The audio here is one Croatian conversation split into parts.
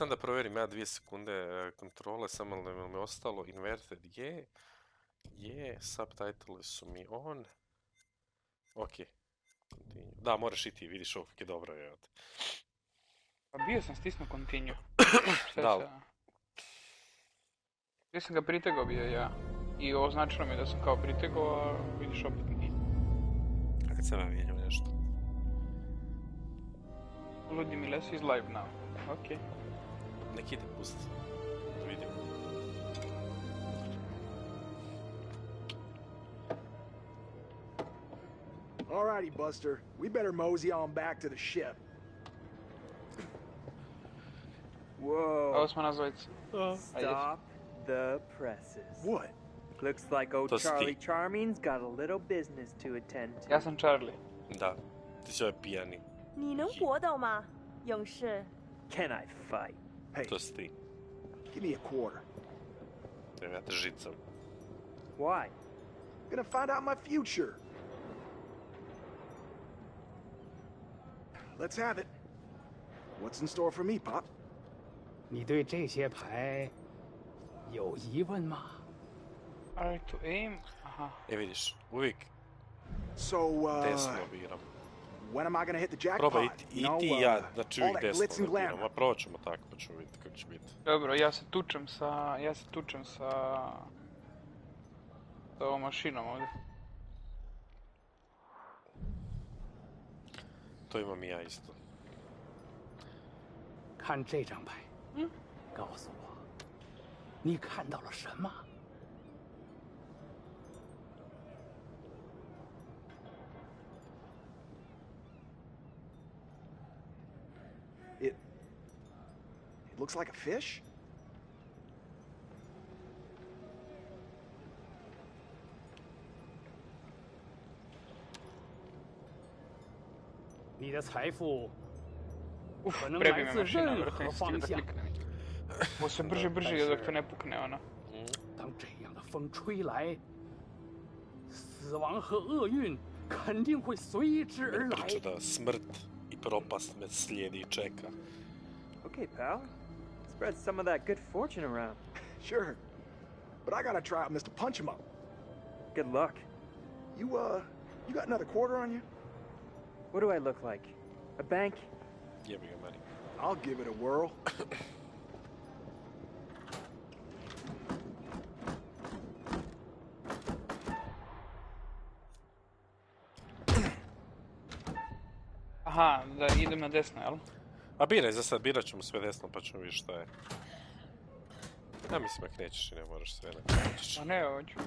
Sam da provjerim ja 2 sekunde kontrole, samo li me ostalo. Inverted je, subtitle su mi on. Ok, continue. Da, moraš i ti, vidiš ovo kak je dobro je. Pa bio sam stisnuo continue. Šta je Da, sada? Gdje sam ga pritegao bio ja. I označilo mi da sam kao pritegao, a vidiš opet nije. a kad sam ja mijenjao nešto? Ludi Miles is live now. Ok. Nek ide, pusti. Da vidimo. Alrighty, Buster. We better mosey on back to the ship. Ovo Whoa. smo nas dvojica. Stop the presses. What? Looks like old To si ti. Charlie Charming's got a little business to attend to. Ja sam Charlie. Da, ti si ovaj pijani. 你能搏斗吗，勇士？ Can I fight? Hey, To si ti. give me a quarter. Evo ja te žicam. Why? Gonna find out my future. Let's have it. What's in store for me, Pop? 你对这些牌有疑问吗？ Alright to aim. Aha. E vidiš, uvijek So, desno biram. when am I gonna hit the jackpot? Probaj i ti i ja, znači all uvijek that glitz desno and da biram. glamour. A probat ćemo tako, pa ćemo vidjeti kako će biti. Dobro, ja se tučem sa ovom mašinom ovdje. To imam i ja isto. 看这张牌，告诉我，你看到了什么？ It looks like a fish? 你的财富 Uf, 可能 prebi 来 me 自 mašina, 任 vrlo 何 nisam stigao 方 da 向。 kliknem. Ovo se brže dok to ne pukne, ono. 当这样的风吹来，死亡和厄运肯定会随之而来。 Priča da smrt i propast me slijedi i čeka. Okay, pal. Spread some of that good fortune around. Sure. But I gotta try out Mr. Punch 'em Up. Good luck. You got another quarter on you? What do I look like? A bank? Jebi ga meni. I'll give it a whirl. Aha, da idem na desno, jel? A biraj za sad, birat ćemo sve desno pa ćemo vidjeti šta je. Ja mislim ak nećeš i ne moraš sve nećeš. Pa ne, hoću.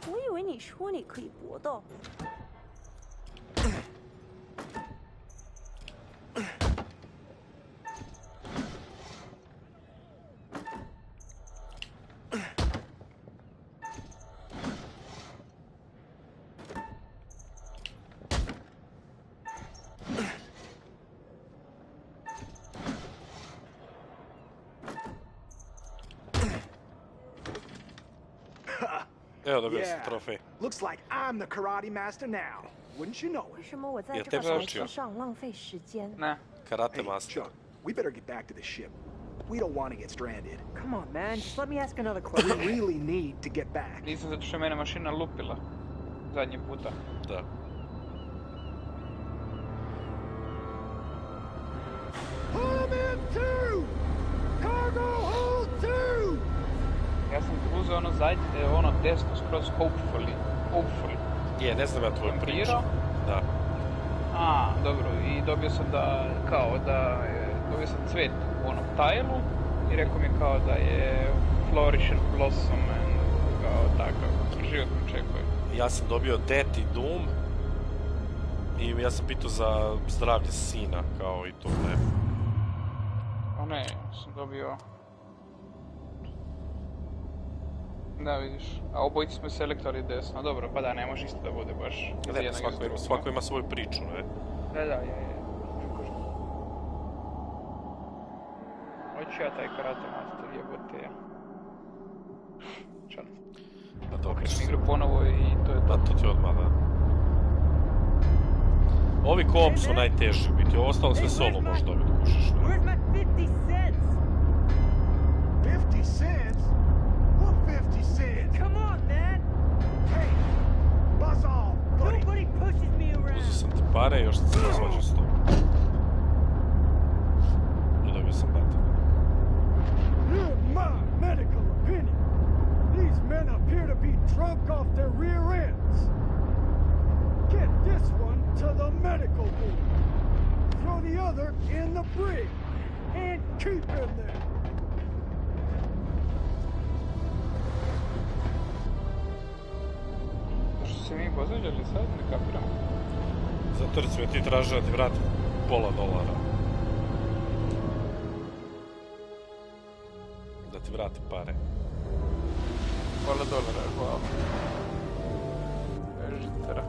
“我以为你说你可以搏斗。” Evo dobio sam trofej. Looks like I'm the karate master now. Wouldn't you know 为 it? 什么我在 也这个对不起台子上浪费时间？ Ne. Karate Hey, master. Chuck, we better get back to the ship. We don't want to get stranded. Come on, man. Just let me ask another We question. really need to get back. Nisam zato što je mene mašina lupila. Zadnji puta. Da. Home in two! Cargo hold two! Ja sam uzeo ono zadnje, ono desno skroz hopefully. Je, ne znam ja tvoju priču. Vampiro? Da. A, dobro, i dobio sam dobio sam cvet u onom tajlu i rekao mi kao da je flourish and blossom and kao takav, život me očekuje. Ja sam dobio Det i Doom. I ja sam pitao za zdravlje sina, kao i to, ne. A ne, sam dobio... Da, vidiš. A obojici smo selektori desno. Dobro, pa da, ne može isto da bude baš... Ne, svako ima svoju priču, ne. Da, je. Hoću ja taj karate master, jebote ja. Čan. A dobro. Okrećem igru ponovo i to je to. Da, to ti odmah, da. Ovi koop su najteži u biti, ovo ostalo sve solo možeš dobiti, kušiš. Where's my 50 cents? 50 cents? What 50 cents? Come on, man! Hey, buzz off, buddy. Nobody pushes me Uzeo around. sam ti pare i još sam se razvađao s tobom. I dobio sam bater. You're my medical opinion. These men appear to be drunk off their rear ends. Get this one to the medical ward. Throw the other in the brig. And keep him there. Zašto se mi pozađali sad? Ne kapiram. Zato jer su ti tražili da ti vrati $0.5. Da ti vrati pare. $0.5, hvala. Žitara.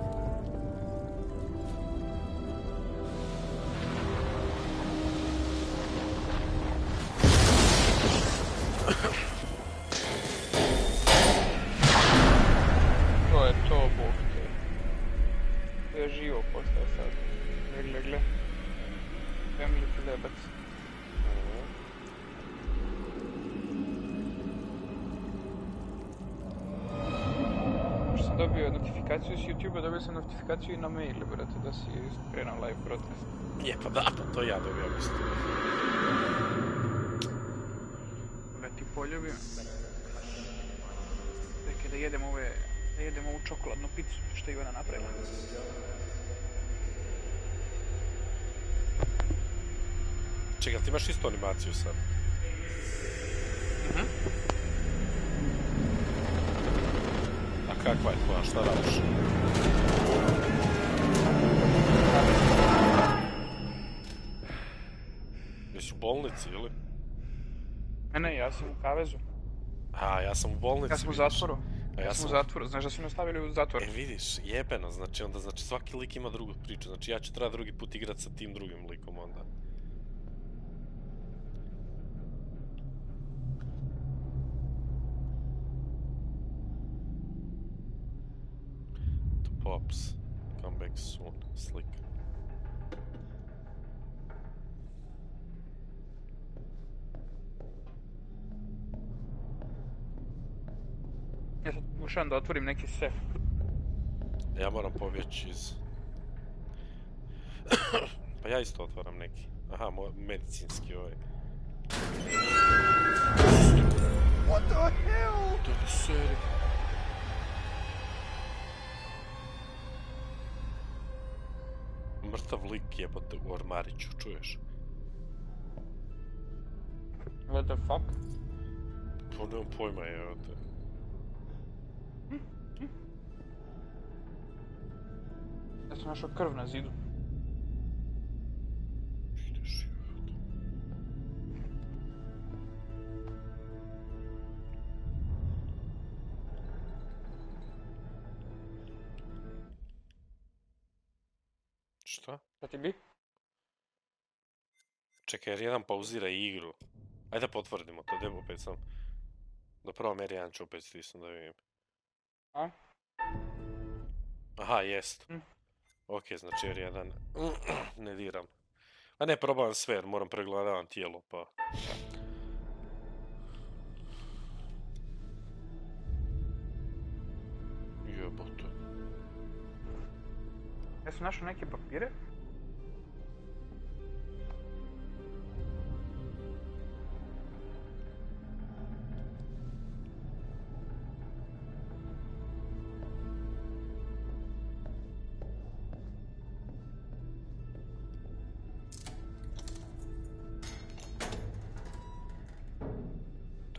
To je to, bog te. To je živo postaje sad. Gle. Family plebac. Što sam dobio notifikaciju s YouTube-a, dobio sam notifikaciju i na mail, brate, da si krenuo live protest. Je, pa da, pa to ja dobijam isto. Da ti poljubim. Čekaj da jedem ovu čokoladnu picu što je Ivana napravila. Čekaj, ti imaš istu animaciju sad? A kakva je tvoja, šta radiš? Jesi u bolnici, ili? Ne, ja sam u kavezu. A, ja sam u bolnici, Ja sam u vidiš. zatvoru. A Ja sam u zatvoru, znaš da su me ostavili u zatvor. E, vidiš, jebeno, znači onda, znači svaki lik ima drugu priču, znači ja ću trebati drugi put igrat sa tim drugim likom onda. To pops, come back soon, slick. Ja sad pokušavam da otvorim neki sef. Ja moram pobjeći iz... Pa ja isto otvaram neki. Aha, medicinski ovaj. What the hell? To je seri. Mrtav lik jebote u ormariću, čuješ? What the fuck? Pa nemam pojma, jebote. Ja sam našao krv na zidu. Ideš, jebote. Šta? Šta ti bi? Čekaj, jer jedan pauzira igru. Ajde da potvrdimo to, debo opet sam. Da probam R1 ću opet stisnu da vidim. A? Aha, jest. Ok, znači R1. Ne diram. A ne, probam sve jer moram pregledavam tijelo, pa... Jebote. Ja sam našao neke papire.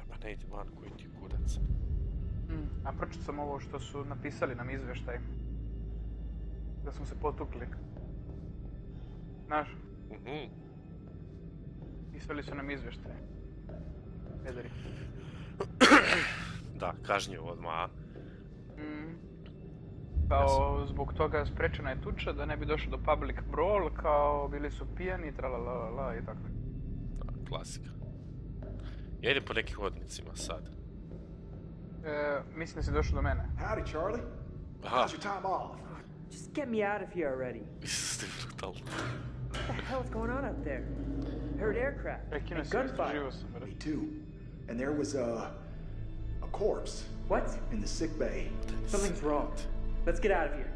Da ne ide van koji ti kurac. A pročitao sam ovo što su napisali nam izveštaj. Da smo se potukli. Znaš, pisali su nam izveštaj. Pederi. Da, kažnjivo odmah, a? Kao zbog toga sprečena je tuča, da ne bi došlo do public brawl, kao bili su pijani, tralalala i tako. Da, klasika. Ja idem po nekim hodnicima sad. Mislim da si došao do mene. Howdy, Charlie. Aha. How's your time off? Just get me out of here already. Ste brutalno. What the hell is going on out there? Heard aircraft Prekinuo and sam, gunfire. istraživao sam. Me too. And there was a corpse What? in the sick bay. Something's wrong. Let's get out of here.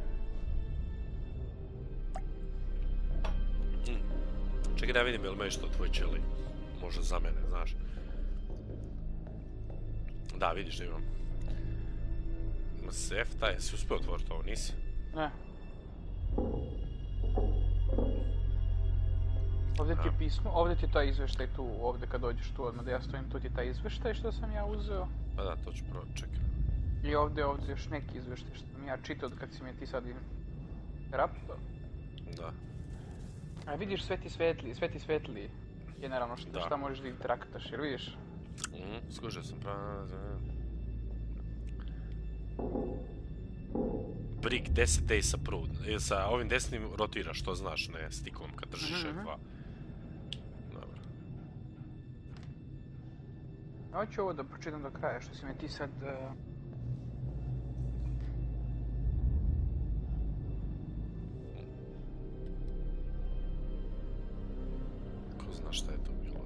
Čekaj da vidim, jel me što tvoj čeli? Možda za mene, znaš. Da, vidiš da imam. Ima sef, taj, jesi uspio otvoriti ovo, nisi? Ne. Ovdje ti je pismo, ovdje ti je taj izveštaj tu, ovdje kad dođeš tu odmah da ja stojim, tu ti je taj izveštaj što sam ja uzeo. Pa da, to ću prvo, čekaj. I ovdje još neki izveštaj što sam ja čitao kad si mi ti sad rapto. Da. A vidiš sve ti svetli generalno šta možeš da interaktaš, jer vidiš? Skužio sam pravo. Brick 10 days approved. Sa ovim desnim rotiraš, to znaš, ne stikom kad držiš F2. Dobro. Hoću ovo da pročitam do kraja, što si mi ti sad... Ko zna šta je to bilo?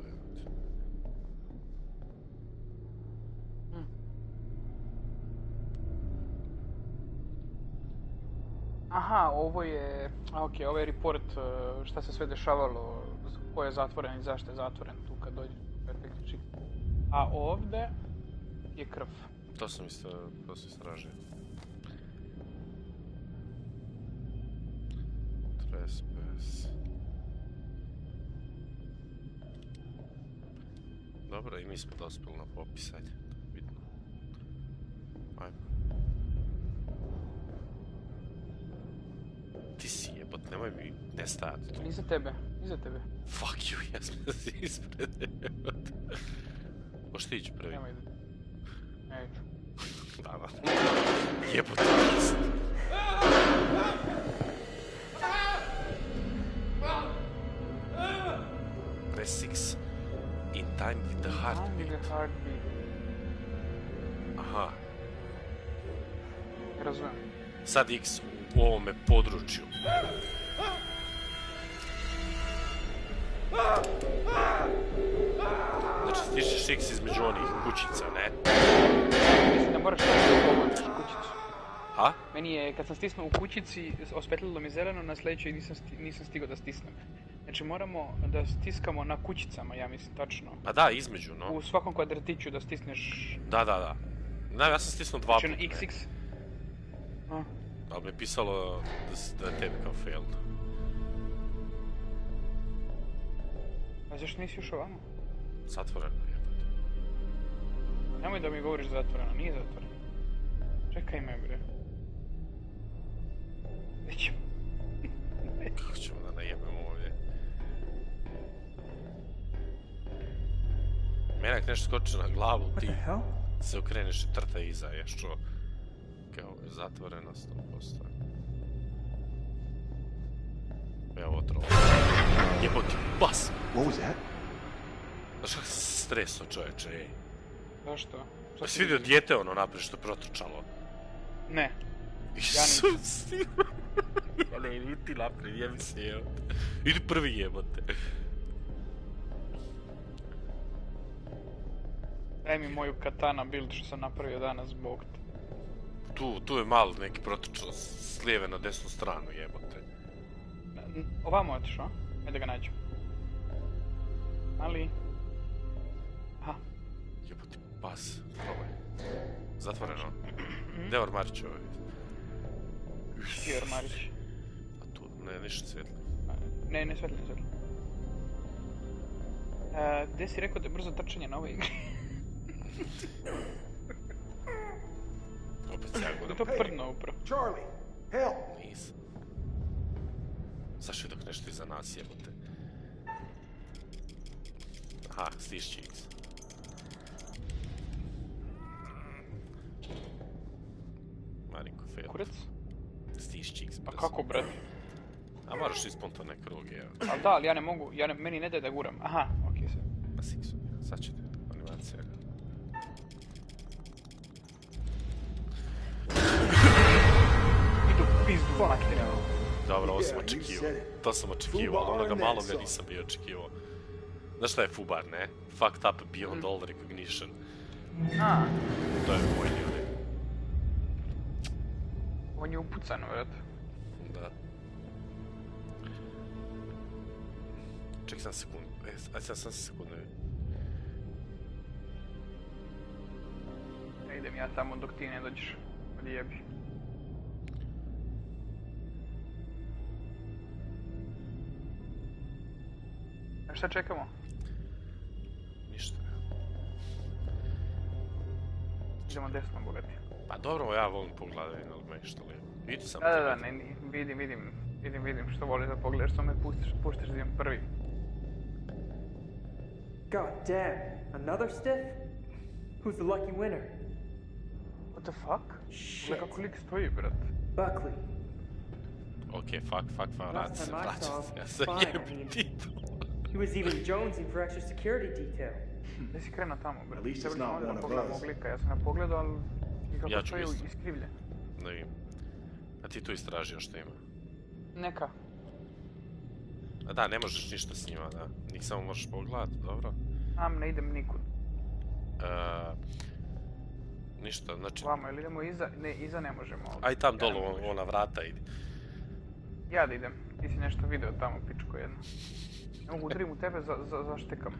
Aha, ovo je... Ok, ovo je report šta se sve dešavalo, ko je zatvoren i zašto je zatvoren tu kad dođe. A ovdje je krv. To sam istražio. Trespass. Dobro, i mi smo dospjeli na popis, ajde. Bitno. Ajmo. Ti si jebot, nemoj mi ne stajati tu. Iza tebe. Fuck you, ja sam si ispred jebot. Možeš ti ići prvi? Nemoj da. Neću. Da. Jebot. Press 6. In time with the heartbeat. Aha. Razumijem. Sad X u ovome području. Znači stišeš X između onih kućica, ne? Mislim da moraš da pogodiš kućicu. Ha? Meni je, kad sam stisnuo u kućici, ospetlilo mi zeleno, na sljedećoj nisam stigao da stisnem. Znači moramo da stiskamo na kućicama, ja mislim, tačno. Pa da, između, no. U svakom kvadratiću da stisneš... Da. Ne, ja sam stisnuo 2 puta. Znači na XX. Ali mi je pisalo da je tebi kao failed. A zašto nisi još ovamo? Zatvoreno, jebate. Nemoj da mi govoriš zatvoreno, nije zatvoreno. Čekaj me, bre. Nećemo. Kako ćemo da najebemo ovdje? Menak nešto skoči na glavu, ti se okreneš i trta iza, ješ čuo? Kao, zatvoreno 100%. Evo otrova. Jeboti, bas! What was that? Znaš kako si streso, čovječe, ej? Zašto? Pa si vidio dijete ono naprijed što je protrčalo? Ne. Isus, ti... Ja ne, idi ti naprijed, jebi se jebote. Idi prvi jebote. Daj mi moju katana build što sam napravio danas, zbog te. Tu je malo neki protrčao s lijeve na desnu stranu, jebote. Ovamo je otišao, ajde da ga nađem. Ali... Aha. Jebote, pas, probaj. Zatvoreno. Gdje je ormarić ovaj? Gdje je ormarić? A tu, ne, ništa svjetlo. Ne svjetlo. Gdje si rekao da je brzo trčanje na ovoj igri? Opet se ja govorim. To prdno upravo. Charlie, help! Nisam. Zašto je dok nešto iza nas jebote? Aha, stišći X. Marinko fail. Kurac? Stišći X. Pa kako, bre? A moraš ispunt one kruge, evo. Ali da, ali ja ne mogu, meni ne daje da guram. Aha, okej sad. Pa Sixu, sad ćete animacija. Fucking hell. Dobro, ovo sam očekivao. To sam očekivao, ali onoga maloga nisam bio očekivao. Znaš šta je fubar, ne? Fucked up beyond all recognition. A, To je vojni onaj. on je upucan, vrat. Da. Čekaj sam sekundu. Ajde sam sekundu. Ja idem ja tamo dok ti ne dođeš. Odjebi. A šta čekamo? Ništa. Idemo desno, bogati. Pa dobro, ja volim pogledati, ali me što lijepo. Vidi sam. Da, ne, vidim što voliš da pogledaš, što me puštiš da idem prvi. God damn, another stiff? Who's the lucky winner? What the fuck? Shit. Gle kako lik stoji, brat. Buckley. Okej, fuck, Last time I saw him, Ja se fine, I jebim mean. titul. He was even jonesing for extra security detail. Gdje si krenuo tamo, brat? At least it's Trebali not smo one da of pogledamo us. lika, ja sam ga pogledao, ali Ja kako ću stoji isto. iskrivljen. Ne vidim. A ti tu istražio što ima. Neka. A da, ne možeš ništa s njima, da. Njih samo možeš pogledati, dobro. Ne idem nikud. Ništa, znači... Vamo, ili idemo iza? Ne, iza ne možemo. Aj tam Ja dolu, ne mogu. ona vrata idi. Ja da idem. Ti si nešto video tamo, pičko jedno. Ne mogu udrim u tebe, zaštekam.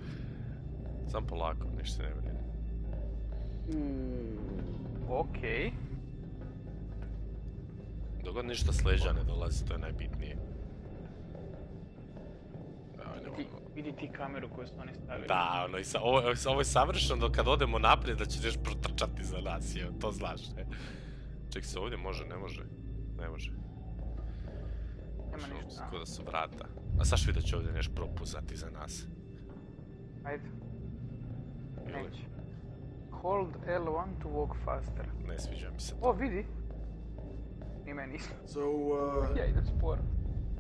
Sam polako, ništa se ne brini. Okej. Dogod ništa s leđa ne dolazi, to je najbitnije. Vidi ti kameru koju su oni stavili. Da, ono, ovo je savršeno dok kad odemo naprijed da će nešto protrčati za nas, je, to znaš, ne? Ček se ovdje može, ne može? Ne može. Nema ništa. Ko da su vrata. A sad vidjet će ovdje nešto propuzati za nas. Ajde. Ili? Neće. Hold L1 to walk faster. Ne sviđa mi se to. O, vidi. Ni meni isto. So, Ja idem sporo.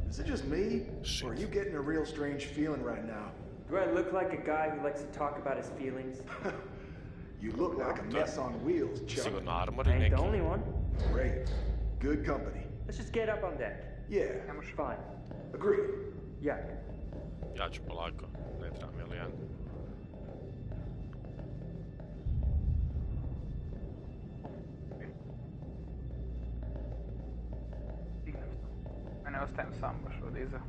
is it just me? Shit. Or are you getting a real strange feeling right now? Do I look like a guy who likes to talk about his feelings? You look like a mess on wheels, Chuck. Sigurno armor I i ain't neki. the only one. Great. Good company. Let's just get up on deck. Yeah, Ne može. Fine. agreed. Yeah. Ja ću polako, ne trebam, jel jedan? Stignem sam. Mene ostajem sam baš ovdje iza.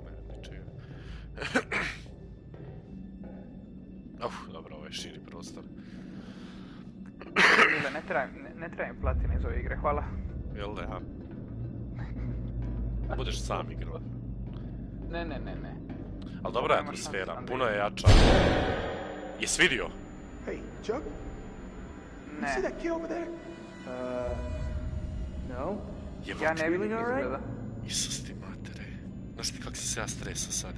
Ne, ničega. Dobro, ovo je širi prostor. Mile, ne treba mi platine iz ove igre, hvala. Jel da, ja? Budeš sam igrao. Ne. Ali dobra je Nema atmosfera, šanse, puno je Andrej. jača. Jesi vidio? Hey, Chuck, you see Ne. that kid over there? No? Jebo Ja ti, ne vidim Feeling all right? izgleda. Isus ti matere. Znaš ti kak sam se ja stresao sad,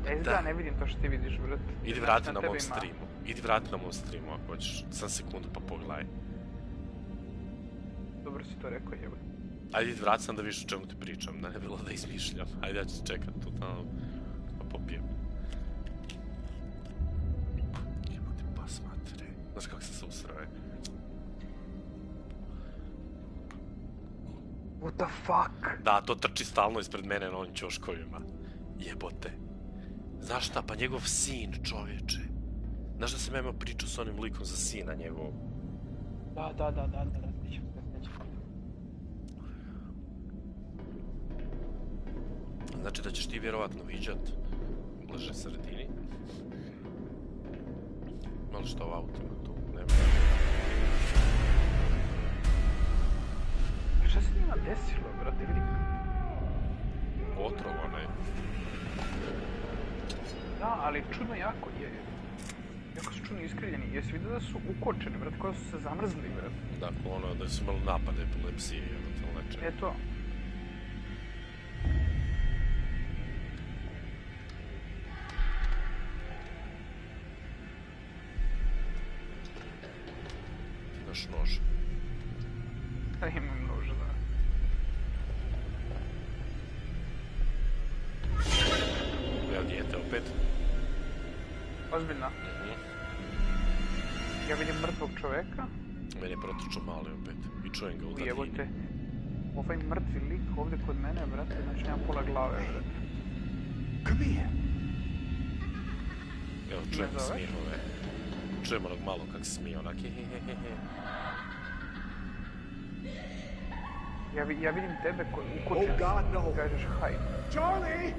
Ja izgleda ne vidim to što ti vidiš, brat. Idi Znači, vrati na tebe mom ima. streamu. Idi vrati na mom streamu ako hoćeš. Sam sekundu pa pogledaj. Dobro si to rekao, jebe. Ajde idi vrati sam da vidiš o čemu ti pričam, da ne bilo da izmišljam. Ajde ja ću čekat tu tamo. Pa popijem. Jebote pas matere. Znaš kak sam se usrao, What the fuck? Da, to trči stalno ispred mene na ovim ćoškovima. Jebote. Znaš šta, pa njegov sin, čovječe. Znaš da sam ja imao priču s onim likom za sina njegovog? Da, sjećam se. Znači da ćeš ti vjerovatno viđat bliže sredini. Malo što u autima tu, nema. Šta se njima desilo, brate, vidi? Otrov onaj. Da, ali čudno jako je. Jako su čudno iskrivljeni. Jesi vidio da su ukočeni, brate, kao su se zamrzli, brate. Dakle, ono, da su imali napad epilepsije, ili nečega. Eto. Imaš nož. Da imam nož, da. Evo dijete opet. Ozbiljno. Ja vidim mrtvog čoveka. Meni je protičao mali opet. I čujem ga u Ujebote. daljini. Ovaj mrtvi lik ovdje kod mene, brate, znači nema pola glave, brate. Come here. Evo, čujem smijehove. Čujem onog malo kak smije, onak hehehehe. Ja vidim tebe u kuću, kažeš hajde. Charlie!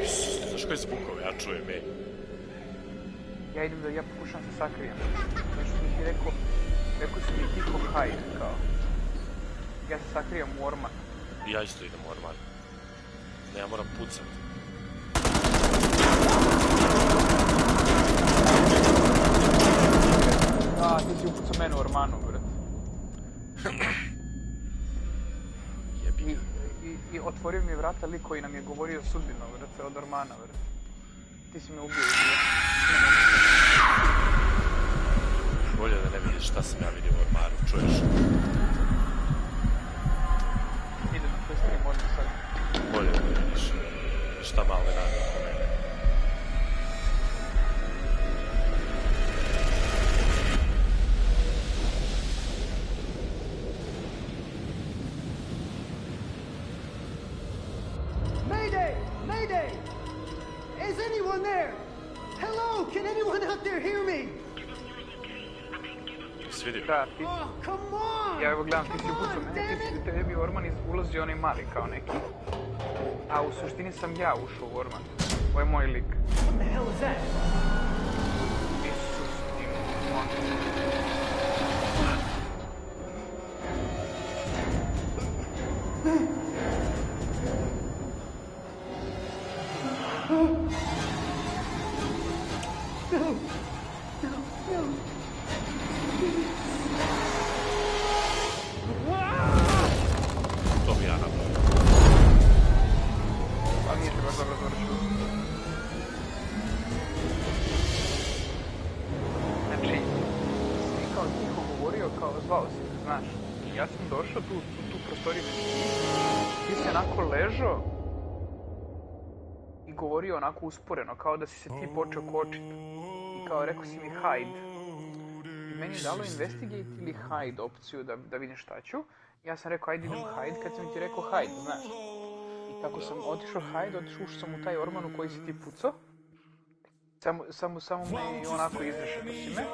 Isus, znaš koje zvukove ja čujem, ej? Ja pokušam se sakrijem. Znači sam ti rekao si mi tiho hajde, kao. Ja se sakrijem u orman. Ja isto idem u orman. Ne, ja moram pucat. Da, ti si upucao mene u ormanu, brate. Jebi. I otvorio mi je vrata lik koji nam je govorio sudbino, brate, od ormana, brate. Ti si me ubio. Bolje da ne vidiš šta sam ja vidio u ormaru, čuješ? Idem na tvoj stream, možda sad. Bolje da ne vidiš šta malo radi oko mene. Mayday! Mayday! Is anyone there? Hello, can anyone out there hear me? Jesi vidio? Da, ti... Oh, come on! Ja evo gledam, ti si upucao mene, ti si tebi u orman ulazio onaj mali kao neki. A u suštini sam ja ušao u orman. Ovo je moj lik. What the hell is that? Isus ti moj. To bi ja napravio. Ali nije ti baš dobro završio. Znači, ti kao tiho govorio, kao zvao si me, znaš. Ja sam došao tu prostoriju ti si onako ležao i govorio onako usporeno, kao da si se ti počeo kočiti. I kao rekao si mi hide. I meni je dalo investigate ili hide opciju da vidim šta ću. Ja sam rekao ajde idem hide kad sam ti rekao hide, znaš. I kako sam otišao hide, ušao sam u taj orman u koji si ti pucao. Samo me onako izrešeno si me.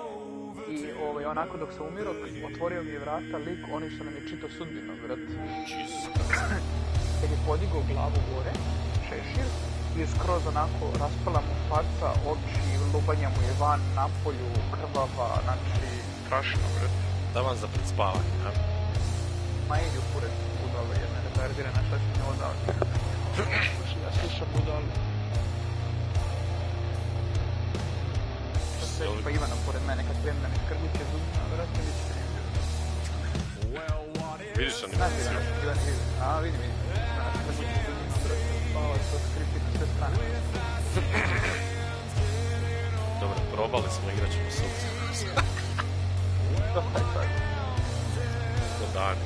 I onako dok sam umirao, otvorio mi je vrata lik, oni što nam je čitao sudbino, vrat. Kad je podigao glavu gore, šešir, i je skroz onako raspala mu faca, oči, lubanja mu je van, napolju, krvava, znači, strašno, vrat. Da vam za predspavanje, ha? Ma idi u kuret, budalo jedna retardirana, šta si mi ovo dao? Ja slušam budalu. Pa Ivana pored mene, kad krenu da mi skrbuće zubima, vratno li će primio. Vidiš animaciju? Ivan vidi. A, vidim. Ivana skrbuće zubima, vratno spava, to skripti na sve strane. Dobro, probali smo, igrat ćemo sutra. To je tako. Do dani.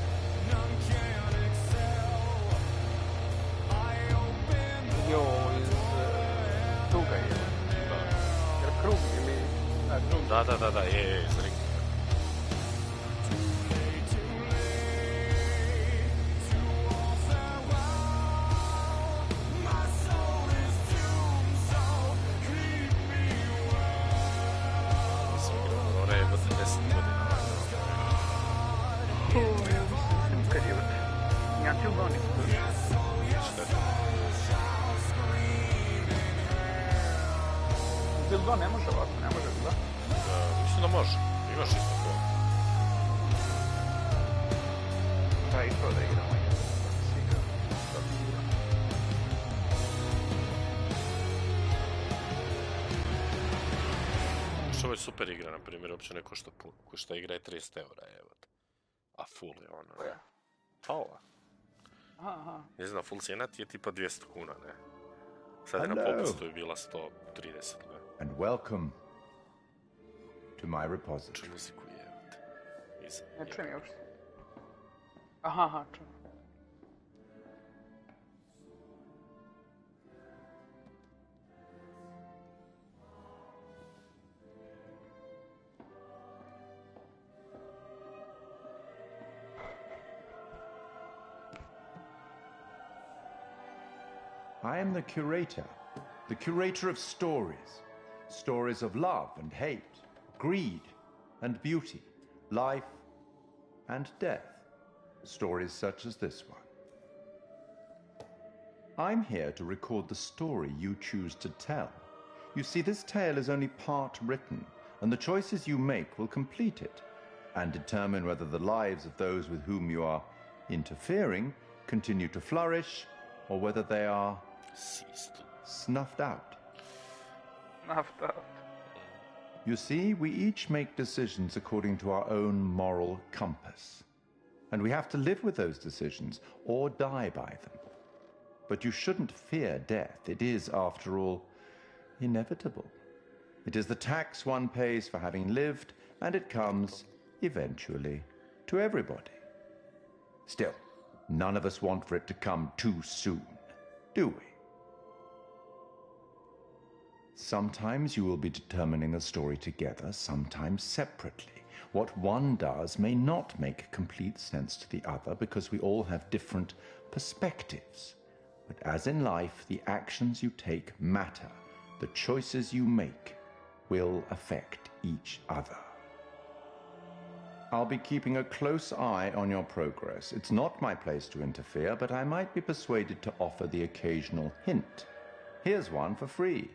Jo, iz Kruga je. Jer Krug ili... Da, je, iz Ringa. Mislim, igrao, ono je 10 godina. Kad je vrti. Ja ti uglavni se došao. Šteta. Bil 2 ne može ovako, ne može, da? Mislim da može. Imaš isto to. Da, i to da igramo. Što ovo je super igra, na primjer, uopće ne košta igra je 30 eura, evo. A full je ono. Koja? Pa ova. Aha. Ne znam, full cijena ti je tipa 200 kuna, ne? Sad je na popustu je bila 130, ne? And welcome to my repository. Ču muziku je, nisam. Ne čujem je uopšte. Aha, čujem. I am the curator of stories. Stories of love and hate, greed and beauty, life and death. Stories such as this one. I'm here to record the story you choose to tell. You see, this tale is only part written, and the choices you make will complete it and determine whether the lives of those with whom you are interfering continue to flourish or whether they are snuffed out. Snuffed out. You see, we each make decisions according to our own moral compass. And we have to live with those decisions or die by them. But you shouldn't fear death. It is, after all, inevitable. It is the tax one pays for having lived, and it comes, eventually, to everybody. Still, none of us want for it to come too soon, do we? Sometimes you will be determining a story together, sometimes separately. What one does may not make complete sense to the other because we all have different perspectives. But as in life, the actions you take matter. The choices you make will affect each other. I'll be keeping a close eye on your progress. It's not my place to interfere, but I might be persuaded to offer the occasional hint. Here's one for free.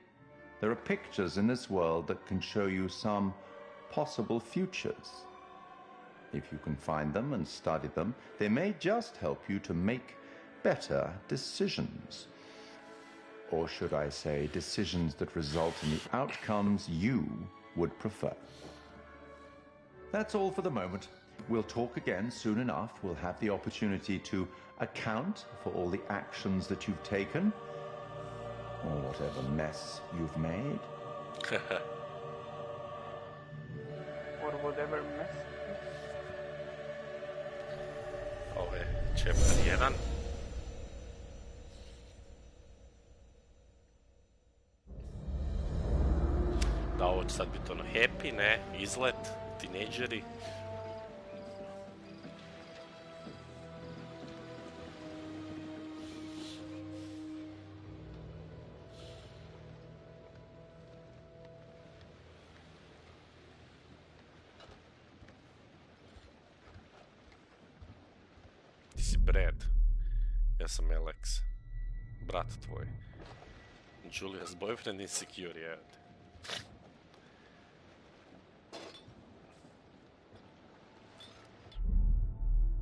There are pictures in this world that can show you some possible futures. If you can find them and study them, they may just help you to make better decisions. Or should I say, decisions that result in the outcomes you would prefer. That's all for the moment. We'll talk again soon enough. We'll have the opportunity to account for all the actions that you've taken, or whatever mess you've made. Or whatever mess. Ovo je chapter 1. Da, ovo će sad biti ono happy, ne? Izlet, tinejdžeri. Ti si Brad. Ja sam Alex. Brat tvoj. Julia's boyfriend insecure, je.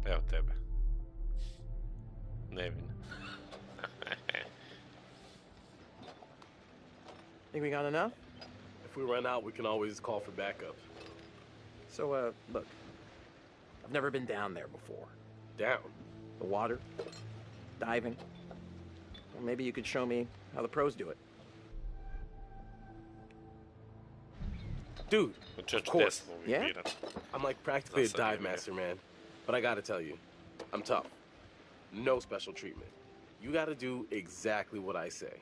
Evo tebe. Nevin. Think we got enough? If we run out, we can always call for backup. So, look. I've never been down there before. Down? The water, diving. Well, maybe you could show me how the pros do it. Dude, of course. Yeah? I'm like practically a dive master, man. But I gotta tell you, I'm tough. No special treatment. You gotta do exactly what I say.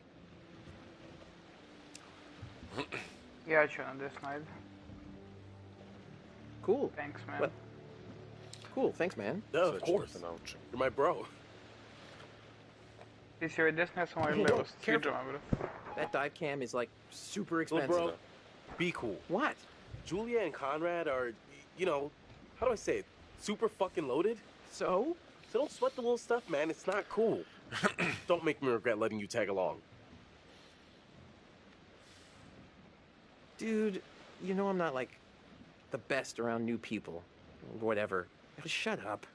Ja ću na desnoj. Cool. Thanks, man. Well, cool, thanks, man. Yeah, of course. You're my bro. Ti si ovaj desni, ja sam ovaj levo. Sviđa me, bro. That dive cam is like super Look, expensive. bro, be cool. What? Julia and Conrad are, you know, how do I say it? Super fucking loaded. So? So don't sweat the little stuff, man. It's not cool. Don't make me regret letting you tag along. Dude, you know I'm not like the best around new people. Whatever. Shut up.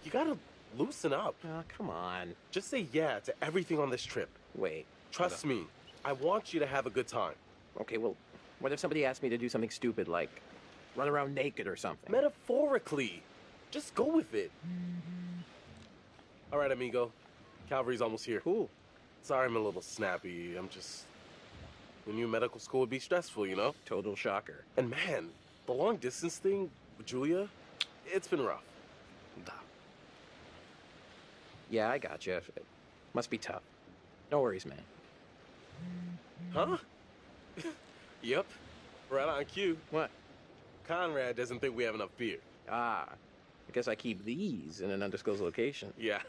You gotta loosen up. Oh, come on. Just say yeah to everything on this trip. Wait. Trust me. I want you to have a good time. Okay, well, what if somebody asked me to do something stupid like run around naked or something? Metaphorically. Just go with it. All right, amigo. Calvary's almost here. Cool. Sorry I'm a little snappy. I'm just... When you medical school would be stressful, you know? Total shocker. And man, the long distance thing with Julia, it's been rough. Yeah, I got you. It must be tough. No worries, man. Huh? Yep. Right on cue. What? Conrad doesn't think we have enough beer. Ah. Guess I keep these in an undisclosed location. Yeah.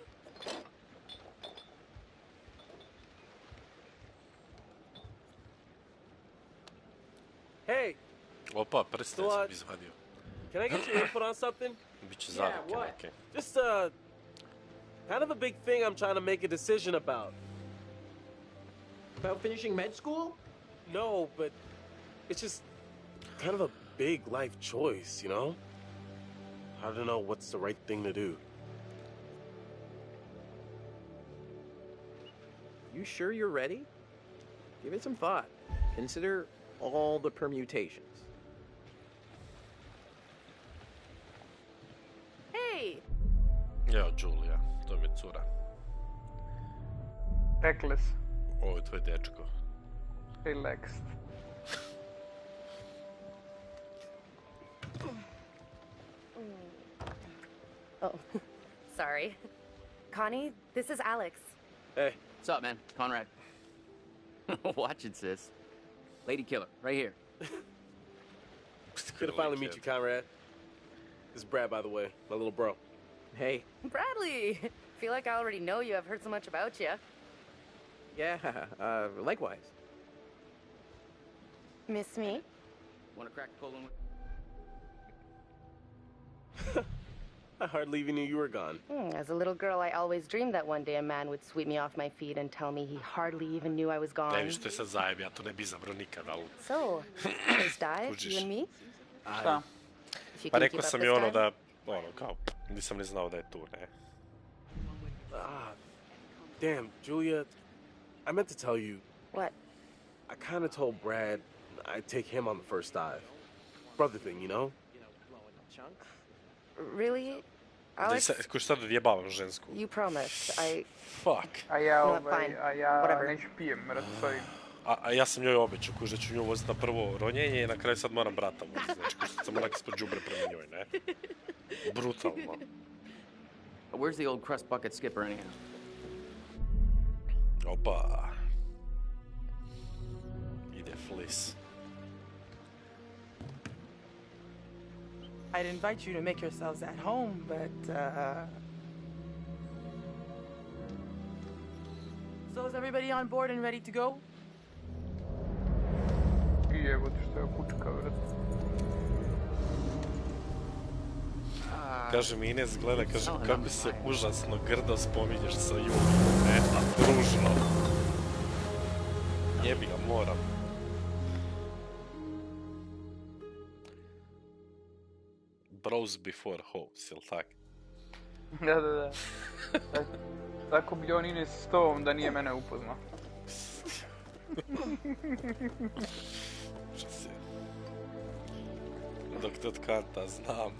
Hey, Opa, prsten sam izvadio. can I get your input on something? Biće Yeah, zarake what? neke. Just kind of a big thing I'm trying to make a decision about. About finishing med school? No, but it's just kind of a big life choice, you know? I don't know what's the right thing to do. You sure you're ready? Give it some thought. Consider all the permutations. Hey, Evo, Julia, to mi je cura. Reckless. Ovo je tvoj dečko. Relaxed. Oh, sorry. Connie, this is Alex. Hey. What's up, man? Conrad. Watch it, sis. Lady killer, right here. Good to finally meet you, Conrad. This is Brad, by the way, my little bro. Hey. Bradley! Feel like I already know you. I've heard so much about you. Yeah, likewise. Miss me? Want to crack a cold one? I hardly even knew you were gone. As a little girl, I always dreamed that one day a man would sweep me off my feet and tell me he hardly even knew I was Ne gone. vi što je sad zajeb, ja to ne bi izabrao nikad, ali... So, first dive, Kužiš. you and me? Šta? If you Pa can rekao keep up sam this i ono time. da, ono, kao, nisam ni znao da je tu, ne. Damn, Julia, I meant to tell you. What? I kind of told Brad I'd take him on the first dive. Brother thing, you know? Really? Da Alex, ko šta da djebavam žensku. you promised. Fuck. A ja, No, fine. Whatever. neću pijem, rad stvari. A ja sam njoj obećao, kuž da ću nju voziti na prvo ronjenje i na kraju sad moram brata voziti. Znači, kuž sam onak ispod džubre prema njoj, ne? Brutalno. Where's the old crust bucket skipper, anyhow? Opa. Ide flis. I'd invite you to make yourselves at home, but, So is everybody on board and ready to go? I evo ti što je kučka, vrat. Kaže mi Ines, gleda, kaže, kako se užasno grdo spominješ sa Julijom, ne? A družno. Jebi ga, moram. Bros before hoes, jel tak? Da. Tako bi on Ines s tobom da nije mene upoznao. Što si? Dok te od kanta znam.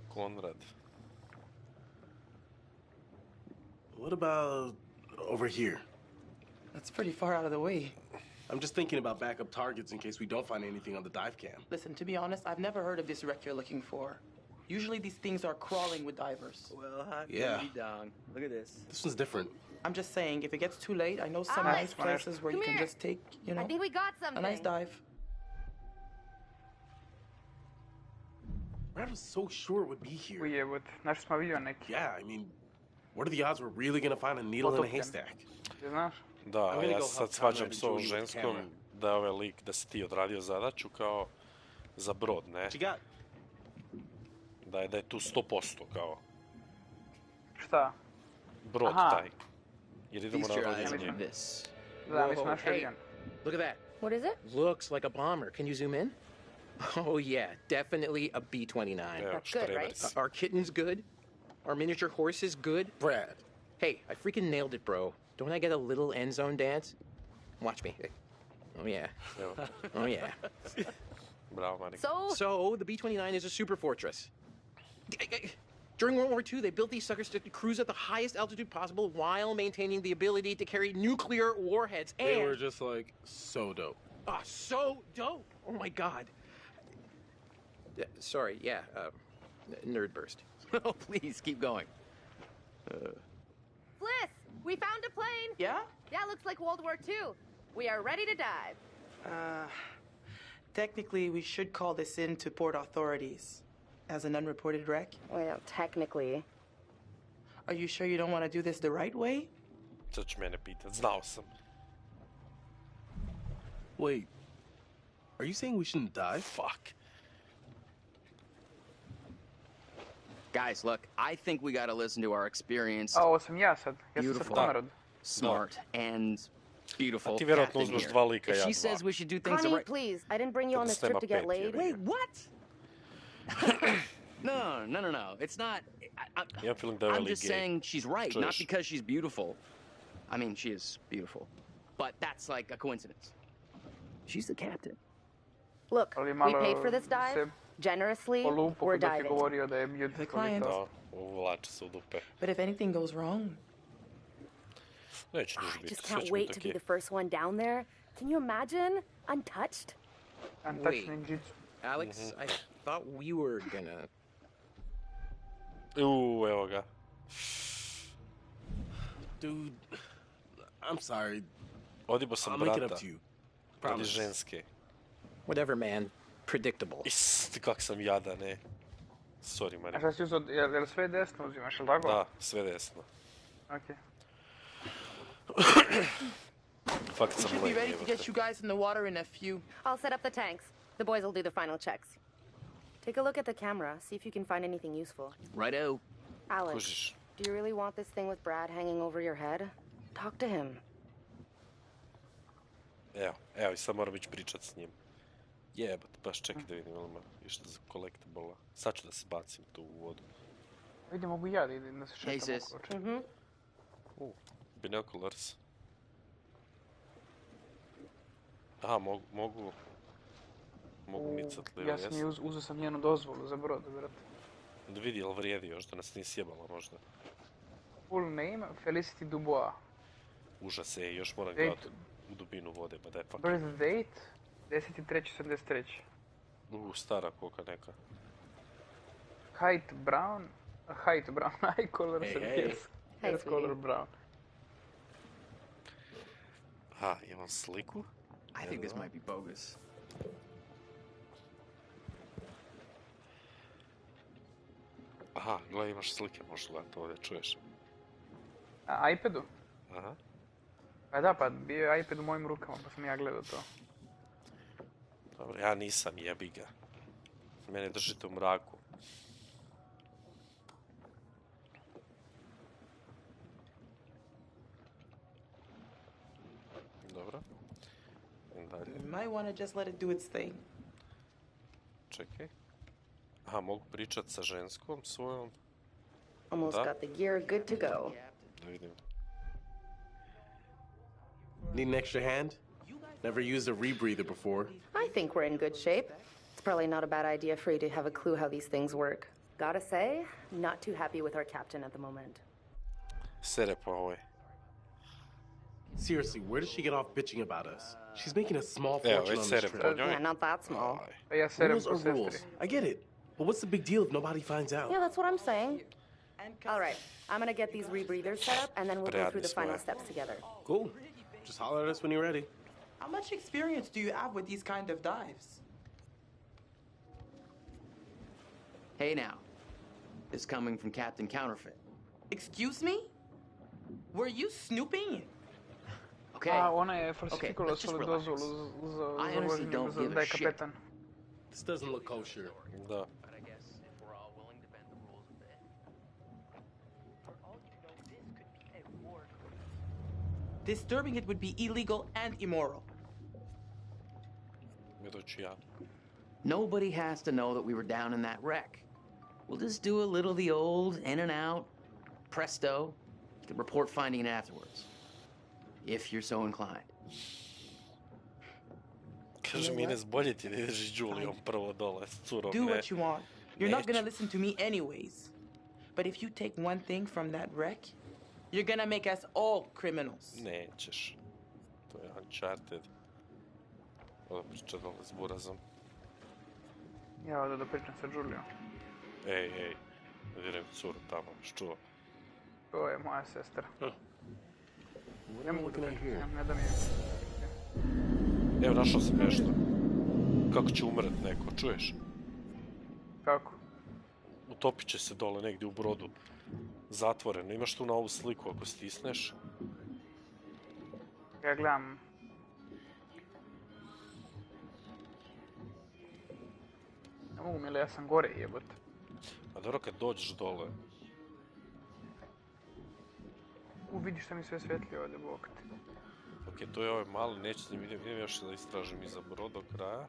Konrad. What about over here? That's pretty far out of the way. I'm just thinking about backup targets in case we don't find anything on the dive cam. Listen, to be honest, I've never heard of this wreck you're looking for. Usually these things are crawling with divers. Well, how Yeah. be down. Look at this. This one's different. I'm just saying, if it gets too late, I know some Alex, nice places where come you can here. just take, you know, I think we got a something. nice dive. Brad was so sure it would be here. I evo ti, znaš smo vidio neki. Yeah, I mean, what are the odds we're really gonna find a needle in a Potopljen. haystack? Ti znaš? Da, I'm a gonna ja go se sad help svađam Conrad s and ovom Julie with the ženskom camera. da je ovaj lik, da si ti odradio zadaću kao za brod, ne? What you got? Da je tu 100% kao Šta? brod Aha. taj. Jer idemo Feast na your eyes rodjenje. on this. Da, mislim Whoa, naš hey, avion. look at that. What is it? Looks like a bomber. Can you zoom in? Oh, yeah, definitely a B-29. Evo, That's good, štreber. right? Our kitten's good. Our miniature horse is good. Brad. Hey, I freaking nailed it, bro. Don't I get a little end zone dance? Watch me. Oh, yeah. Evo, Oh, yeah. bravo, Marika. So, the B-29 is a super fortress. During World War II, they built these suckers to cruise at the highest altitude possible while maintaining the ability to carry nuclear warheads. And They were just like so dope. so dope. Oh my god. Sorry, yeah, nerd burst. Oh, please, keep going. Fliss, we found a plane. Yeah? Yeah, looks like World War II. We are ready to dive. Technically, we should call this in to port authorities as an unreported wreck. Well, technically. Are you sure you don't want to do this the right way? To će mene pitat, znao sam. Wait, are you saying we shouldn't die? Fuck. Guys, look, I think we gotta listen to our experience. A ovo sam ja sad. Ja sam sad Beautiful, Konrad. smart, and beautiful A ti vjerojatno captain uzmeš here. 2 lika, If ja she 2. says we should do things the Connie, right... please. I didn't bring you on this trip to get laid. Wait, what? No. It's not... Ja feeling da je I'm really just gay. saying she's right, not Čuješ? because she's beautiful. I mean, she is beautiful. But that's like a coincidence. She's the captain. Look, Ali we malo paid for this dive. se Generously, polupo we're dok je diving. govorio da je beautiful. clients. Da, uvlači se u dupe. But if anything goes wrong, Neće ništa I biti, just sve can't će wait biti to be okej. the first one down there. Can you imagine? Untouched? Untouched ninjitsu. Alex, I thought we were gonna... Evo ga. Dude, I'm sorry. Odibo sam I'll make it brata. up to you. Odi Promise. ženske. Whatever, man. Predictable. Isti kak sam jadan, ne. Sorry, A Marija. šta si uzeo, jel sve desno uzimaš, jel tako? Da, sve desno. Okej. Fakt we sam should be lenj, ready to jebote. get you guys in the water in a few. I'll set up the tanks. The boys will do the final checks. Take a look at the camera. See if you can find anything useful. Righto. Alex, Kužiš. do you really want this thing with Brad hanging over your head? Talk to him. Evo, i sad moram ići pričat s njim. Jebate, baš čekaj da vidim, ili ima išta za collectible. Sad ću da se bacim tu u vodu. Vidi, mogu ja da idem da se šetam Hey, sis. oko. Binoculars. Aha, mogu micat lijevo, Ja sam jesam. uzeo sam njenu dozvolu za brod, brate. Da vidi, jel vrijedi još, da nas nisi jebala možda. Full name, Felicity Dubois. Užas je, još moram Date. gledat u dubinu vode, pa daj fuck. Birth date, 10.3.73. Stara koka neka. Height brown, eye color, Hey, sam hey. hair color brown. Aha, imam sliku. I think this might be bogus. Aha, gledaj, imaš slike, možeš gledat ovdje, čuješ. A iPadu? Aha. Pa da, pa bio je iPad u mojim rukama, pa sam ja gledao to. Dobro, ja nisam, jebi ga. Mene držite u mraku. Dobro. Idem dalje. You might want to just let it do its thing. Čekaj. Aha, mogu pričat sa ženskom svojom. Almost Da. got the gear good to go. Da vidim. Need an extra hand? Never used a rebreather before. I think we're in good shape. It's probably not a bad idea for you to have a clue how these things work. Gotta say, not too happy with our captain at the moment. Sere po ovoj. Seriously, where does she get off bitching about us? She's making a small Evo, fortune već on sere this po trip. njoj. Yeah, not that small. Aj. Pa ja serem Rules po are rules. sestri. I get it. But what's the big deal if nobody finds out? Yeah, that's what I'm saying. All right, I'm gonna get these rebreathers set up, and then we'll go through the final steps together. Cool. Just holler at us when you're ready. How much experience do you have with these kind of dives? Hey now. This coming from Captain Counterfeit. Excuse me? Were you snooping? Okay. A, ona je falsifikovala let's just svoju relax. dozvolu za I honestly voženje don't give da a je shit. kapetan. This doesn't look kosher. Da. Disturbing it would be illegal and immoral. Gledat ću ja. Nobody has to know that we were down in that wreck. We'll just do a little of the old in and out. Presto. You can report finding it afterwards. If you're so inclined. Kaže mi Ines, bolje ti da ideš s Julijom prvo dole, s curom, Do ne. what you want. You're not gonna Neću. listen to me anyways. But if you take one thing from that wreck, you're gonna make us all criminals. Nećeš. To je Uncharted. Ovo priča dole s burazom. Ja ovdje da pričam sa Julijom. Ej, vidim curu tamo, ščuo. To je moja sestra. What Ne am I mogu da looking at pričam, here? ne da mi je. Evo, našao sam nešto. Kako će umret neko, čuješ? Kako? Utopit će se dole negdje u brodu. Zatvoreno. Imaš tu na ovu sliku ako stisneš. Ja gledam. Ne mogu mi, ja sam gore jebote. A dobro kad dođeš dole. Vidiš što mi sve svetli ovdje, bok ti. Ok, to je ovaj mali, neće s njim, idem još da istražim iza brod do kraja.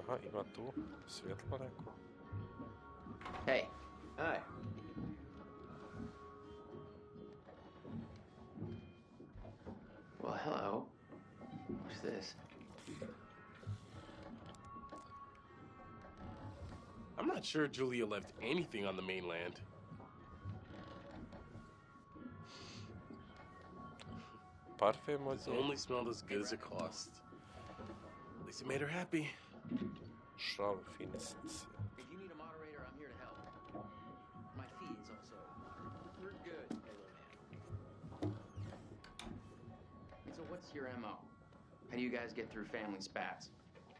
Aha, ima tu svjetlo neko. Hey. Hi. Well, hello. What's this? I'm not sure Julia left anything on the mainland. Parfait, It's only smelled as good as it cost. At least it made her happy. Šale, finesnice. If you need a moderator, I'm here to help. My feeds also. We're good. So what's your MO? How do you guys get through family spats?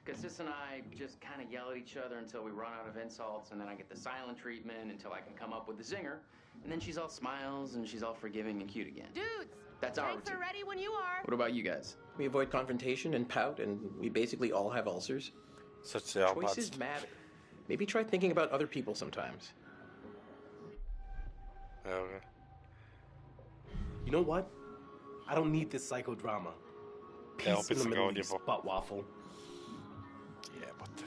Because Sis and I just kind of yell at each other until we run out of insults, and then I get the silent treatment until I can come up with the zinger, and then she's all smiles and she's all forgiving and cute again. Dudes! That's our Tanks routine. are ready when you are. What about you guys? We avoid confrontation and pout, and we basically all have ulcers. Choices matter. Maybe try thinking about other people sometimes. Okay. You know what? I don't need this psychodrama. Peace in the Middle East, butt waffle. Jebote.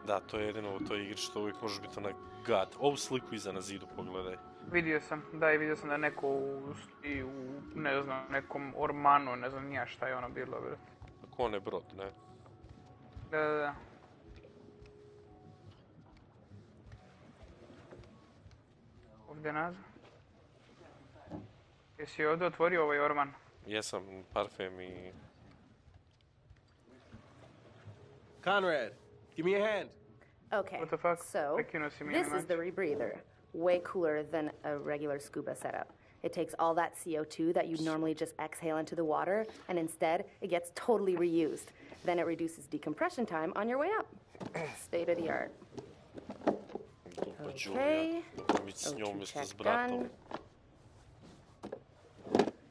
Da, to je jedino u toj igri što uvijek možeš biti onak gad. Ovu sliku iza na zidu pogledaj. Vidio sam, da, i vidio sam da je neko u ne znam, nekom ormanu, ne znam nija šta je ono bilo, brate. Ako on je brod, ne? Da. Ovdje nazad. Jesi ovdje otvorio ovaj orman? Jesam, parfem i... Conrad, give me a hand. Okay, What the fuck? so this is the rebreather. Way cooler than a regular scuba setup. It takes all that CO2 that you'd normally just exhale into the water, and instead, it gets totally reused. Then it reduces decompression time on your way up. State of the art. Okay. O2 check done.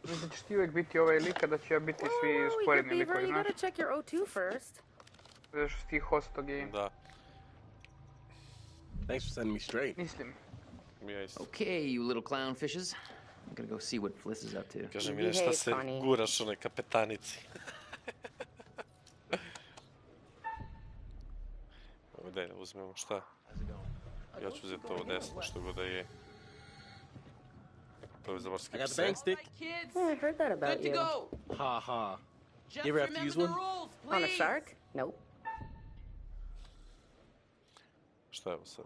Mislim da ćeš ti uvijek biti ovaj lik, a da će ja biti svi sporedni likovi, You znaš? gotta check your O2 first. Zato što si ti host tog game. Da. Thanks for sending me straight. Mislim. Okay, you little clownfishes. I'm gonna go see what Fliss is up to. Kaže mi šta se guraš onoj kapetanici. Daj, uzmemo šta? Ja ću uzeti ovo desno, što god da je. To je za morske pse. I heard that about you. Ha ha. You ever have to use one? On a shark? Nope. Šta je ovo sad?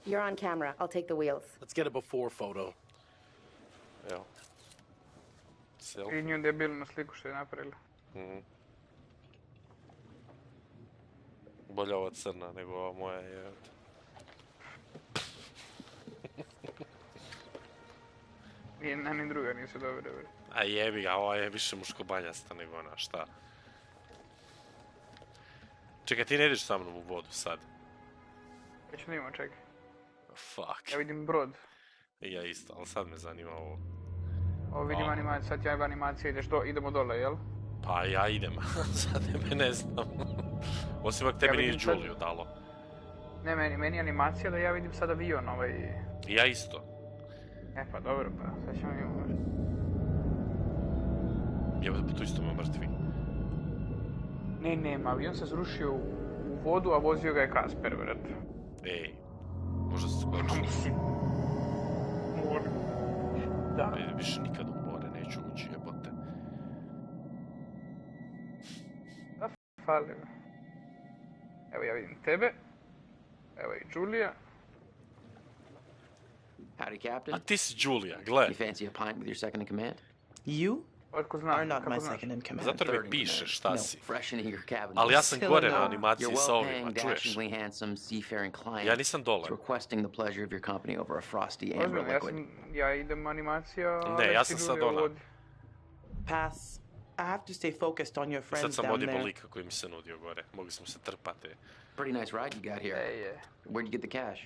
You're on camera. I'll take the wheels. Let's get a before photo. Evo. I nju debilnu sliku što je napravila. Bolja ova crna nego ova moja je. Ni jedna ni druga nisu dobre. A jebi ga, ova je više muškobanjasta nego ona, šta? Čekaj, ti ne ideš sa mnom u vodu sad. Ja ću nima, čekaj. Fuck. Ja vidim brod. I ja isto, ali sad me zanima ovo. Ovo vidim animaciju, sad ja imam animaciju, idemo dole, jel? Pa ja idem, sad ne znam. Osim ako tebi nije Juliju dalo. Ne, meni je animacija da ja vidim sad avion ovaj... I ja isto. Pa dobro, pa sad ćemo njemu možda. Jebo da tu isto me mrtvi. Ne, avion se zrušio u vodu, a vozio ga je Kasper, vrat. Ej, možda se skočio. More. Da. Više nikad u more neću ući, jebote. Da fali. Evo ja vidim tebe. Evo i Julia. Howdy, Captain. A ti si Julia, gled. You fancy a pint with your second in command? You? Otko znam, are not kako my znaš? second in command. Zato jer Third mi in piše command. šta No, si. fresh and eager cabin. Ali ja sam Still gore no. na Your animaciji sa ovima, well-paying, čuješ? dashingly handsome, seafaring client Ja nisam dole. is requesting the pleasure of your company over a frosty amber Ozbiljno, liquid. ja idem animacija, Ne, ja Alex sam i sad Julia ona. vodi. Pass. I have to stay focused on your I sad friends sam down odibo there. lika koji mi se nudio gore. Mogli smo se trpati. Pretty nice ride you got here. Yeah. Where'd you get the cash?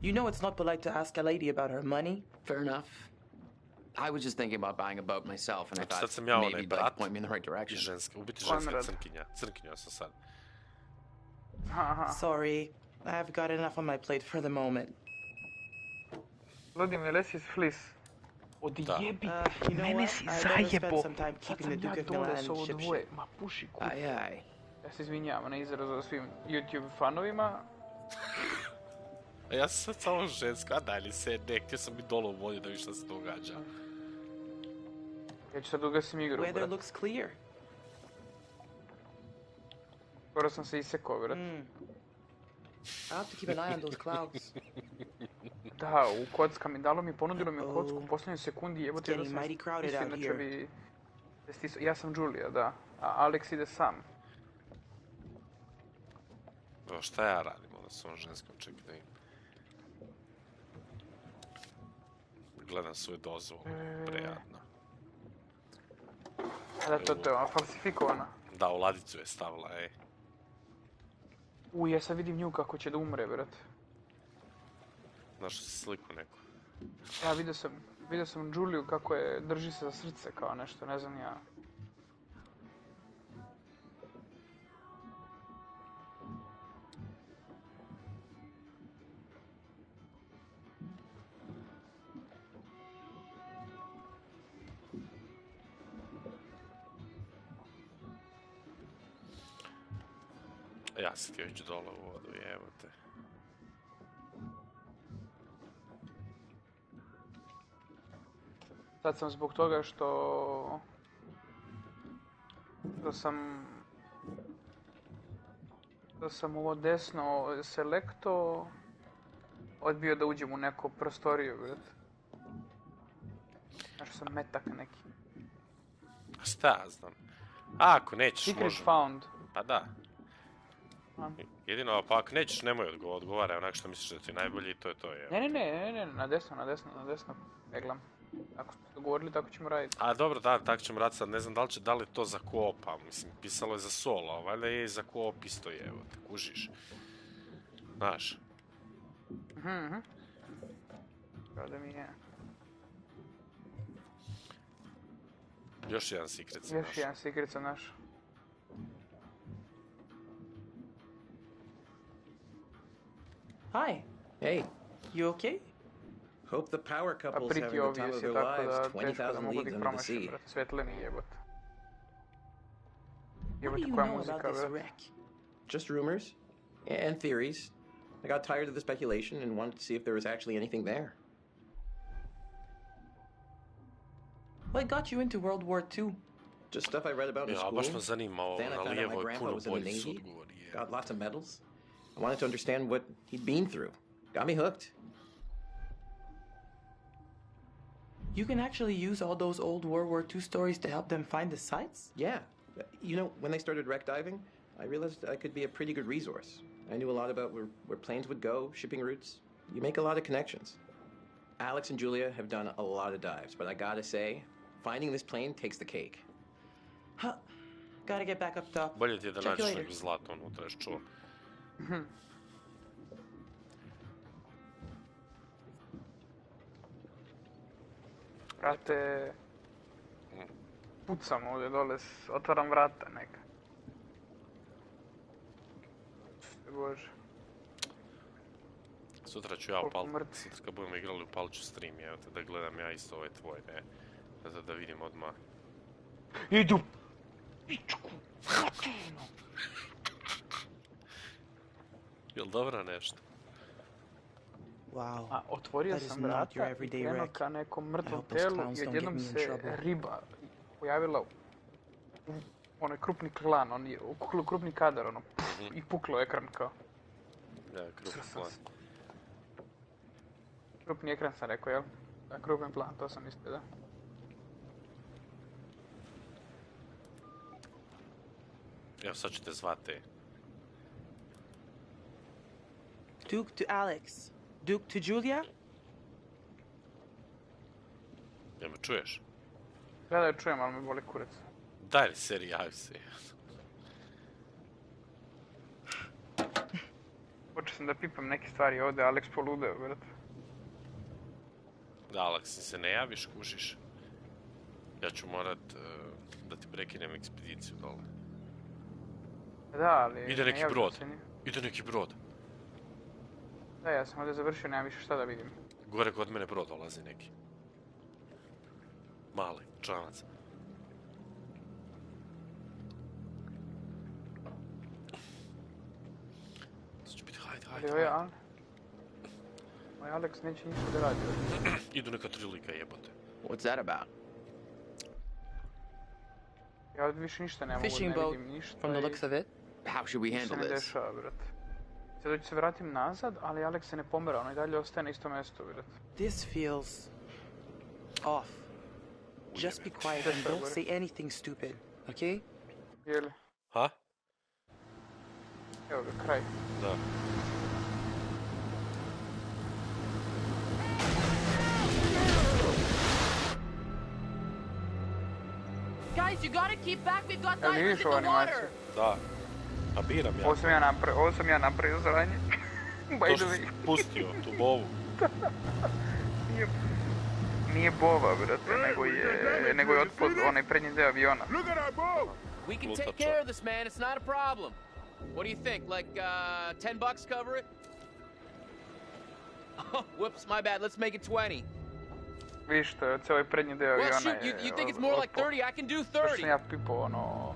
You know it's not polite to ask a lady about her money. Fair enough. I was just thinking about buying a boat myself, and I Znači sad thought sam ja maybe onaj you'd like brat to point me in the right i direction. ženska, u biti ženska Konrad. crnkinja. Crnkinja sam sad. Aha. Sorry, I've got enough on my plate for the moment. Vladimir, lesi flis. Odjebi, you know mene what? si I'd rather spend zajebo. some time Sad keeping sam the ja Duke of dole Milan s ovo ship dvoje. shape. Ma puši kur. Aye, aye. Ja se izvinjavam na izrazu svim YouTube fanovima. A ja sam sad samo ženska, a dalje se ne, htio sam biti dole u vodi da vidim šta se događa. Ja ću sad ugasim igru, Weather brat. looks clear. Skoro sam se isekao, brat. I'll have to keep an eye on those clouds. Da, u kockami, ponudilo mi kocku u posljednjoj sekundi, jebote, It's getting mighty crowded mislio, out inače here. bi... Ja sam Julia, da, a Alex ide sam. Evo, šta ja radim onda s ovom ženskom, čekaj da im. Gledam svoju dozvolu, prejadno. Da, to je ona falsifikovana. Da, u ladicu je stavila, ej. Ja sad vidim nju kako će da umre, brat. Našao si sliku neku. Ja vidio sam Juliju kako je drži se za srce kao nešto, ne znam ja. Ja sam htio ići dole u vodu, jebote. Sad sam zbog toga što sam ovo desno selekto odbio da uđem u neku prostoriju, brat. Našao sam metak neki. Šta ja znam? A, ako nećeš, Secret možemo. found. Pa da. Jedino, pa ako nećeš, nemoj odgovaraj onak što misliš da ti je najbolje i to je to, je. Ne, na desno, peglam. Ako smo se dogovorili, tako ćemo raditi. A dobro, da, tako ćemo raditi sad, ne znam da li je to za koopa, mislim, pisalo je za solo, a valjda je i za koop isto je, evo te, kužiš. Znaš. Kao da mi je. Još jedan secret sam Još našao. jedan secret sam našao. Hi. Hey. You okay? Hope the power A couple's pretty having the time obvious of je their tako lives da teško da 20,000 mogu da leagues ih under the promašim, sea. brate. Svetleni jebote. What do Jebote, you koja know muzika, about this brate. wreck? Just rumors and theories. I got tired of the speculation and wanted to see if there was actually anything there. What got you into World War II? Just stuff I read about in Ja, school. baš me zanima ovo, Then I na found out my lijevoj grandpa puno was in the bolji su Navy. odgovori, je. Got lots of medals. I wanted to understand what he'd been through. Got me hooked. You can actually use all those old World War II stories to help them find the sites? Yeah. You know, when they started wreck diving, I realized I could be a pretty good resource. I knew a lot about where planes would go, shipping routes. You make a lot of connections. Alex and Julia have done a lot of dives, but I gotta say, finding this plane takes the cake. Huh. Gotta get back up top. Bolje ti je da Check you nađeš later. neko zlato unutra, još čuo. Brate, pucam ovdje dole, otvaram vrata neka. Bože. Sutra ću ja Koliko upalit, mrtvi. sutra kad budemo igrali upalit ću stream, evo te, da gledam ja isto ovaj tvoj, ne. Da vidim odmah. Idu! Pičku! Jel dobro nešto? Wow. A otvorio That is sam not vrata your i everyday krenuo wreck. ka nekom I mrtvom hope those telu clowns i don't odjednom get me in se trouble. riba pojavila u onaj krupni klan, krupni kadar, ono, i puklo ekran kao. Ja, krupni plan. Krupni ekran sam rekao, jel? Krupni plan, to sam mislio, da. Evo sad ću te zvati. Duke to Alex. Duke to Julia? Jel me čuješ? Da čujem, ali me boli kurac. Daj li seri, javi se. Počeo sam da pipam neke stvari ovdje, Alex poludeo, brate. Da, Alex, se ne javiš, kužiš. Ja ću morat da ti prekinem ekspediciju dole. Da, ali... Ide neki brod. Ide neki brod. Da, ja sam ovdje završio, nemam više šta da vidim. Gore kod mene brod dolazi neki. Mali, čanac. Sad ću biti, hajde. Ovaj Alex neće ništa da radi. Idu neka 3 lika, jebote. What's that about? Ja ovdje više ništa ne mogu, Fishing ne boat, vidim ništa. from the looks of it. How should we handle Ništa ne this? dešava, brate. Sad ću se vratim nazad, ali Alex se ne pomera, ono i dalje ostaje na istom mjestu, brate. This feels off. Just be quiet and don't say anything stupid, okay? Jeli? Ha? Evo ga, kraj. Da. Guys, you gotta keep back. We've got Evo, divers vidiš in ovu the animaciju? water. Da. A biram ja. Ovo sam ja napravio zranje. To što si pustio, tu bovu. Nije bova, brate, nego je otpod onaj prednji deo aviona. We can take care of this, man. It's not a problem. What do you think? Like, $10 cover it? Oh, whoops, my bad. Let's make it 20. Vidiš što, cijeli prednji deo aviona Well, shoot, you think it's more like 30? I can do 30. To sam ja pipao, ono...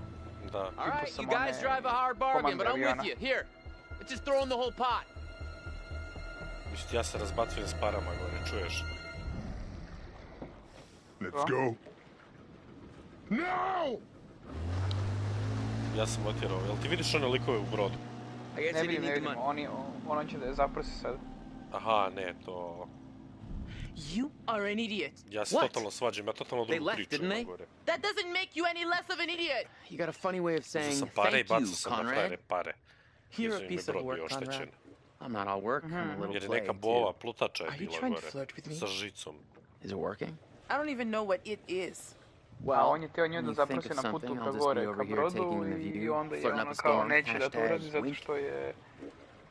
Da. All right, you guys drive a hard bargain, but I'm with you. Here, let's just throw in the whole pot. Mislim, ja se razbacujem s parama gore, čuješ? Let's go. No! Ja sam otjerao, jel ti vidiš one likove u brodu? Ne vidim, ono će da je zaprosi sad. Aha, ne, to... You are an idiot. Ja se totalno svađam, ja totalno drugu priču ima gore. That doesn't make you any less of an idiot. You got a funny way of saying Uzeo sam pare i thank bacio you, sam na Conrad. frajere pare. You're a piece of work, Conrad. I'm not all work. I'm a little Jer je play, neka too. bova plutača je Are you bila trying to gore. flirt with me? Sa žicom. Is it working? I don't even know what it is. A on je teo nju da zaprosi na putu ka gore, ka brodu i onda je ono kao neće da to uradi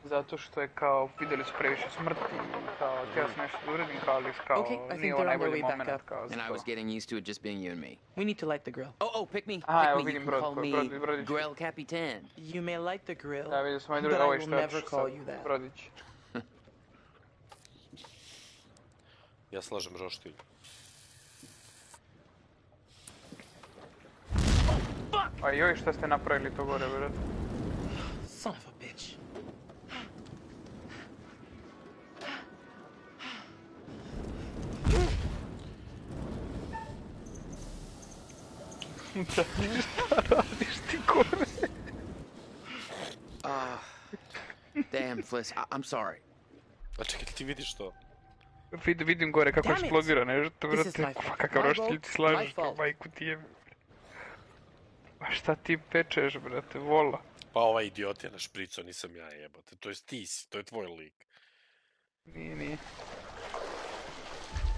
zato što je kao vidjeli su previše smrti i kao htio sam nešto da uradim kao ali kao nije ovo najbolji moment kao za And I to. was getting used to it just being you and me. We need to light the grill. Oh, pick me. Aha, evo Pick me. You vidim can call brod, me brodić. Grill Capitan. You may light the grill, Da, vidio sam ovaj but drugi, I ovaj will što je never otišao call sad, you that. brodić. Ja slažem roštilj. A joj, šta ste napravili to gore, brate? Son of a bitch. Šta radiš ti gore? Damn, Fliss. I'm sorry. A čekaj, ti vidiš to? Vidim gore kako Damn it. eksplodira nešto, This is brate. my fault. Kakav My roštilj fault. ti slažeš, My fault. majku ti je. A šta ti pečeš, brate, vola? Pa ovaj idiot je na šprico, nisam ja jebote. To je ti si, to je tvoj lik. Nije.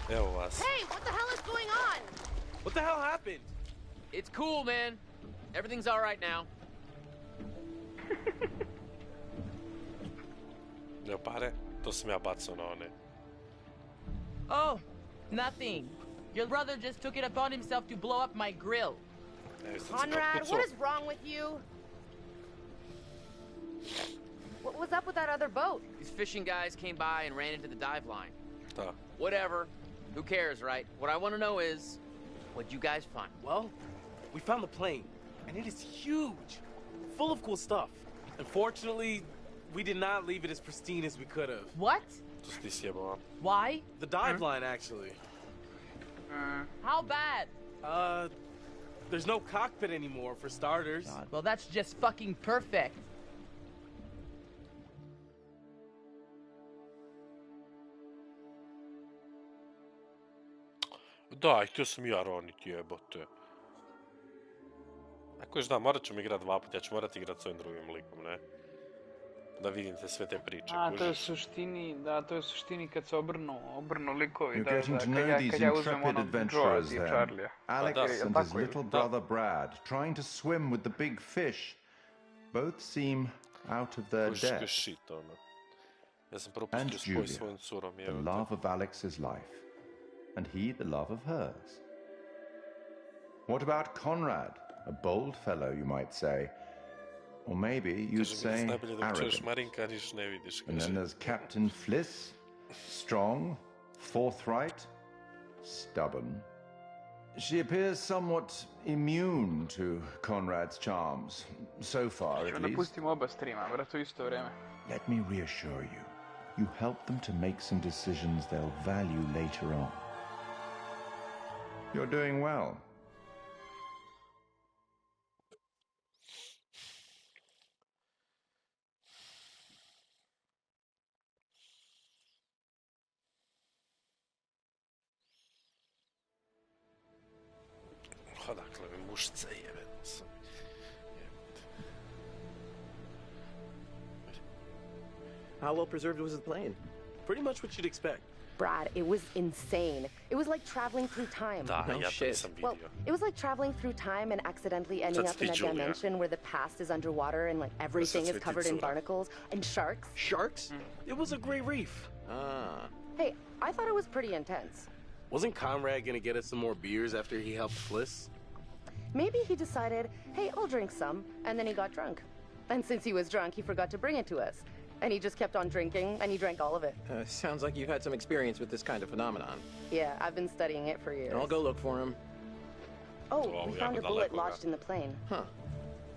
Evo vas. Hey, what the hell is going on? What the hell happened? It's cool, man. Everything's all right now. Evo pare, to sam ja bacao na one. Oh, nothing. Your brother just took it upon himself to blow up my grill. Evo sam se Conrad, potpucao. what is wrong with you? What was up with that other boat? These fishing guys came by and ran into the dive line. Da. Whatever. Who cares, right? What I want to know is, what'd you guys find? Well, we found the plane, and it is huge, full of cool stuff. Unfortunately, we did not leave it as pristine as we could have. What? To si ti sjebao. Why? The dive line, actually. How bad? There's no cockpit anymore, for starters. God, well, that's just fucking perfect. Daj, htio sam ja roniti, jebote. Ako još da, morat ćemo igrat 2 puta, ja ću morat igrat s ovim drugim likom, ne? Da vidim te sve te priče, A, to je kužiš? suštini, da, to je suštini kad se obrnu likovi, You're da, getting to know these kad ja uzmem intrepid onog Joea adventurers i then. Charlija. Alex Da, and tako his je. little brother Brad, trying to swim with the big fish. Both seem out of their Kužiš depth. shit, ono. Ja sam And propustio spoj Julia, svojom curom, the jebote. love of Alex's life, and he the love of hers. What about Conrad? A bold fellow, you might say. Or maybe you'd Kaže mi da say najbolje da čuješ arrogant. Marinka, niš ne vidiš, And then kaže. there's Captain Fliss, strong, forthright, stubborn. She appears somewhat immune to Conrad's charms, so far at Ćemo least. napustimo oba streama, brate, u isto vrijeme. Let me reassure you, you help them to make some decisions they'll value later on. You're doing well. Odakle mi mušce jebe sam. How well preserved was the plane? Pretty much what you'd expect. Brad, it was insane. It was like traveling through time. Da, No ja to shit. nisam Well, vidio. it was like traveling through time and accidentally ending Sad up in a si Julia. dimension where the past is underwater and like everything Sad is si covered in Cura. barnacles and sharks. Sharks? It was a great reef. Ah. Hey, I thought it was pretty intense. Wasn't Conrad gonna get us some more beers after he helped Fliss? Maybe he decided, hey, I'll drink some, and then he got drunk. And since he was drunk, he forgot to bring it to us. And he just kept on drinking, and he drank all of it. Sounds like you've had some experience with this kind of phenomenon. Yeah, I've been studying it for years. I'll go look for him. Oh, we yeah, found a but bullet daleko, lodged in the plane. Huh.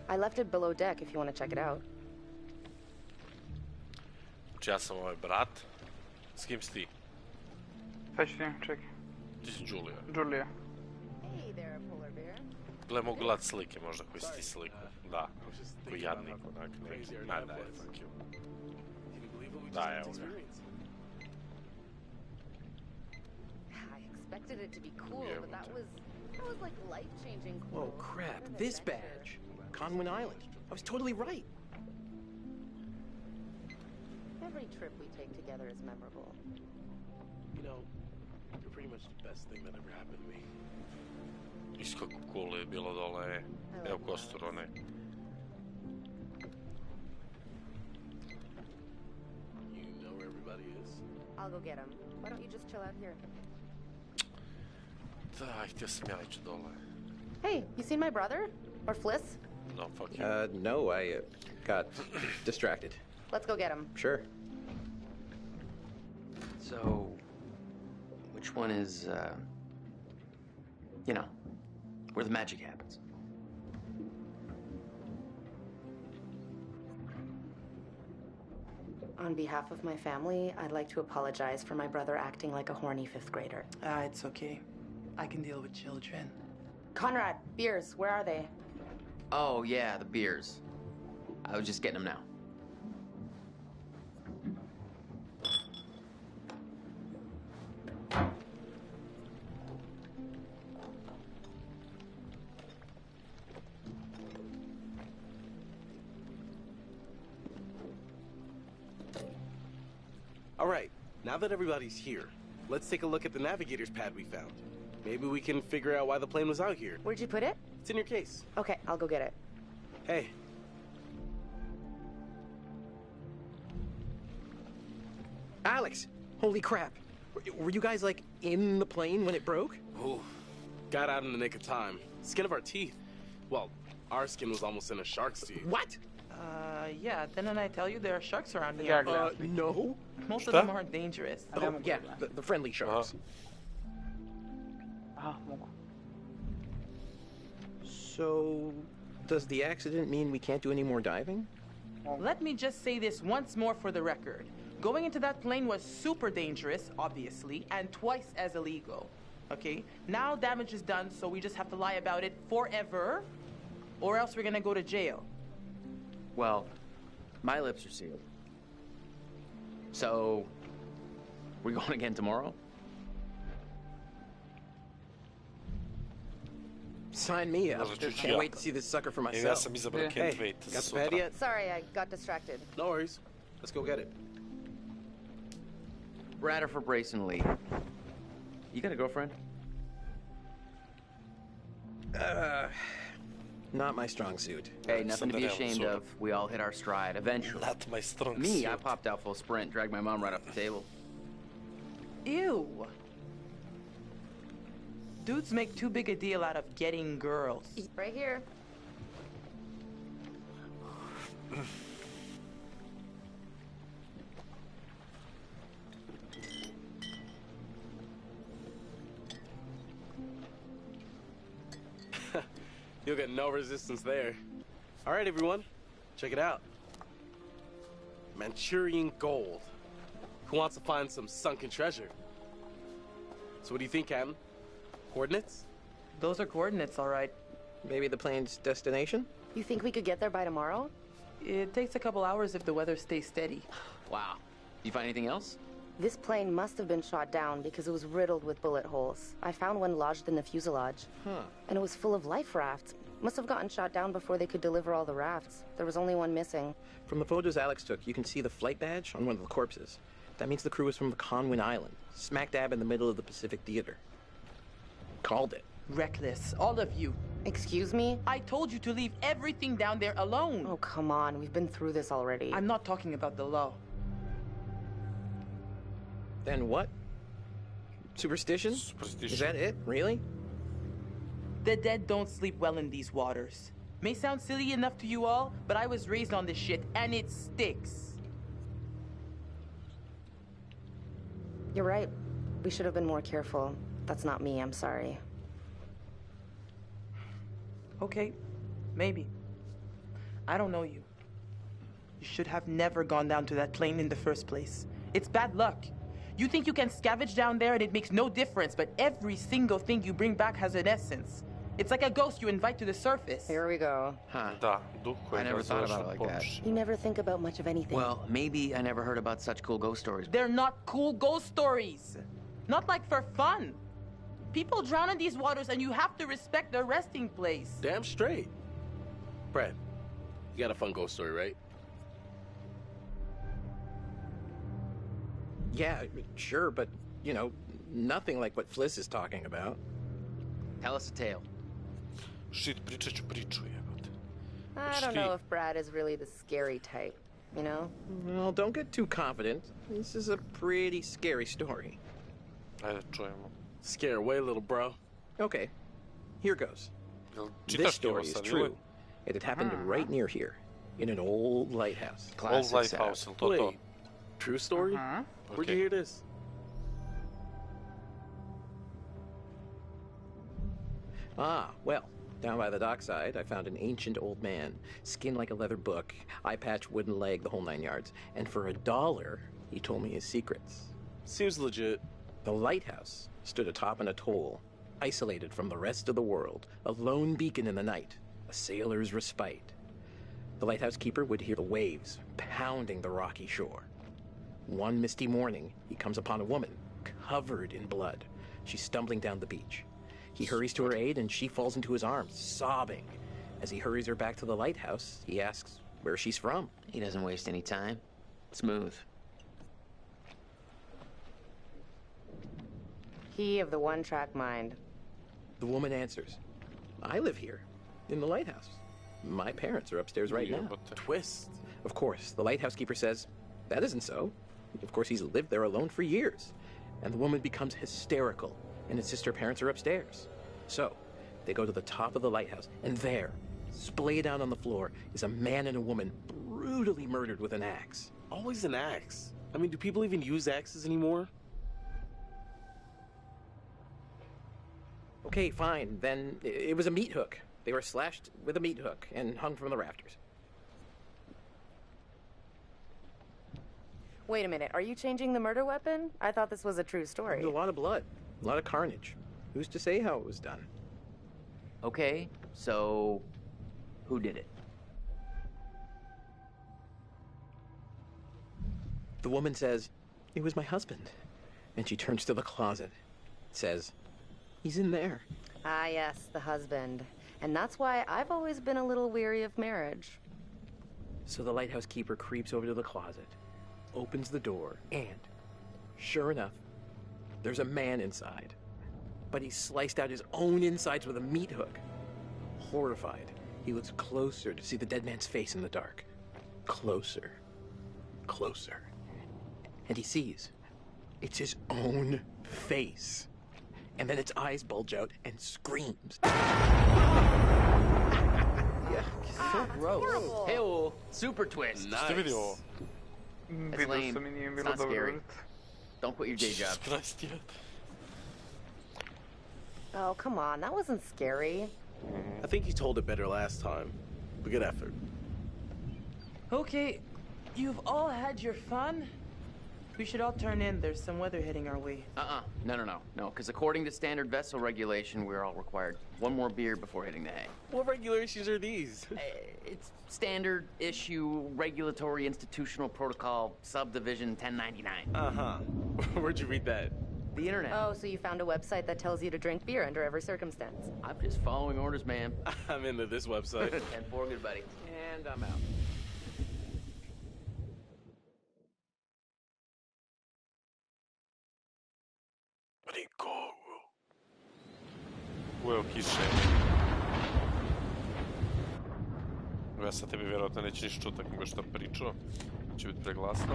I left it below deck if you want to check it out. Znači ja sam ovaj brat. S kim si ti? Sad ću ti, čekaj. Ti si Julia. Julia. Hey there, polar bear. Gle, mogu gledat slike možda koji si ti sliku. Da, koji jadnik onak neki. Aj, daj, fuck you. Da, evo ga. I expected it to be cool, but that was like life-changing cool. Whoa, crap. This badge. Conwin Island. I was totally right. Every trip we take together is memorable. You know, you're pretty much the best thing that ever happened to me. Isto kako cool je bilo dole. Evo kostur onaj. You know where everybody is? I'll go get him. Why don't you just chill out here? Da, htio sam ja ići dole. Hey, you seen my brother? Or Fliss? No, fuck you. No, I got distracted. Let's go get him. Sure. So, which one is, you know, where the magic happens? On behalf of my family, I'd like to apologize for my brother acting like a horny fifth grader. It's okay. I can deal with children. Conrad, beers, where are they? Oh, yeah, the beers. I was just getting them now. All right, now that everybody's here, let's take a look at the navigator's pad we found. Maybe we can figure out why the plane was out here. Where'd you put it? It's in your case. Okay, I'll go get it. Hey. Alex! Holy crap. Were you guys, like, in the plane when it broke? Ooh, got out in the nick of time. Skin of our teeth. Well, our skin was almost in a shark's teeth. What? Yeah, didn't I tell you there are sharks around here? No. Most of them aren't dangerous. Oh, yeah, the friendly sharks. Aha, mogu. So, does the accident mean we can't do any more diving? Let me just say this once more for the record. Going into that plane was super dangerous, obviously, and twice as illegal. Okay? Now damage is done, so we just have to lie about it forever, or else we're gonna go to jail. Well, my lips are sealed. So, we're going again tomorrow? Sign me up. Can't wait to see this sucker for myself. Ja sam izabrao Can't Wait got za the pad sutra. yet? Sorry, I got distracted. No worries. Let's go get it. Bradder for Brayson Lee. You got a girlfriend? Not my strong suit. Hey, nothing to be ashamed of. We all hit our stride eventually. Not my strong Me, suit. I popped out full sprint, dragged my mom right off the table. Ew. Dudes make too big a deal out of getting girls. Right here. You'll get no resistance there. All right, everyone, check it out. Manchurian gold. Who wants to find some sunken treasure? So what do you think, Captain? Coordinates? Those are coordinates, all right. Maybe the plane's destination? You think we could get there by tomorrow? It takes a couple hours if the weather stays steady. Wow. You find anything else? This plane must have been shot down because it was riddled with bullet holes. I found one lodged in the fuselage. And it was full of life rafts. Must have gotten shot down before they could deliver all the rafts. There was only one missing. From the photos Alex took, you can see the flight badge on one of the corpses. That means the crew was from the Conwin Island, smack dab in the middle of the Pacific Theater. Called it. Reckless, all of you. Excuse me? I told you to leave everything down there alone. Oh, come on. We've been through this already. I'm not talking about the law. Then what? Superstition? Is that it? Really? The dead don't sleep well in these waters. May sound silly enough to you all, but I was raised on this shit, and it sticks. You're right. We should have been more careful. That's not me, I'm sorry. Okay, maybe. I don't know you. You should have never gone down to that plane in the first place. It's bad luck. You think you can scavenge down there and it makes no difference, but every single thing you bring back has an essence. It's like a ghost you invite to the surface. Here we go. Huh. Da, duh koji I never ga thought about it završno like that. počne. You never think about much of anything. Well, maybe I never heard about such cool ghost stories. They're not cool ghost stories. Not like for fun. People drown in these waters and you have to respect their resting place. Damn straight. Brad, you got a fun ghost story, right? Yeah, sure, but, you know, nothing like what Fliss is talking about. Tell us a tale. Shit, pričat ću priču, jebote. I don't know if Brad is really the scary type, you know? Well, don't get too confident. This is a pretty scary story. Ajde, čujemo. Scare away, little bro. Okay, here goes. Jel This čitaš story ovo is sad, ili? true. It had happened right near here, in an old lighthouse. Old Lighthouse, jel to to? Wait, true story? Where'd you hear this? Ah, well, down by the dockside, I found an ancient old man, skin like a leather book, eye patch, wooden leg, the whole 9 yards. And for $1, he told me his secrets. Seems legit. The lighthouse stood atop an atoll, isolated from the rest of the world, a lone beacon in the night, a sailor's respite. The lighthouse keeper would hear the waves pounding the rocky shore. One misty morning, he comes upon a woman covered in blood. She's stumbling down the beach. He hurries to her aid and she falls into his arms, sobbing. As he hurries her back to the lighthouse, he asks where she's from. He doesn't waste any time. Smooth. He of the one-track mind. The woman answers, I live here, in the lighthouse. My parents are upstairs right now. Twist. Of course, the lighthouse keeper says, that isn't so. Of course, he's lived there alone for years. And the woman becomes hysterical and insists her parents are upstairs. So, they go to the top of the lighthouse, and there, splayed out on the floor, is a man and a woman brutally murdered with an axe. Always an axe. I mean, do people even use axes anymore? Okay, fine. Then it was a meat hook. They were slashed with a meat hook and hung from the rafters. Wait a minute, are you changing the murder weapon? I thought this was a true story. There's a lot of blood, a lot of carnage. Who's to say how it was done? Okay, so who did it? The woman says, it was my husband. And she turns to the closet, says, he's in there. Ah, yes, the husband. And that's why I've always been a little weary of marriage. So the lighthouse keeper creeps over to the closet, opens the door, and, sure enough, there's a man inside. But he's sliced out his own insides with a meat hook. Horrified, he looks closer to see the dead man's face in the dark. Closer. Closer. And he sees. It's his own face. And then its eyes bulge out and screams. So gross. Hey, super twist. Nice. That's lame. It's not scary. Don't quit your day job. Oh, come on. That wasn't scary. I think you told it better last time. But good effort. Okay, you've all had your fun. We should all turn in. There's some weather heading our way. No, because according to standard vessel regulation, we're all required one more beer before hitting the hay. What regulations are these? It's standard issue regulatory institutional protocol subdivision 1099. Where'd you read that? The internet. Oh, so you found a website that tells you to drink beer under every circumstance. I'm just following orders, ma'am. I'm into this website. 10-4, good buddy. And I'm out. Uveo kiše. Ja sad tebi vjerojatno neće ništa čutak nego što pričao. Će biti preglasno.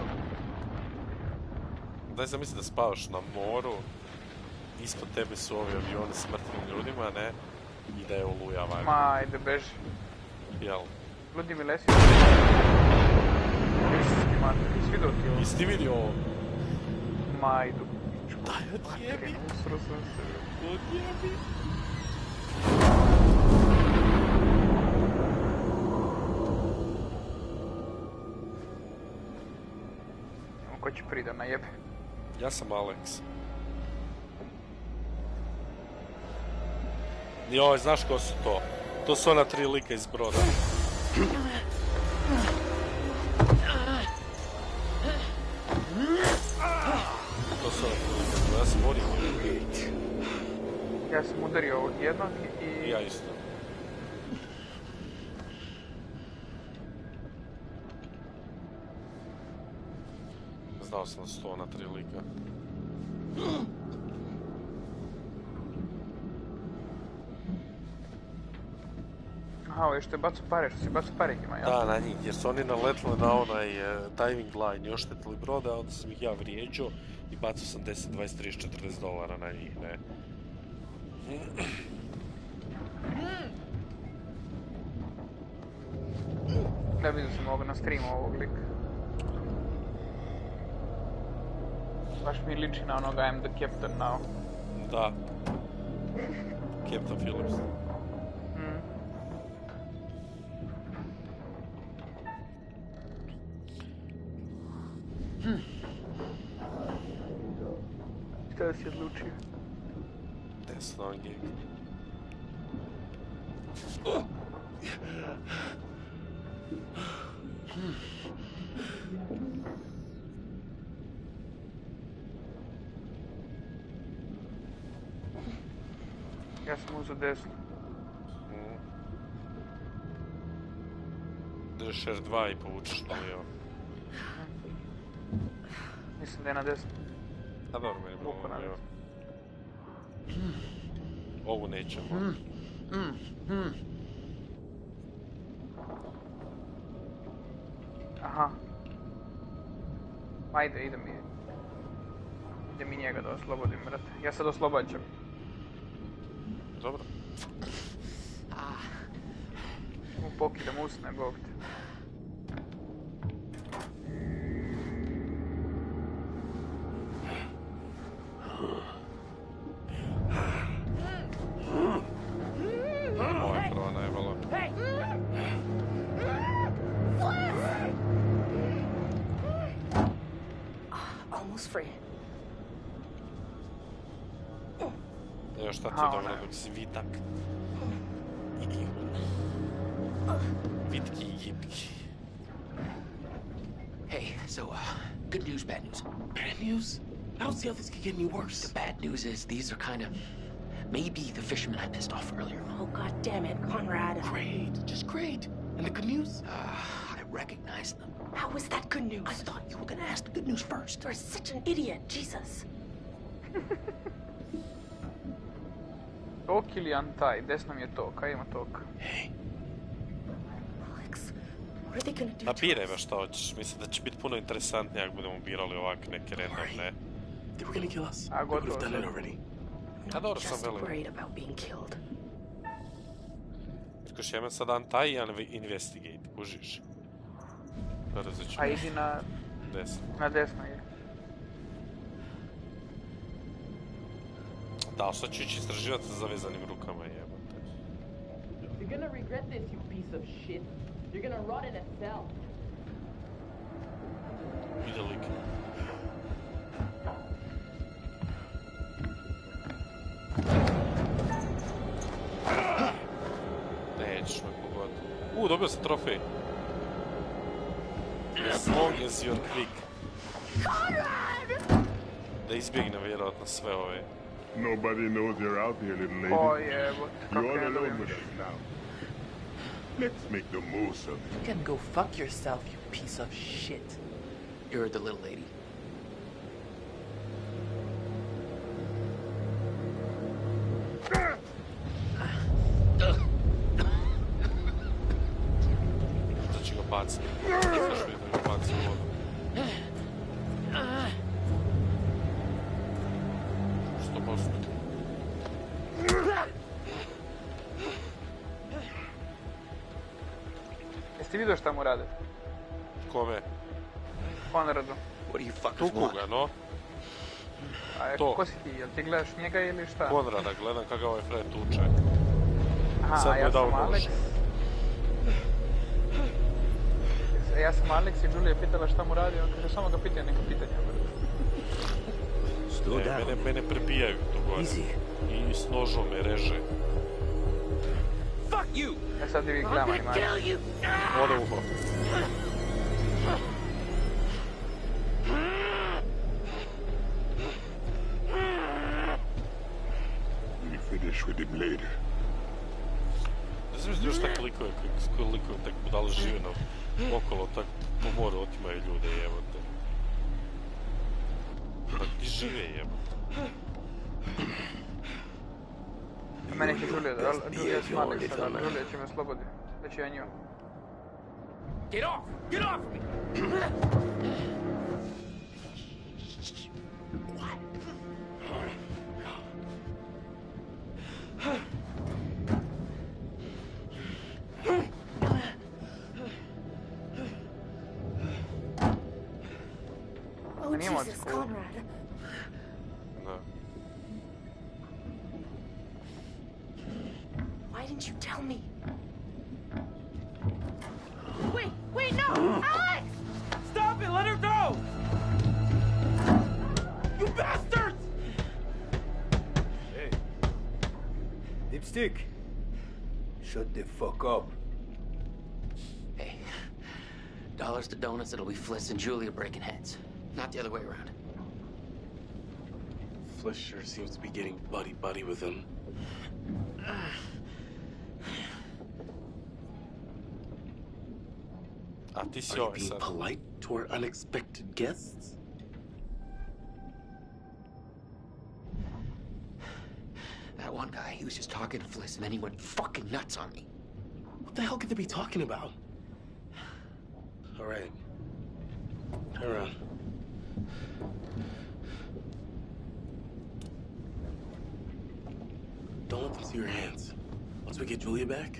Daj zamisli da spavaš na moru. Ispod tebe su ovi avioni s mrtvim ljudima, ne? I da je oluja vani. Ma, ajde, beži. Jel? Ludi mi lesi. Jesi vidio ti ovo? Jesi ti vidio ovo? Ma, ajdu. Daj, odjebi. Usro sam se. Odjebi. Ko će prida na jebe? Ja sam Alex. Joj, znaš ko su to? To su ona 3 lika iz Broda. To su ona 3 lika. Ja sam borio. Ja sam udario ovog jednog i... Ja isto. Znao sam da su to ona 3 lika. Aha, ovo je što je bacu pare, što si bacu pare njima, jel? Da, na njih, jer su oni naletili na onaj diving line i oštetili broda, onda sam ih ja vrijeđao i bacao sam 10, 20, 30, 40 dolara na njih, ne. Da, vidio sam ovog na streamu ovog lika. Baš mi liči na onoga I'm the Captain now. Da. Captain Phillips. Šta si odlučio? Desno gig. Ja sam uzeo desno. Držiš R2 i povučeš na lijevo. Mislim da je na desno. A dobro, meni je bilo na lijevo. Ovu nećemo. Aha. Ajde, ide mi njega da oslobodim, brate. Ja sad oslobađam. Dobro. Mu pokidam usne, bog te. Ovo je prvo najbalo. Almost free. Evo šta ti je dobro dok si vitak. Vitki i gipki. Hey, so, good news, bad news. Bad news? I don't see how this could get any worse. The bad news is these are kind of Maybe the fisherman I pissed off earlier. Oh, god damn it, Conrad. Great, just great. And the good news? I recognize them. How is that good news? I thought you were gonna ask the good news first. You're such an idiot, Jesus. Tok ili antaj, desno mi je tok, a ima tok. Alex, what are they gonna do Pa to biraj us? me šta hoćeš, mislim da će biti puno interesantnije ako budemo birali ovak neke randomne. They were gonna kill us. A They would gotovo have done it sad. already. A dobro sam Just velim. worried about being killed. Kužiš, ja imam sad antaj i investigate, kužiš. Brzo ću. A idi na Desno. desno je. Da, sad ću ići istraživati sa zavezanim rukama, jebote. You're gonna regret this, you piece of shit. You're gonna rot in a cell. Ide lik. Nećeš me pogoditi. Dobio sam trofej. As long as you're quick. Da izbjegnem vjerojatno sve ove. Nobody knows you're out here, little lady. O jebot, kako You're all ja alone dobijem with više. us now. Let's make the most of it. You can go fuck yourself, you piece of shit. You're the little lady. Da će ga baciti. Znaš mi da ga baci u vodu. Što posto? Jeste vidio šta mu rade? Kome? Conradu. What do you fuckers Tuku want? ga, no? A To. ko si ti, jel ti gledaš njega ili šta? Konrada, gledam kako ga ovaj Fred tuče. Aha, Sad a mu je ja dao sam nož. Alex. Ja sam Alex i Julia pitala šta mu radi, on kaže samo ga pitaj neka pitanja. Mene prebijaju tu gore. I s nožom me reže. Fuck you! E sad vi gledamo animaciju. Ode uho. We'll finish with him later. Ne znam još tako likove, koliko tak budale žive na okolo, tak po moru otimaju ljude, jebote. Pa gdje žive, jebote? Meni će Julia da, Julia sam Alex, sada Julia će me oslobodi. Već ja nju. Get off! Get off of me! Oh, Nije moc Jesus, cool. Conrad. Da. Why didn't you tell me? Wait, no! Alex! Stop it! Let her go! You bastards! Hey. Dipstick. Shut the fuck up. Hey, dollars to donuts, it'll be Fliss and Julia breaking heads. Not the other way around. Fliss sure seems to be getting buddy-buddy with him. A ti si Are you ovaj being sad. polite to our unexpected guests? That one guy, he was just talking to Fliss, and then he went fucking nuts on me. What the hell could they be talking about? All right. Turn around. Don't let them see your hands. Once we get Julia back,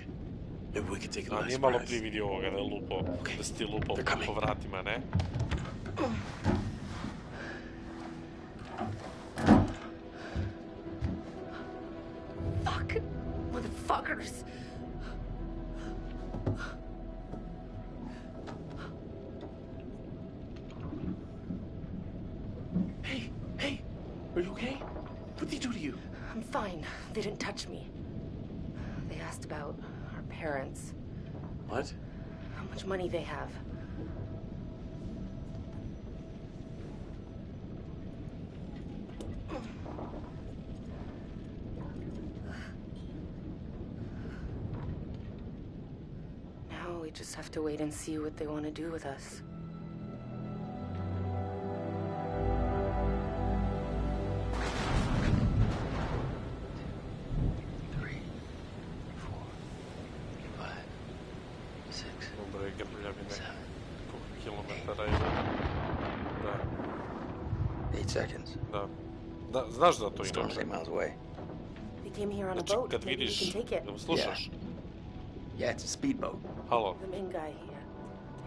maybe we could take a A nice nije malo prize. prije vidio ovoga da je lupo, da si ti lupao They're coming. po vratima, ne? Fuck. Motherfuckers. Hey, are you okay? What did they do to you? I'm fine. They didn't touch me. They asked about our parents, What? how much money they have. we just have to wait and see what they want to do with us. Dobro, grmljavine. Koliko kilometara je? Da. 8 seconds. Da. Da, znaš za to Storm's inače? 8 miles away. They came here on a Znači, boat. kad Maybe we vidiš, can take it. da me slušaš? Yeah, it's a speedboat. Halo, The main guy here.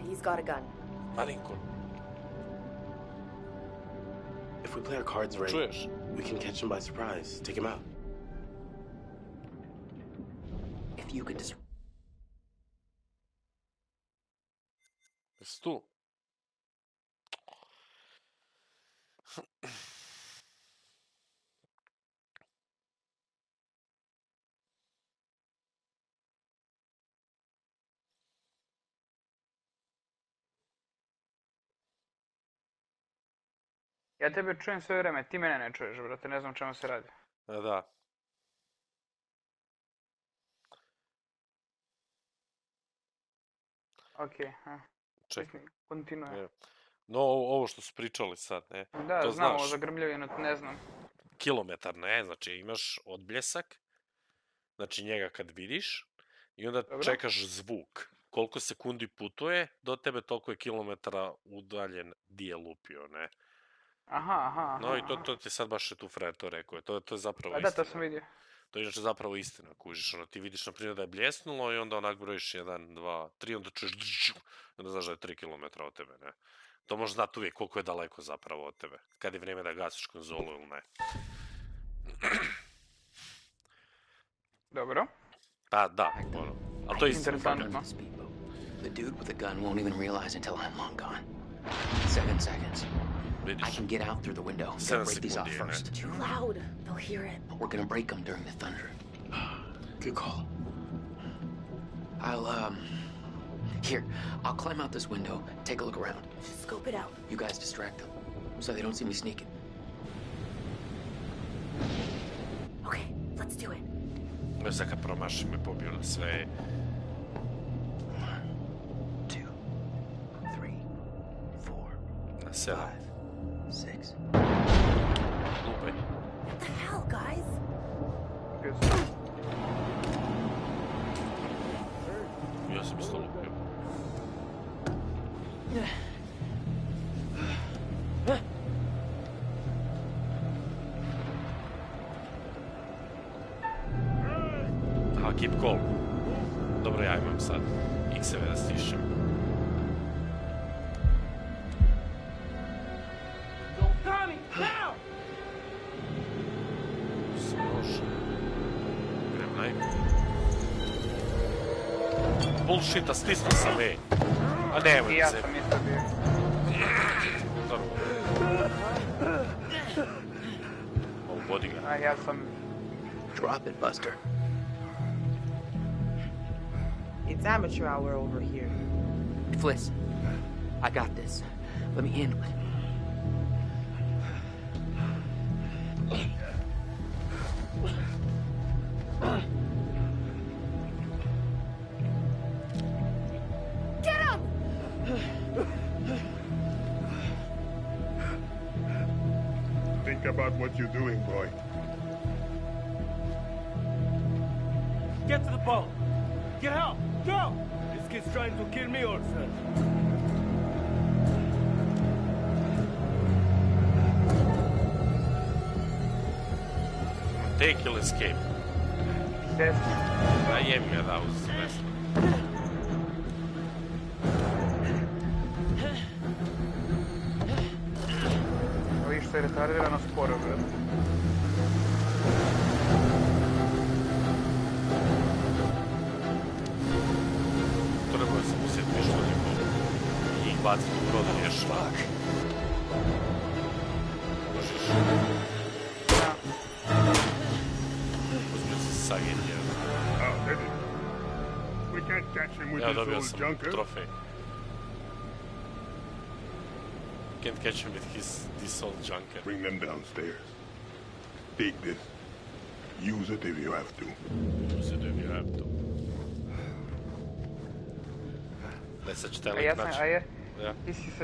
He's got a gun. Marinko, If we play our cards right, čuješ? we can catch him by surprise. Take him out. If you could just Jesi tu? Ja tebe čujem sve vreme, ti mene ne čuješ, brate, ne znam o čemu se radi. Da. Okej, Čekaj. kontinuaj. Je. No, ovo što su pričali sad, ne? Da, To znam ovo znaš. za grmljavinu, ne znam. Kilometar, ne? Znači, imaš odbljesak, znači njega kad vidiš, i onda čekaš zvuk. Koliko sekundi putuje, do tebe toliko je kilometara udaljen di je lupio, ne? Aha. No i to ti sad baš je tu Fred to rekao, to je zapravo Da, istina. to sam vidio. To je inače zapravo istina, kužiš, ono, ti vidiš, na primjer, da je bljesnulo i onda onak brojiš 1, 2, 3, onda čuješ džu, onda znaš da je 3 km od tebe, ne? To možeš znati uvijek koliko je daleko zapravo od tebe, kad je vrijeme da gasiš konzolu ili ne. Dobro. Da, ono, ali to je istina. Interesantno. The dude with the gun won't even realize until I'm long gone. 7 seconds. I can get out through the window. I'm gonna break these off first. Too loud. They'll hear it. But we're gonna break them during the thunder. Good call. I'll climb out this window, take a look around. Just scope it out. You guys distract them, so they don't see me sneaking. Okay, let's do it. No sad kad promašim me pobio na sve. 1, 2, 3, 4, na 7. 6. Lupaj. What the hell, guys? Ja sam isto lupio. Aha, keep calm. Dobro, ja imam sad X-eve da stišem. Bullshit, a stisnuo sam, ej. A nemoj I ja se. sam isto bio. Dobro. Ovo bodi ga. A ja sam... Drop it, Buster. It's amateur hour over here. Fliss, I got this. Let me handle it. Get him! Think about what you're doing, boy. Get to the boat! Get help! Go! This kid's trying to kill me also. Take or escape. Yes. Da jem ga da uz veslo. Ovi što je retardirano sporo, brate. Trebao sam usjeti pištoljem i ih baciti u brod rješava. Možeš. Uspio se sagiti. We can't catch him with Ja this dobio old sam junker. trofej. Can't catch him with this old junker. Bring them downstairs. Take this. Use it if you have to. Use it if you have to. Ne, sad će taj A lik ja sam, naći. a je, Ja.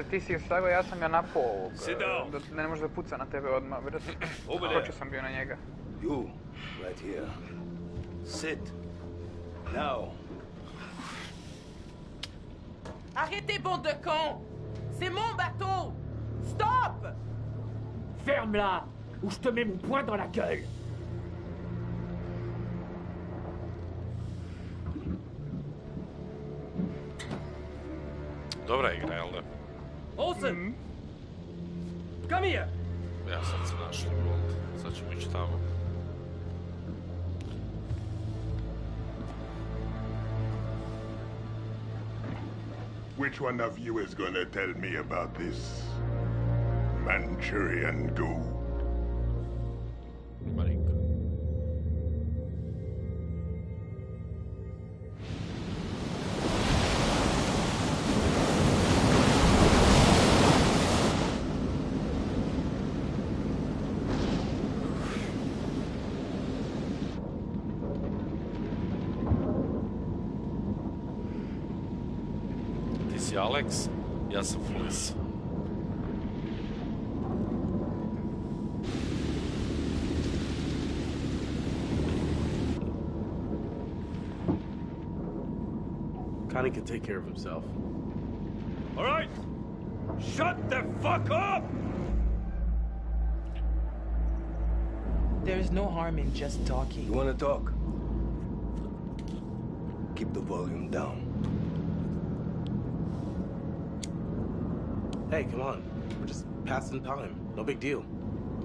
ti si ga slagao, ja sam ga napao ovog. Sit down. Da ne može da puca na tebe odmah, vrat. Over there. Skočio sam bio na njega. You, right here. Sit. Now. Arrêtez, bande de cons! C'est mon bateau! Stop! Ferme-la, ou je te mets mon poing dans la gueule. Dobra igra, jel da? Olsen! Come here! Ja, sad smo našli gold. Sad ćemo ići tamo. Which one of you is gonna tell me about this Manchurian gold? Marinko. Ti si Alex, ja sam Fliss. Connie can take care of himself. All right. Shut the fuck up! There's no harm in just talking. You wanna talk? Keep the volume down. Hey, come on. We're just passing time. No big deal.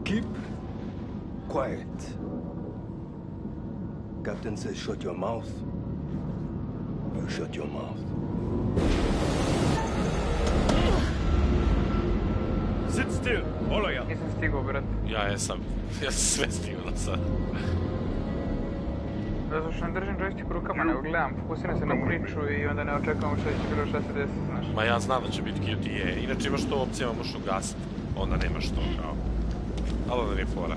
Keep quiet. Captain says shut your mouth. You shut your mouth. Sit still, all of you. Nisam stigao, brat. Ja jesam sve stigao do sad. Zato što ne držim joystick u rukama, nego gledam, fokusiram se na priču i onda ne očekujem što će bilo šta se desi, znaš. Ma ja znam da će biti QTE, inače imaš to opcijama, možeš ugasiti, onda nemaš to kao. Ali onda nije fora.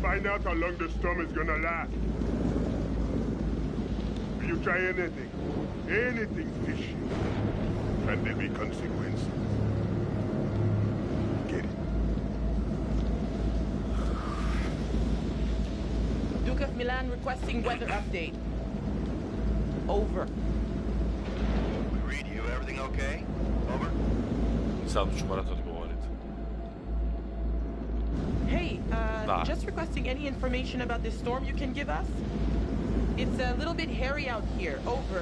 Find out how long the storm is gonna last. If you try anything fishy, and there'll be consequences. Get it? Duke of Milan requesting weather update. Over. Read you. Everything okay? Over. Sad ću morat odgovoriti. Hey, just requesting any information about this storm you can give us? It's a little bit hairy out here. Over.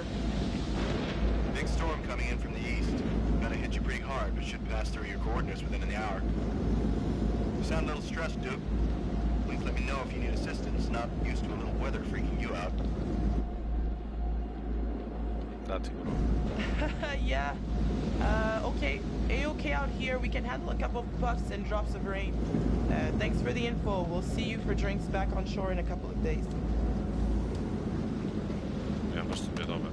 Big storm coming in from the east. Gonna hit you pretty hard, but should pass through your coordinates within an hour. You sound a little stressed, Duke. Please let me know if you need assistance. Not used to a little weather freaking you out. Dati bro. Yeah. Okay. A-okay out here. We can handle a couple of puffs and drops of rain. Thanks for the info. We'll see you for drinks back on shore in a couple of days. Ja, baš sam bio dobar.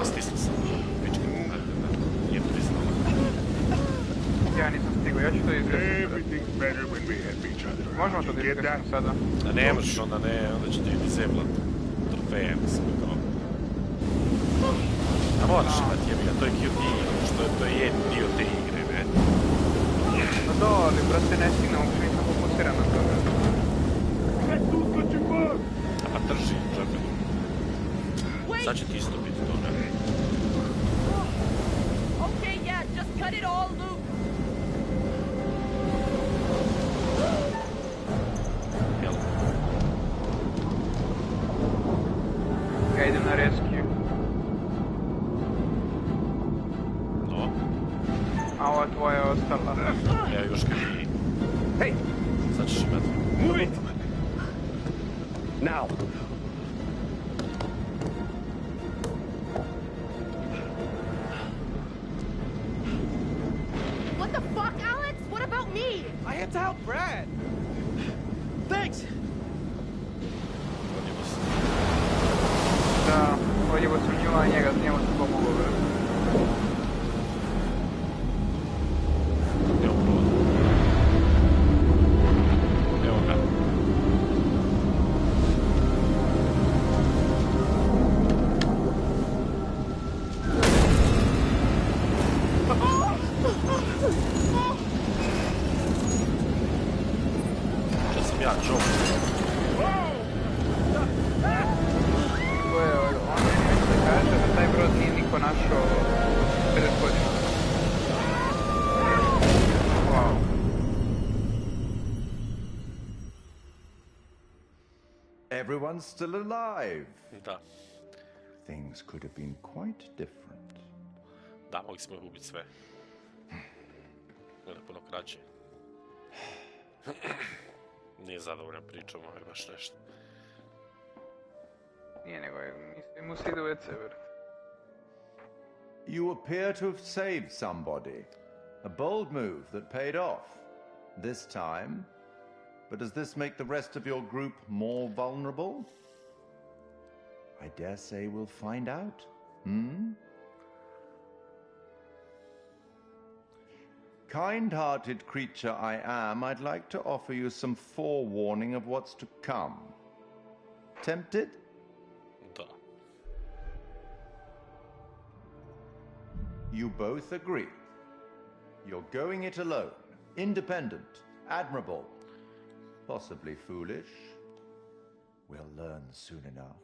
Stisla sam. Pička, nije priznala. Ja nisam stigao, ja ću to izgledati. Everything's better when we help each other. Možemo to You get that? izgledati sada. Da ne možeš, onda ne, onda će ti dizeblat trofeje, mislim, kao. A moraš imati jebiga, to je QT, što je dio te igre, ne? No da, ali brate ne stignem, uopće nisam fokusiran na to. A pa drži, čekaj. Sad će ti isto biti to, ne? Okay, yeah, just cut it all loose. Jel? Ja idem na rescue. No? A ova tvoja je ostala. Evo još QT. Hey! Sad ćeš imati. Move it! Now! What the fuck, Alex? What about me? I had to help Brad. Thanks. Da, ovdje bo sam njima, njemu sam pomogao. Joe. To je, on meni kaže da taj brod nije niko našao 50 godina. Wow. Everyone's still alive. Da. Things could have been quite different. Da, mogli smo ih ubiti sve. Bilo puno kraće. Nije zadovoljan pričom, ovo je baš nešto. Nije nego, mislim mu se ide u WC, vrt. You appear to have saved somebody. A bold move that paid off. This time. But does this make the rest of your group more vulnerable? I dare say we'll find out. Kind-hearted creature I am, I'd like to offer you some forewarning of what's to come. Tempted? Da. You both agree. You're going it alone. Independent. Admirable. Possibly foolish. We'll learn soon enough.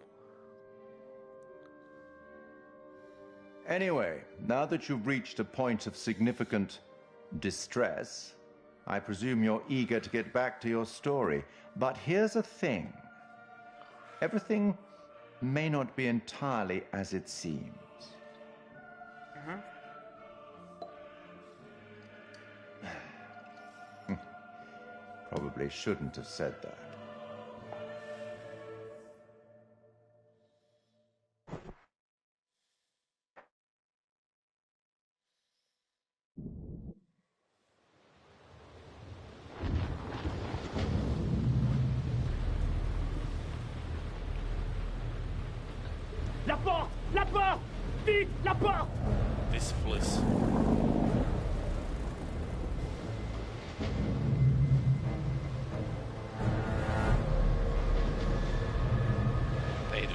Anyway, now that you've reached a point of significant distress, I presume you're eager to get back to your story. But here's a thing. Everything may not be entirely as it seems. Probably shouldn't have said that. La porte! La porte! Vite! La porte! This fliss. Ne idu.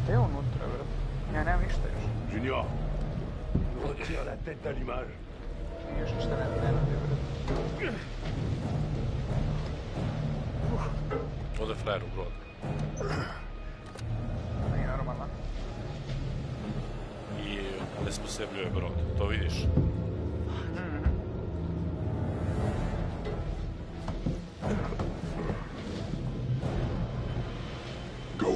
Gdje je unutra, vrt? Ja nemam ništa još. Junior, retire la tête d'allumage. Još ništa ne radi, vrt. Ode frajer u brod. Nije normalno. I nesposebljuje brod. To vidiš? Go.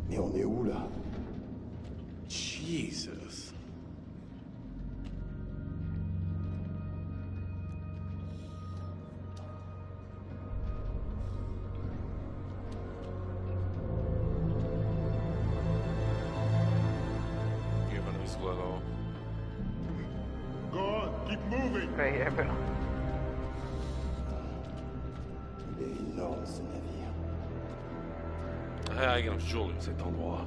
Mais on est où là? Jesus. Jebeno izgleda ovo. Go on, keep moving. Prejebeno. Il est énorme ce navire. Ja igram s Julijom. Cet endroit,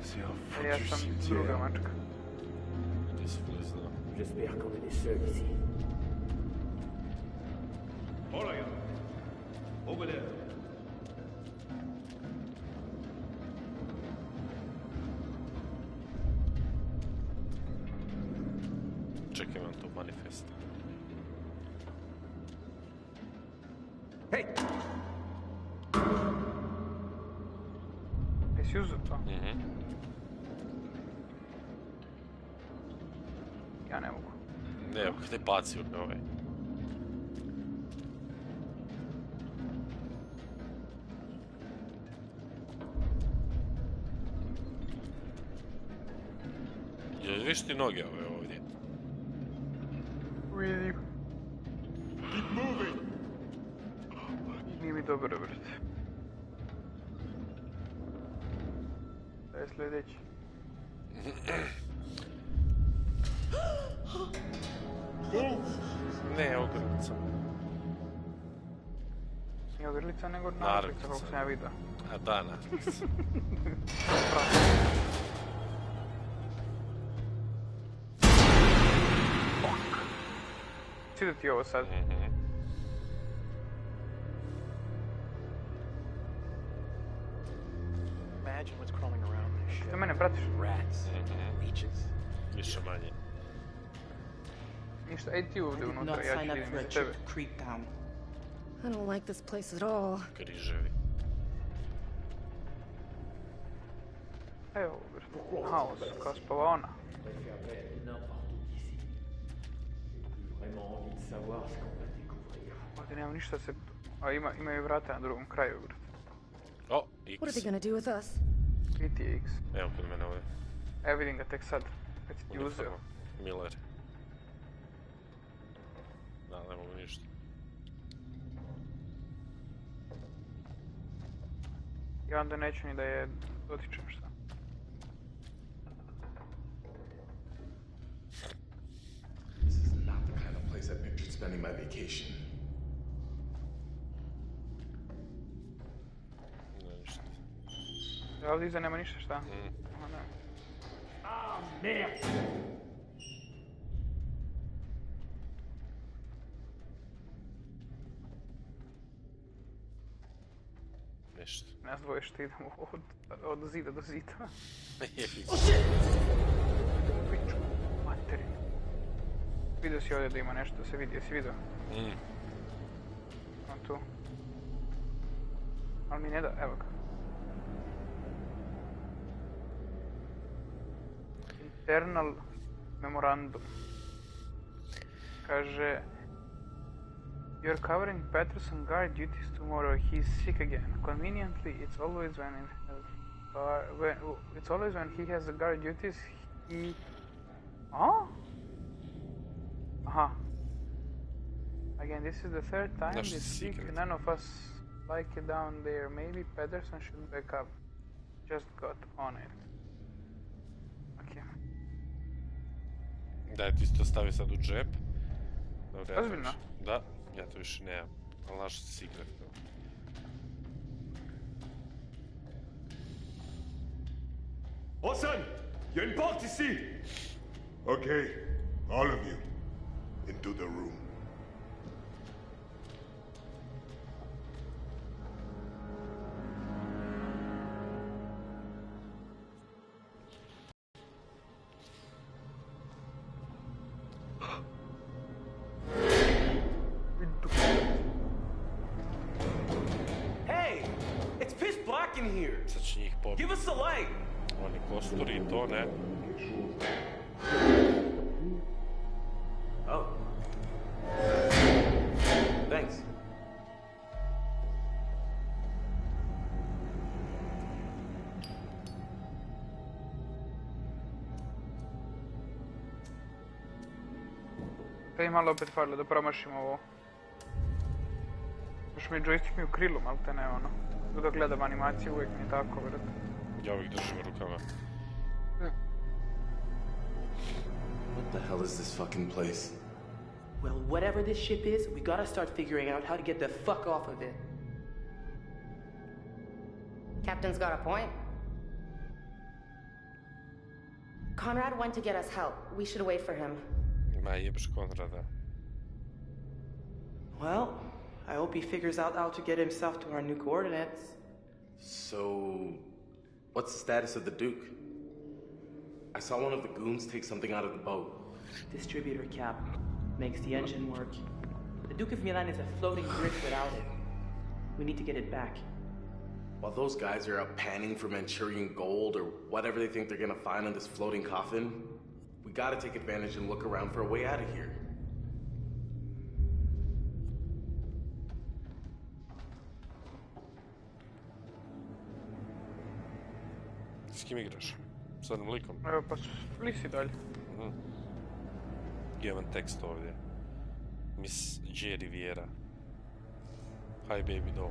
c'est un Ja foutu sam cimetière. druga mačka. This fliss, da. J'espère qu'on est les seuls ici. Oh là, gars. Over there. Čekaj, imam to manifest. Hey! Jesi uzeo to? Ja ne mogu. Ne, evo kada je bacio ga ovaj. Jel vidiš ti noge ove ovdje? Vidim. Keep moving. Nije mi dobro, brate. Da je sljedeći. Ne, ogrlica. Nije ogrlica, nego narukvica, Narukvica. koliko sam ja vidio. A da, narukvica. Svi ti ovo sad. Imagine what's crawling around this ship. Ti mene pratiš? Rats, leeches. Više manje. Ništa, ej ti ovdje I did unutra, not ja ću sign up idem for a iza tebe. trip to Creep Town. I don't like this place at all. Križevi. Evo, haos, kao spavaona. Ovdje nema ništa se... A imaju vrata na drugom kraju, brat. O, X. What are they gonna do with us? Gdje ti je X? Evo kod mene ovdje. Evo vidim ga tek sad, kad si ti uzeo. Uniforma. Miller. Da, ne mogu ništa. I onda neću ni da je dotičem šta. This is not the kind of place I pictured spending my vacation. Ne, ništa. Da ovdje iza nema ništa šta? Aha, ne. Ah, merde! Ništa. Nas dvoje što idemo od zida do zida. Piču, materinu. Vidio si ovdje da ima nešto da se vidi, jesi vidio? On tu. Ali mi ne da, evo ga. Internal memorandum. Kaže... You're covering Patterson guard duties tomorrow. He's sick again. Conveniently, it's always when he has the guard duties. He. Oh. Again, this is the third time this week. None of us like it down there. Maybe Patterson should back up. Just got on it. Okay. Da, ti to stavi sad u džep. Dobro, Ozbiljno? Da. Ja to više nemam, ali našao si igrac. Osan, you're in party ici! Okay, all of you, into the room. Hey! It's pitch black in here! Sad će njih pobiti. Give us a light! Oni kosturi i to, ne? Oh. Thanks. Kaj malo opet falilo da promašimo ovo. Još mi joystick mi u krilu, malte ne ono. Dok gledam animaciju uvijek mi je tako, vrat. Ja uvijek držim rukama. What the hell is this fucking place? Well, whatever this ship is, we gotta start figuring out how to get the fuck off of it. Captain's got a point. Conrad went to get us help. We should wait for him. Ma jebeš Konrada. Well, I hope he figures out how to get himself to our new coordinates. So, what's the status of the Duke? I saw one of the goons take something out of the boat. Distributor cap. Makes the engine work. The Duke of Milan is a floating brick without it. We need to get it back. While those guys are out panning for Manchurian gold or whatever they think they're gonna find in this floating coffin, we gotta take advantage and look around for a way out of here. S kim igraš? S jednom likom? Evo pa flisi dalje. Imam tekst ovdje. Miss J. Riviera. Hi baby doll.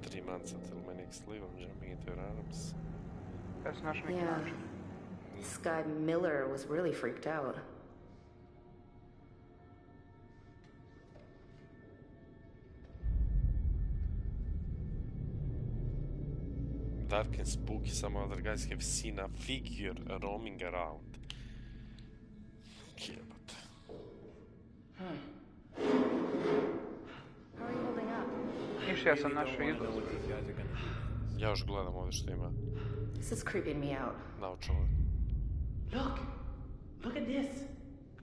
3 months until my next leave, I'm jumping into your arms. Ja sam našao neki Yeah. način. This guy Miller was really freaked out. Dark and spooky, some other guys have seen a figure roaming around. Jebate. Ništa, ja sam našao izlaz. Ja još gledam ovdje što ima. This is creeping me out. Naočale. Look at this.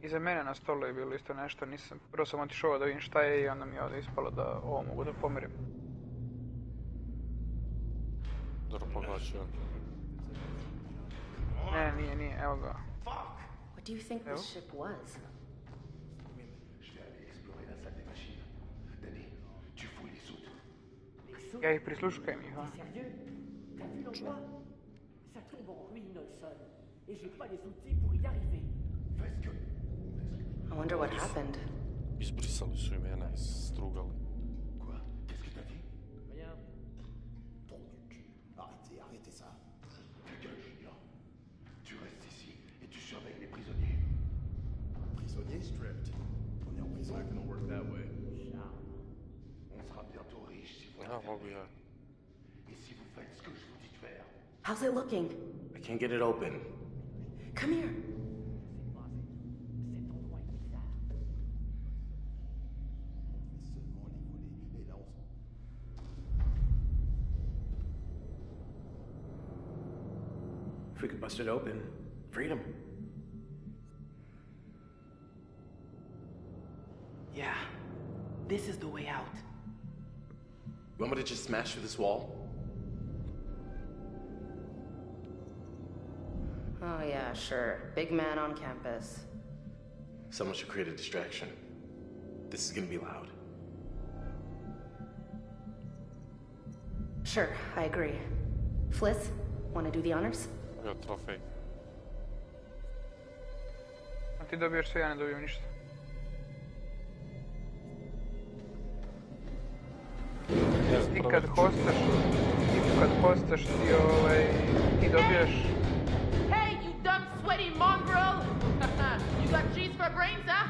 Iza mene na stolu je bilo isto nešto, nisam... Prvo sam otišao da vidim šta je i onda mi je ovdje ispalo da ovo mogu da pomerim. Dobro, pogledat ću. Ne, nije, evo ga. What do you think this ship was? Ja ih prisluškujem ih, ha? Ça tombe en ruine, son. Et j'ai pas les outils pour y arriver. I wonder what happened. Izbrisali su imena i strugali. Arrêtez ça. Ta gueule, Junior. Tu restes ici et tu surveilles les prisonniers. Prisonniers stripped. On est en prison. It's not gonna work that way. On sera bientôt riche si vous le faites. Et si vous faites ce que je vous dis de faire. How's it looking? I can't get it open. Come here. If we could bust it open, freedom. Yeah, this is the way out. You want me to just smash through this wall? Oh yeah, sure. Big man on campus. Someone should create a distraction. This is gonna be loud. Sure, I agree. Fliss, want to do the honors? Evo trofej. A ti dobiješ sve, ja ne dobijem ništa. Ti kad hostaš ti dobiješ... Hey, you dumb sweaty mongrel! You got cheese for brains, huh?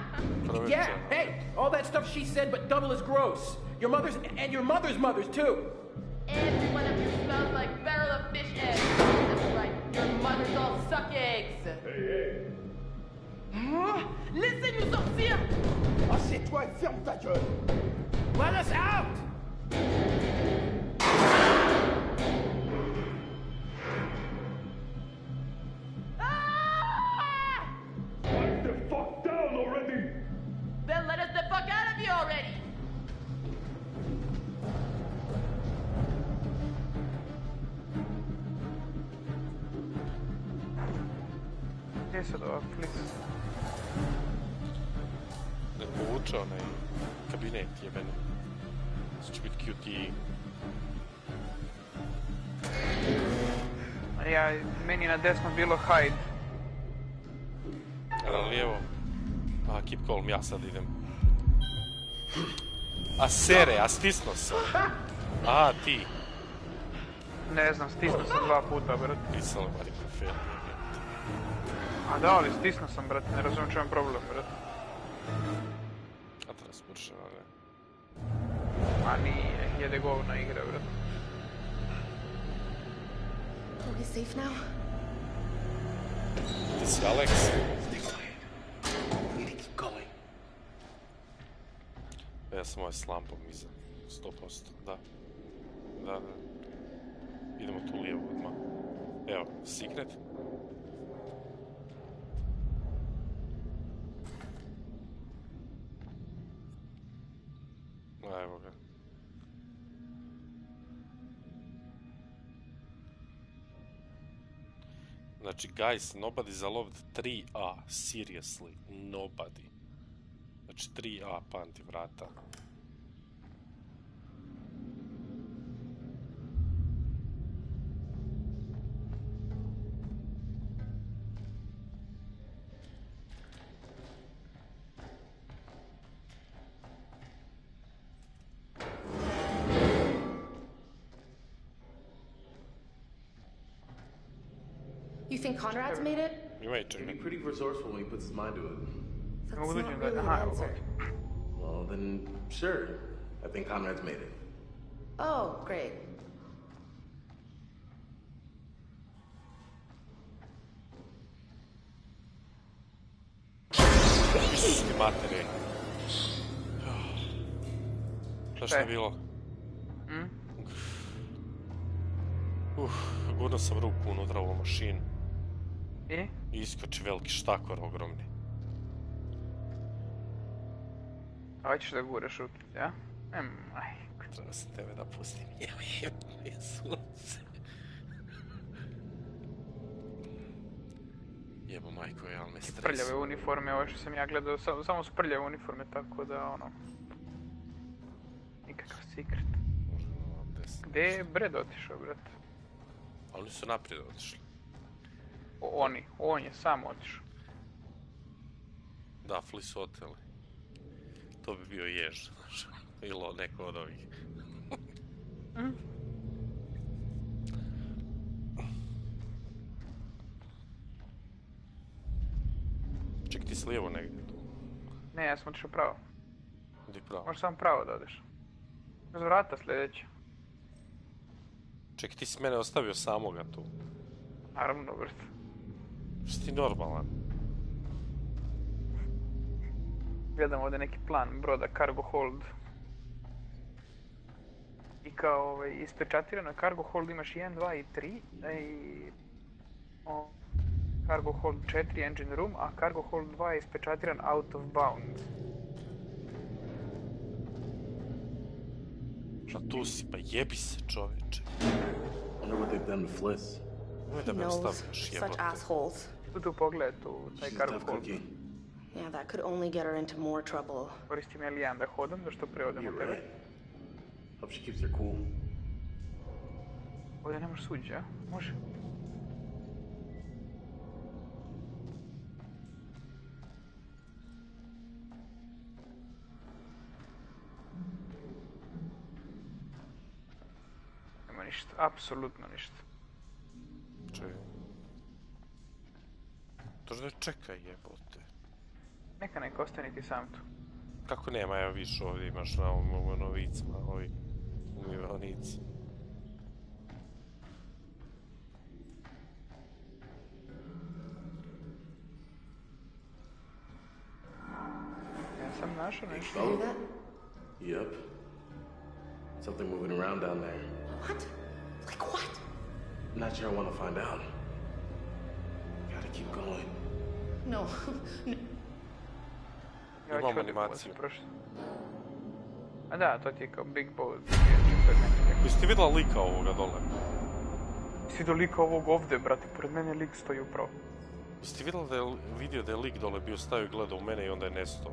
Yeah, hey, all that stuff she said, but double as gross. Your mother's and your mother's too. Every one of you smells like barrel of fish eggs. That's right, your mothers all suck eggs. Hey. Listen, you sorcier! Assieds-toi et ferme ta gueule. Let us out! Pipe the fuck down already! Then let us the fuck out of you already! Gdje se ova flic? Ne povuče onaj kabinet jebeni. To će biti QTE. Meni na desno bilo hide. A na lijevo? A, keep calm, ja sad idem. A sere, a stisno sam. A, ti. Ne znam, stisnuo sam 2 puta, brat. Pisalo bari profil. A da, ali stisnuo sam, brat, ne razumijem čemu problem, brat. A transportšava, ne? A nije, jede govna igra, brat. Are we safe now? Ti si Alex? Ja sam ovaj s lampom iza. 100%, da. Da. Idemo tu lijevo odmah. Evo, secret. A, evo ga. Znači, guys, nobody loved 3A. Seriously, nobody. Znači, 3A, panti vrata. You think Conrad's made it? You might He'd be pretty resourceful when he puts his mind to it. That's not really an answer. Well, then, sure. I think Conrad's made it. Oh, great. ti materije. Šta je bilo? Gurno sam ruku unutra u mašinu. I? I iskoči veliki štakor ogromni. A hoćeš da gureš rukice, a? Majko. Treba sam tebe da pustim. Jebe sunce. Jebo majko, jel me stres. Prljave uniforme, ovo što sam ja gledao, samo su prljave uniforme, tako da ono... Nikakav secret. Gdje je Brad otišao, brate? Oni su naprijed otišli. On je sam otišao. Da, Fli su oteli. To bi bio jež, znaš. Ili neko od ovih. Ček, ti si lijevo negdje tu? Ne, ja sam otišao pravo. Gdje pravo? Možeš samo pravo da odeš. Kroz vrata sljedeće. Ček, ti si mene ostavio samoga tu. Naravno, brate. Što ti normalan? Gledam ovdje neki plan broda Cargo Hold. I kao ispečatirano Cargo Hold imaš 1, 2 i 3. I... Cargo Hold 4 Engine Room, a Cargo Hold 2 je ispečatiran Out of Bounds. Šta tu si? Pa jebi se, čovječe. Wonder what they've done to Fliss. Nemoj da me ostavljaš, jebote. Such assholes. Tu pogledaj tu, taj Cargo Hold. Yeah, that could only get her into more trouble. Koristim je lijan da hodam, da što pre odem u tebe. Hope she keeps her cool. Ovdje nemaš suđe, a? Može. Nema ništa, apsolutno ništa. Čekaj. To što čekaj, jebote. Neka ostani ti sam tu. Kako nema, evo viš ovdje imaš na umovicima, ovi umivanici. Ja sam našao nešto. Oh. Yep. Something moving around down there. What? Like what? Not sure I want to find out. Gotta keep going. No. Imamo animaciju. A da, to ti je kao Big Boss. Jesi ti vidjela lika ovoga dole? Jesi vidio lika ovog ovdje, brate, pored mene lik stoji upravo. Jesi ti vidio da je lik dole bio stavio i gledao u mene i onda je nestao?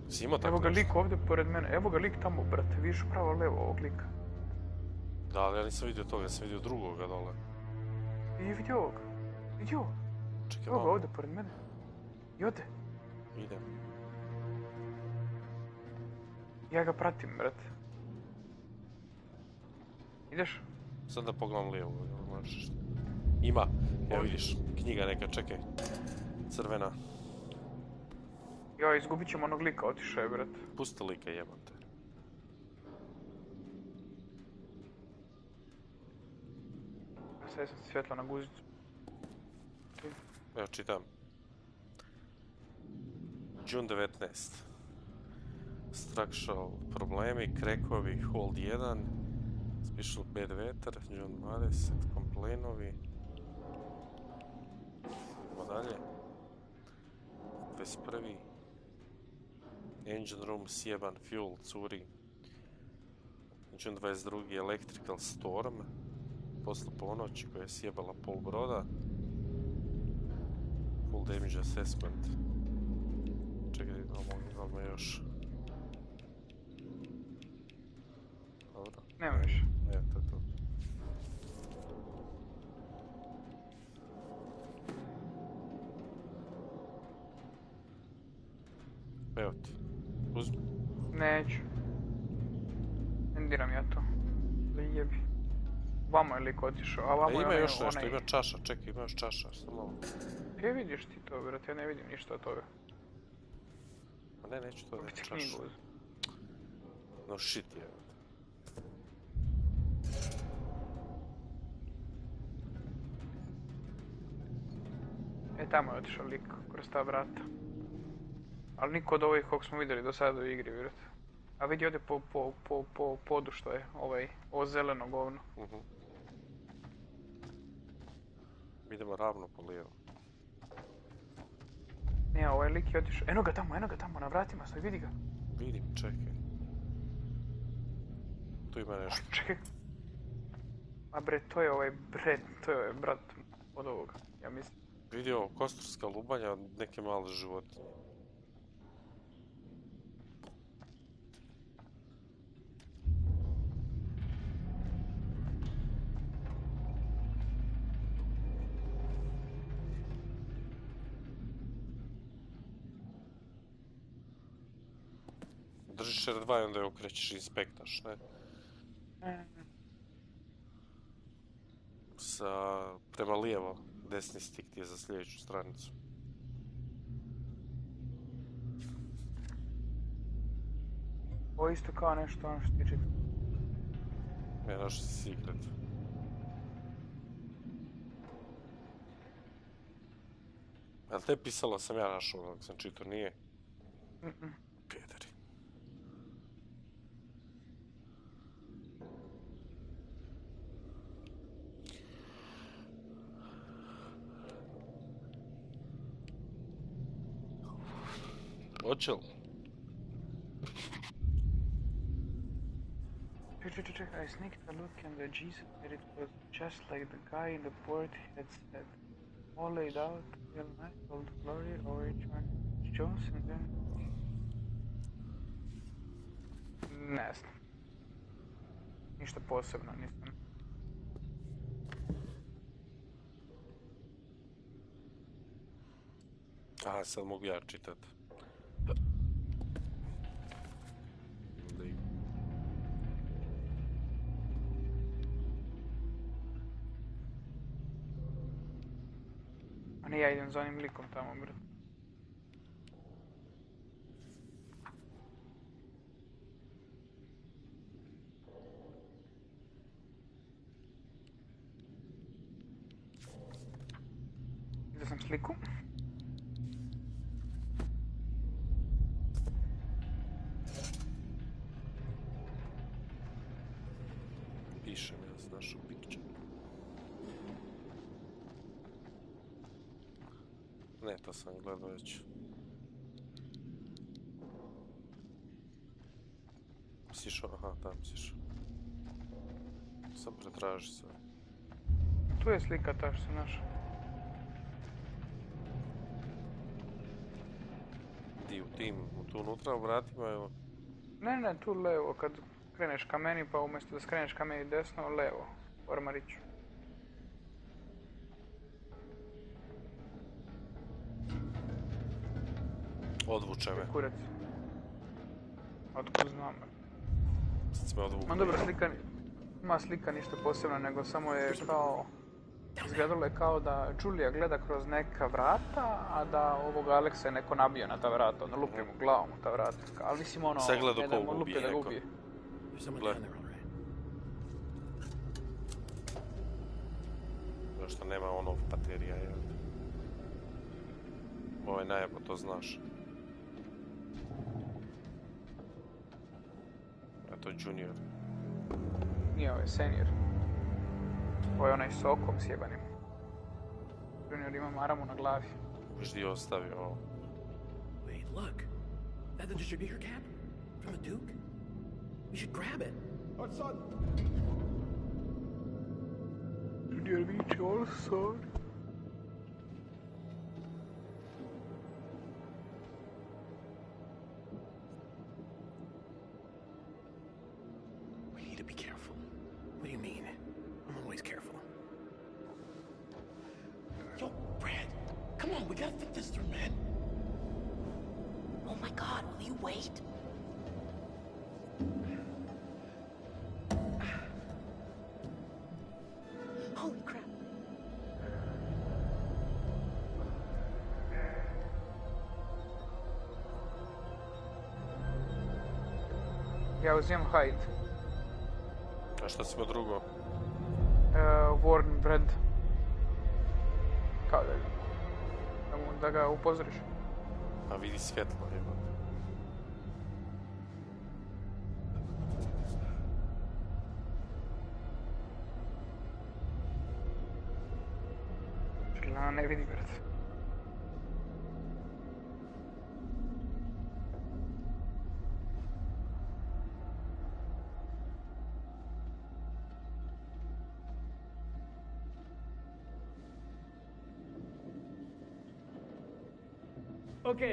Si imao tako Evo ga nešto? lik ovdje pored mene, evo ga lik tamo, brate, vidiš upravo levo ovog lika. Da, ali ja nisam vidio toga, ja sam vidio drugoga dole. I vidio ovog, vidio ovog. Čekaj, evo ga ovdje pored mene. I ode. Idem. Ja ga pratim, brate. Ideš? Sad da pogledam lijevo, jel možeš? Ima, evo vidiš, knjiga neka, čekaj. Crvena. Joj, izgubit ćemo onog lika, otišao je, brate. Pusti lika, jebate. Sad sam svjetlo na guzicu. Evo čitam. June 19. Structural problemi, krekovi, hold 1. Special bad weather, June 20. Komplenovi. Idemo dalje. 21. Engine room sjeban, fuel curi. June 22. Electrical storm. Posle ponoći koja je sjebala pol broda. Full damage assessment. Čekaj, imamo još. Dobro. Nema više. Evo, to je to. Evo ti. Uzmi. Neću. Endiram ja to. Zajebi. Vamo je lik otišao, a vamo je ima još nešto, onaj... ima čaša, čekaj, ima još čaša, samo malo. Gdje vidiš ti to, brate? Ja ne vidim ništa od toga. Ma ne, neću to da je čaša. Knjigu. No shit je. Tamo je otišao lik kroz ta vrata. Ali niko od ovih kog smo vidjeli do sada u igri, vjerujte. A vidi ovdje po podu što je ovo zeleno govno. Idemo ravno po lijevo. Ne, ovaj lik je otišao. Eno ga tamo, na vratima stoji, vidi ga. Vidim, čekaj. Tu ima nešto. Čekaj. A bre, to je ovaj brat od ovoga, ja mislim. Vidio kosturska lubanja od neke male životinje. Držiš R2 i onda je okrećeš i inspektaš, ne? Prema lijevo, desni stik ti je za sljedeću stranicu. Ovo isto kao nešto ono što ti čita. Ne, našao si secret. Jel te pisalo sam ja našao dok sam čitao, nije? Pederi. Hoće li? Check. I sneaked a look in the Jesus and it was just like the guy in the port had said. All laid out, real nice, old glory, orange one, Jones, and then... Ne znam. Ništa posebno, nisam. Aha, sad mogu ja čitat. A ne, ja idem za onim likom tamo, bro. Vidio sam sliku. Pišem ja s našu picture. Ne, to sam gledao već. Sišao, aha, tam sišao. Sam pretraži se. Tu je slika ta što sam našao. Di u tim, tu unutra u vratima ili? Ne, tu levo, kad kreneš ka meni, pa umjesto da skreneš ka meni desno, levo, u ormariću. Odvuče me. Kurac. Otko znam. Sad si me odvukli. Ma dobro, ima slika ništa posebno, nego samo je kao... Izgledalo je kao da Julia gleda kroz neka vrata, a da ovog Alexa je neko nabio na ta vrata, ono lupi mu glavom u ta vrata. Ali mislim ono... Sad gleda ko lupi ubije da ga neko. ubije. Gle. Zašto nema onog baterija, jel? Ovo je najebo, to znaš. A to je junior. Nije, ovo je senior. Ovo je onaj s okom sjebanim. Junior ima maramu na glavi. Viš di ostavio ovo. Wait, look. That the distributor cap? From the Duke? We should grab it. Our son! Junior viče, all son. We need to be careful. What do you mean? I'm always careful. Yo, Brad, come on, we gotta think this through, man. Oh my god, will you wait? Holy crap. Ja uzimam hide. A šta si imao drugo? Warm bread. Kao da ga upozoriš. A vidi svjetlo, evo. Ne vidi, brate. Ok.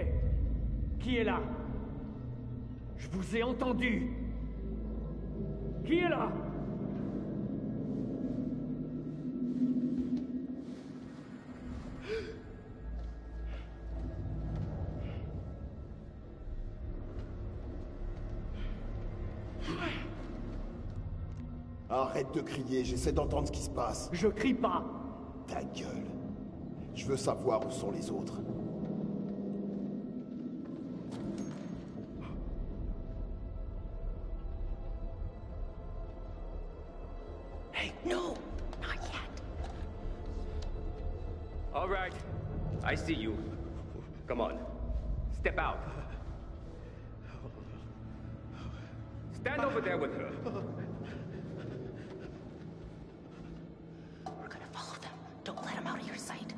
Qui est là? Je vous ai entendu. Qui est là? Arrête de crier, j'essaie d'entendre ce qui se passe. Je crie pas. Ta gueule. Je veux savoir où sont les autres. Hey, no! Not yet. All right. I see you. Come on. Step out. Stand over there with her. We're gonna follow them. Don't let them out of your sight.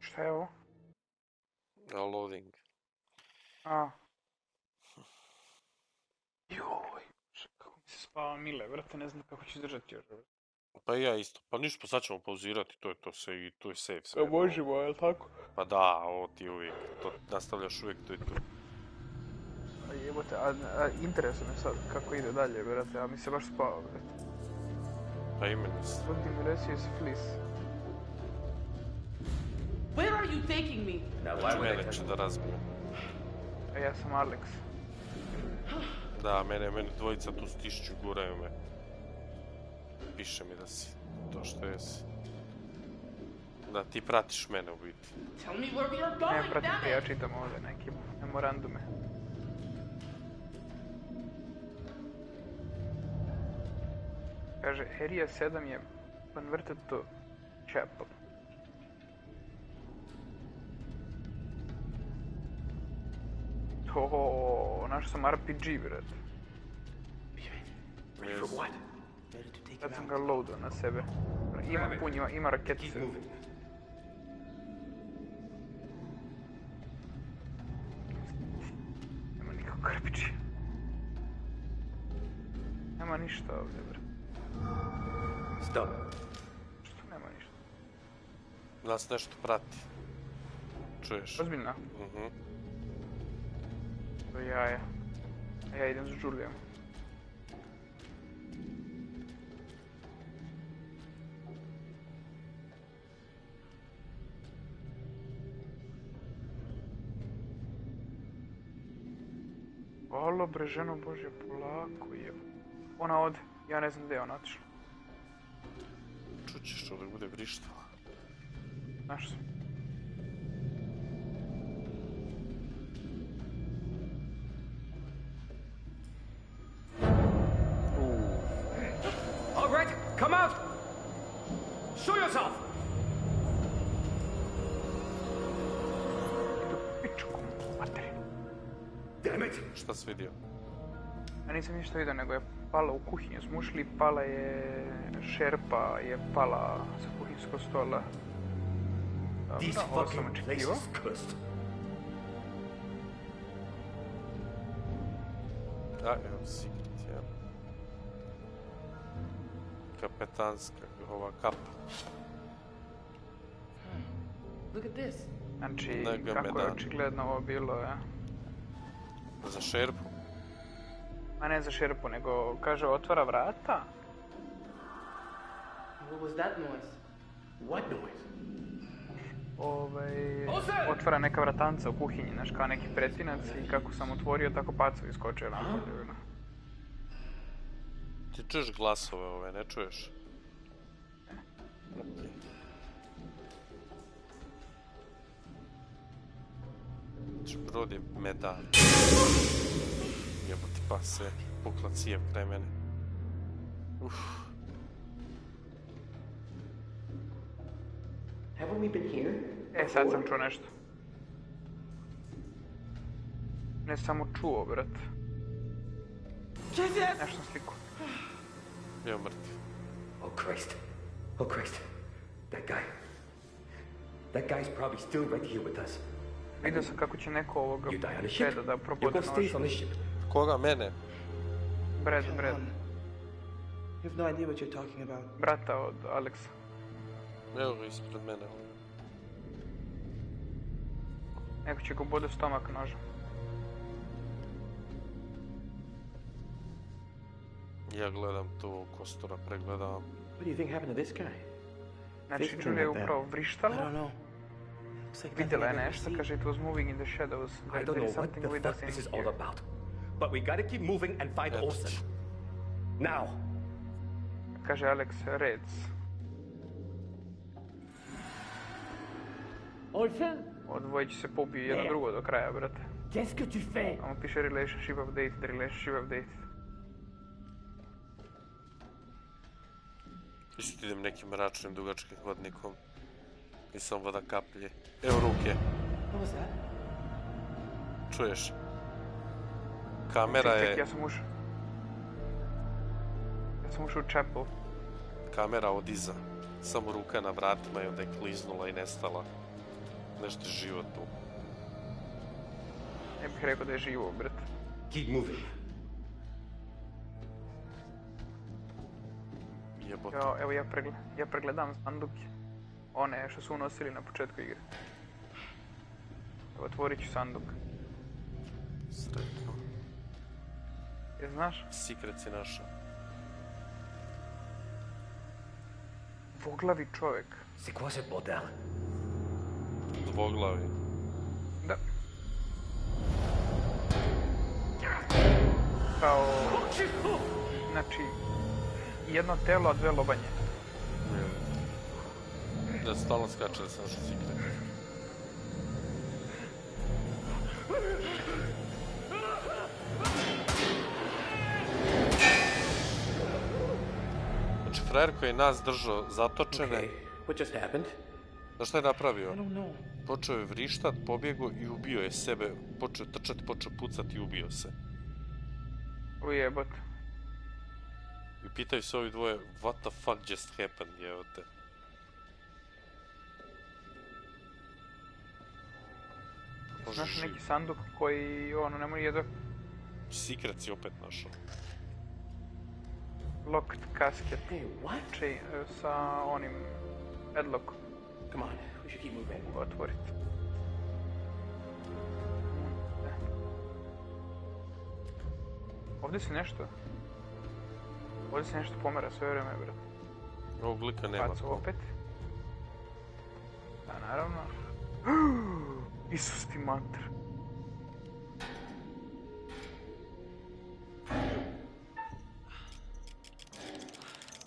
Šta je ovo? Loading. A. Joj. Kako mi se spava mile, brate, ne znam kako ću izdržati još. Pa i ja isto. Pa ništa, pa sad ćemo pauzirati, to je to sve i to je save sve. Pa možemo, je li tako? Pa da, ovo ti uvijek, to nastavljaš uvijek, to je to. A jebote, a interesuje me sad kako ide dalje, brate, a mi se baš spava, brate. Pa i meni se. Ovdje mi desio se flis. Where are you taking me? Mene će da razbijem. A ja sam Alex. Da, mene dvojica tu stišću, guraju me. Piše mi da si to što jesi. Da, ti pratiš mene u biti. Tell me where we are going, Ne pratim damn te, ja it! čitam ovdje neke memorandume. Kaže, Area 7 je converted to chapel. Našao sam RPG, brate. Sad sam ga loadao na sebe. Ima pun, ima raketice. Nema nikog RPG. Nema ništa ovdje, brate. Stop. Što nema ništa? Nas nešto prati. Čuješ? Ozbiljno? To je jaja. A ja idem s Julijom. Alo bre, ženo Bože, polako je. Ona ode, ja ne znam gdje je ona otišla. Čućeš što da bude vrištala. Znaš sam. All right, come out! Show yourself! Damn it! Šta si vidio? Ja nisam ništa vidio, nego je pala u kuhinju s mušli, pala je šerpa, je pala sa kuhinjskog stola. This Ovo sam fucking place očekivao. is cursed. A, evo, secret, ja. Kapetanska, ova kapa. Look at this. Znači, Nego kako je medan. očigledno ovo bilo, ja. Za šerpu? Ma ne za šerpu, nego kaže otvara vrata. What was that noise? What noise? Otvara neka vratanca u kuhinji, znaš, kao neki pretinac i kako sam otvorio, tako pacovi iskočio napolje. Ti čuješ glasove ove, ne čuješ? Brod je medan. Jeboti pa se, pukla cijev kraj mene. Haven't know we've been here? Sad sam čuo nešto. Ne samo čuo, brat. Nešto sam sliku. Bio mrtv. Oh Christ. That guy's probably still right here with us. Vidio sam kako će neko ovoga Breda da probode nož. Koga? Mene? Brad. You have no idea what you're talking about. Brata od Aleksa. Evo ga ispred mene. Neko će ga bode stomak nožem. Ja gledam tu kostura, pregledavam. What do you think happened to this guy? Znači, Julia je upravo vrištala. Vidjela je nešto, kaže it was moving in the shadows. I don't know what the fuck this is all about. But we gotta keep moving and find Olsen. Now! Kaže Alex, reds. Olsen? Odvoje će se pobiju jedno drugo do kraja, brate. Qu'est-ce que tu fais? Ono piše relationship update. Isto idem nekim mračnim, dugačkim hodnikom. I sam voda kaplje. Evo ruke. What was that? Čuješ? Kamera je... Ja sam ušao u chapel. Kamera od iza. Samo ruka na vratima i onda je kliznula i nestala. Nešto je živo tu. Ne bih rekao da je živo, brat. Keep moving. Evo ja pregledam sanduke. One što su unosili na početku igre. Evo otvorit ću sanduk. Sretno. Je znaš? Secret si našao. Dvoglavi čovjek. C'est quoi ce bordel? Dvoglavi. Da. Kao... Znači... Jedno telo, a dve lobanje. Da stalno skače da sam našao secret. Znači, frajer koji je nas držao zatočene... What just happened? Znaš šta je napravio? I don't know. Počeo je vrištat, pobjegao i ubio je sebe. Počeo je trčati, počeo pucati i ubio se. Ujebot. I pitaju se ovi dvoje, what the fuck just happened, evo te. Znaš neki sanduk koji, ono, nemoj jedva... Secret si opet našao. Locked casket. Hey, what? Sa onim... Padlockom. Come on, we should keep moving. Otvorit. Ovdje si nešto pomera sve vrijeme, brat. Ovog lika nema. Pacu opet. Da, naravno. Isus ti mater.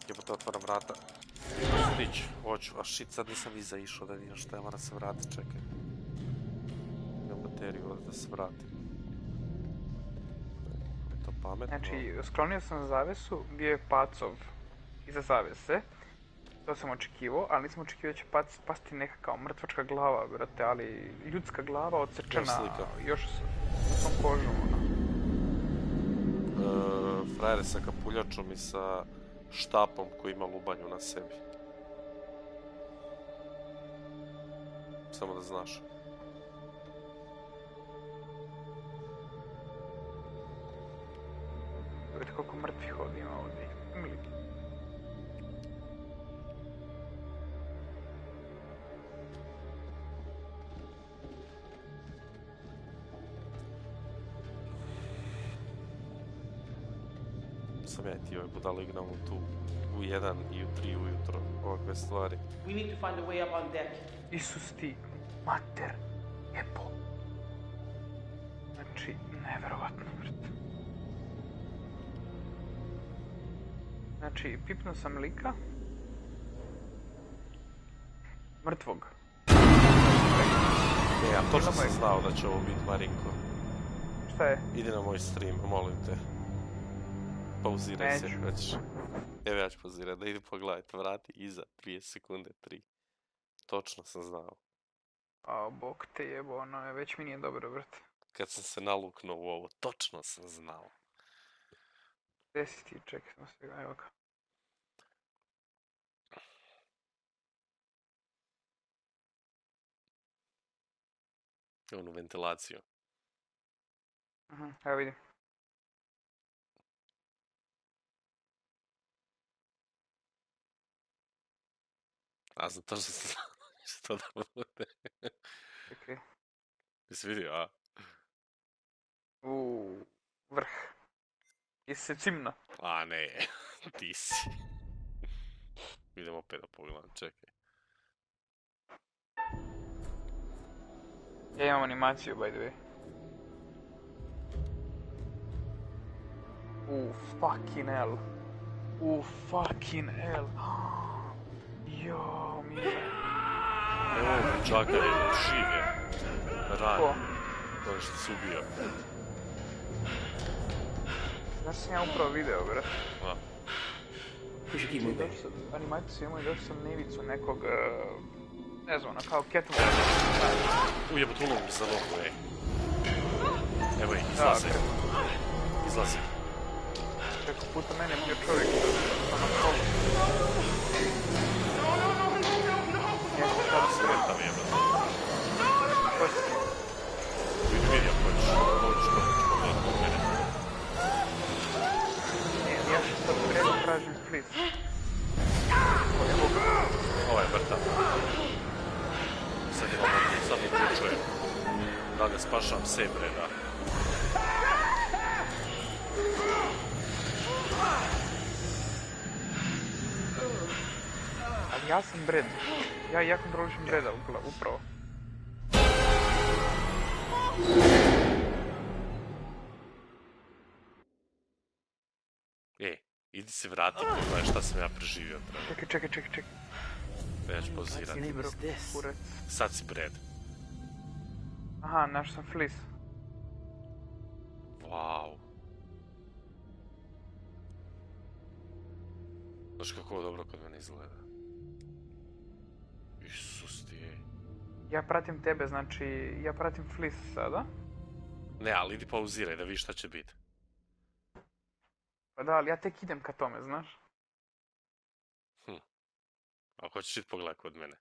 Jebote, otvaram vrata. Stić, hoću. A shit, sad nisam iza išao da vidim šta je, moram se vratiti, čekaj. Imam bateriju ovdje da se vratim. Je to pametno? Znači, sklonio sam zavesu, bio je pacov iza zavese. To sam očekivao, ali nisam očekivao da će pasti neka kao mrtvačka glava, brate, ali ljudska glava odsečena još sa tom kožom, ono. Frajere sa kapuljačom i sa štapom koji ima lubanju na sebi. Samo da znaš. Vidite koliko mrtvih ovdje ima ovdje. Sam ja i ti ovaj budalo igramo tu u 1 i u 3 ujutro ovakve stvari. We need to find a way up on deck. Isus ti, mater, jebo. Znači, neverovatno, brate. Znači, pipnuo sam lika. Mrtvog. Ja točno sam znao da će ovo biti Marinko. Šta je? Idi na moj stream, molim te. Pauziraj se, hoćeš. Evo ja ću pauzirati, da idi pogledajte, vrati iza 2 sekunde, 3. Točno sam znao. A, bok te jebo, ono, već mi nije dobro, brate. Kad sam se naluknuo u ovo, točno sam znao. Gdje si ti, čekaj, sam se ga, evo ga. Onu ventilaciju. Evo vidim. A znam točno sam znao što da bude. Čekaj. Jesi vidio, a? Vrh. Jesi se cimno? A ne, ti si. Idemo opet da pogledam, čekaj. Ja imam animaciju, by the way. Fucking hell. Fucking hell. Jo, mire. Evo, čaka je, živ je. Ran. Ko? To što se ubio. Znaš sam ja upravo video, brate. A. Animaciju imaju došao sam na ivicu nekog, ne znam, kao Catwoman. Ujebut ulog mi za nogu, ej. Evo ih, izlazi. Izlazi. Preko puta mene je bio čovjek na kolu. Sretam jebet. Vidio, hoćeš pogledat kod mene. Ja ću sad treba tražim flis. Ovo je mrtav. Sad mi počujem. Da ga spašam se, bre, da. Ali ja sam Brad. Ja kontrolišem Brada upravo. Idi se vrati, pogledaj šta sam ja preživio. Čekaj. Ja ću pozirati. Sad si Brad. Aha, našao sam flis. Wow. Znaš kako ovo dobro kod mene izgleda. Isus ti je. Ja pratim tebe, znači, ja pratim flis sada. Ne, ali idi pauziraj da vidiš šta će biti. Pa da, ali ja tek idem ka tome, znaš? Ako hoćeš iti pogledaj kod mene.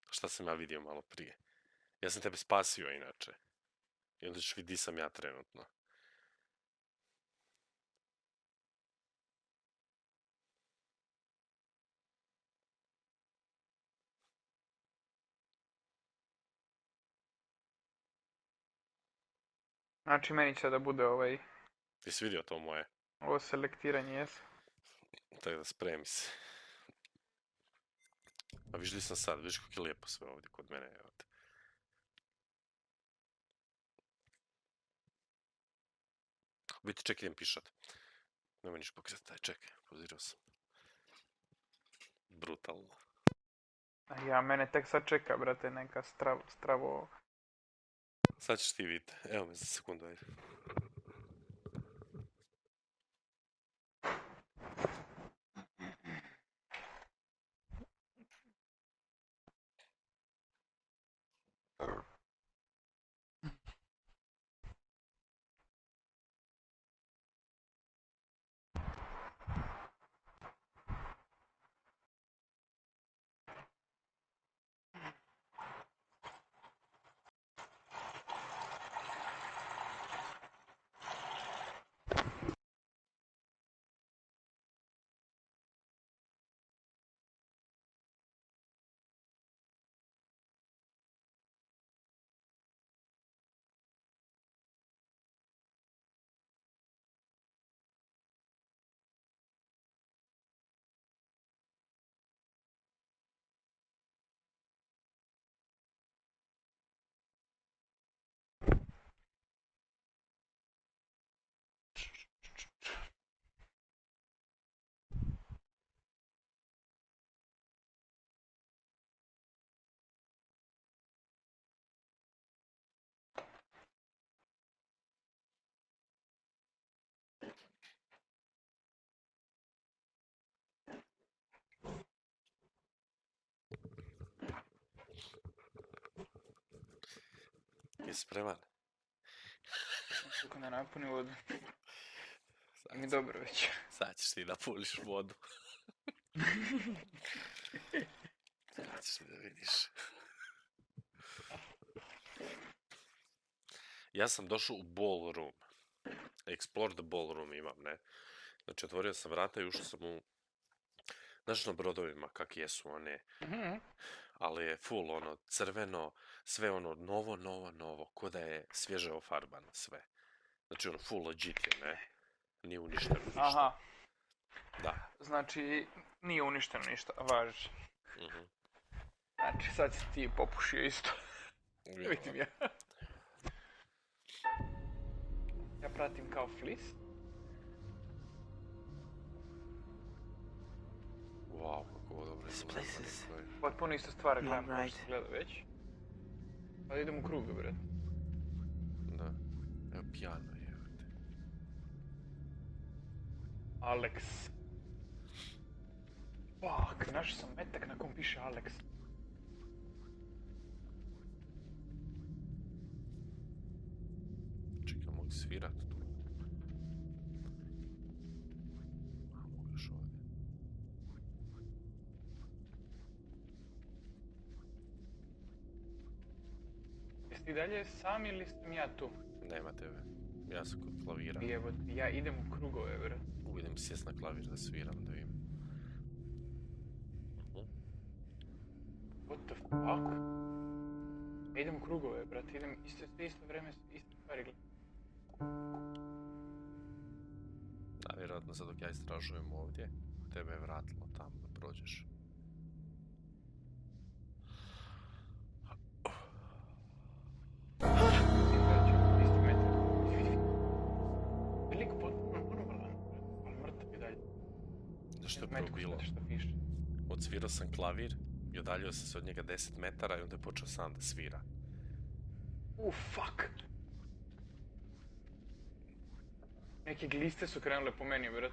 Šta sam ja vidio malo prije. Ja sam tebe spasio inače. I onda ćeš vidjeti di sam ja trenutno. Znači, meni će da bude ovaj... Ti si vidio to moje? Ovo selektiranje, jesu. Tako da spremi se. A viš li sam sad, viš kako je lijepo sve ovdje kod mene. Biti čekaj, idem pišat. Nemoj niš pokretati, čekaj, pozirao sam. Brutalno. Ja, mene tek sad čeka, brate, neka stravo... Sad ćeš ti vidjeti, evo me za sekundu, ajde. Jesi spreman? Kako ne napuni vodu. I mi dobro već. Sad ćeš ti da puliš vodu. Sad ćeš da vidiš. Ja sam došao u ballroom. Explore the ballroom imam, ne? Znači, otvorio sam vrata i ušao sam u... Znaš na brodovima kak jesu one, ali je full ono crveno, sve ono novo, ko da je svježe ofarbano sve. Znači ono full legit je, ne? Nije uništeno ništa. Aha. Da. Znači, nije uništeno ništa, važi. Znači, sad si ti popušio isto. Vidim ja. Ja pratim kao flis. Wow, kako dobro izgleda. Potpuno isto stvar gledam kao što gleda već. Ali idem u krug, bre. Da. Evo pijano je. Alex. Fuck, našao sam metak na kom piše Alex. Čekaj, mogu svirat tu. A, mogu još ovdje. Jesi ti dalje sam ili sam ja tu? Nema tebe. Ja sam kod klavira. Evo, ja idem u krugove, bre. Idem sjest na klavir da sviram, da vidim. What the fuck? Ja idem u krugove, brat. Idem isto vreme, iste stvari gledam. Da, vjerojatno sad dok ja istražujem ovdje, tebe je vratilo tamo da prođeš. Velik potpuno normalan, ali mrtav je dalje. Zašto je prvo bilo? Odsvirao sam klavir i udaljio sam se od njega 10 metara i onda je počeo sam da svira. Fuck! Neke gliste su krenule po meni, brat.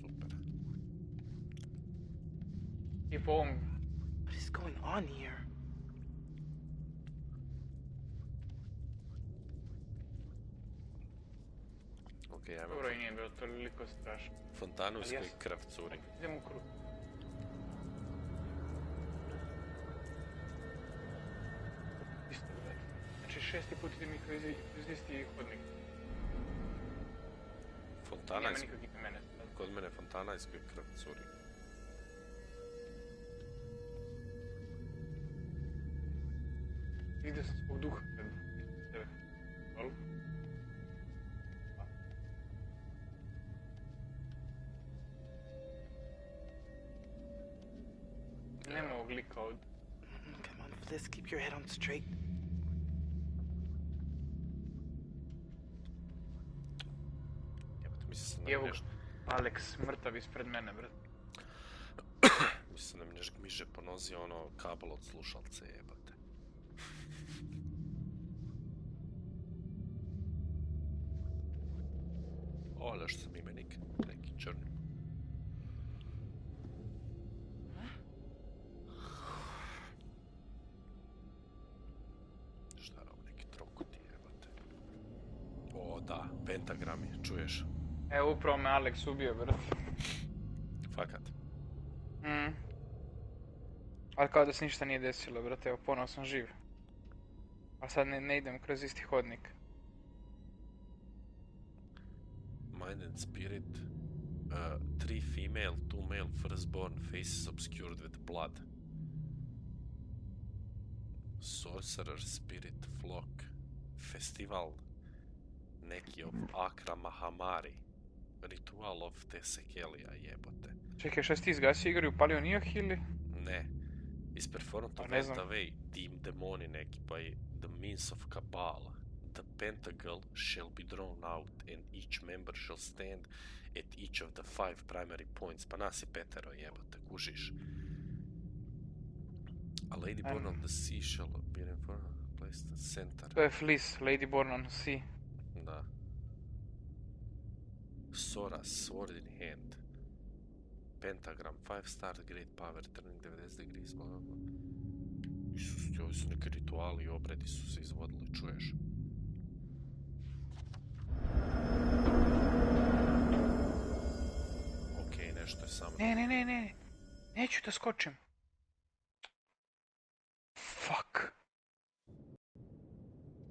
Super. I po ovom... What is going on here? Ok, ja imam... Dobro i nije bilo toliko strašno. Fontanu iz kojeg krv curi. Idem u krug. Isto, brat. Znači 6. put idem i kroz isti hodnik. Fontana Nema iz... nikog iza mene. Kod mene je fontana iz kojeg krv curi. Vidio sam svog duha pred tebe. Hvala. Nema ovog lika ovdje. Come on, Fliss, keep your head on straight. Evo Alex, mrtav ispred mene, brat. Mislim da mi nešto gmiže po nozi ono kabel od slušalce, jebate. O, što sam imenik, neki črni. Šta je ovo, neki trokuti, jebate. O, da, pentagrami, čuješ? Evo, upravo me Alex ubio, brat. Fakat. Ali kao da se ništa nije desilo, brate, evo, ponovo sam živ. A sad ne idem kroz isti hodnik. Mind and spirit, 3 female, 2 male, firstborn, faces obscured with blood. Sorcerer spirit flock, festival, neki of Akra Mahamari, ritual of Tesekelija, jebote. Čekaj, šta si ti izgasio igru i upalio nijok ili? Ne. Is performed to west away, team demoni neki, by the means of Cabal. The pentacle shall be drawn out and each member shall stand at each of the 5 primary points. Pa nas je petero, jebote, kužiš. A Lady Born on the Sea shall be placed at center. To je Fliss, Lady Born on the Sea. Da. Sora, sword in hand. Pentagram, 5 stars, great power, turning 90 degrees, blah, blah, blah. Isus, ovi su neki rituali i obredi su se izvodili, čuješ? Okej, nešto je samo... Ne. Neću da skočim. Fuck.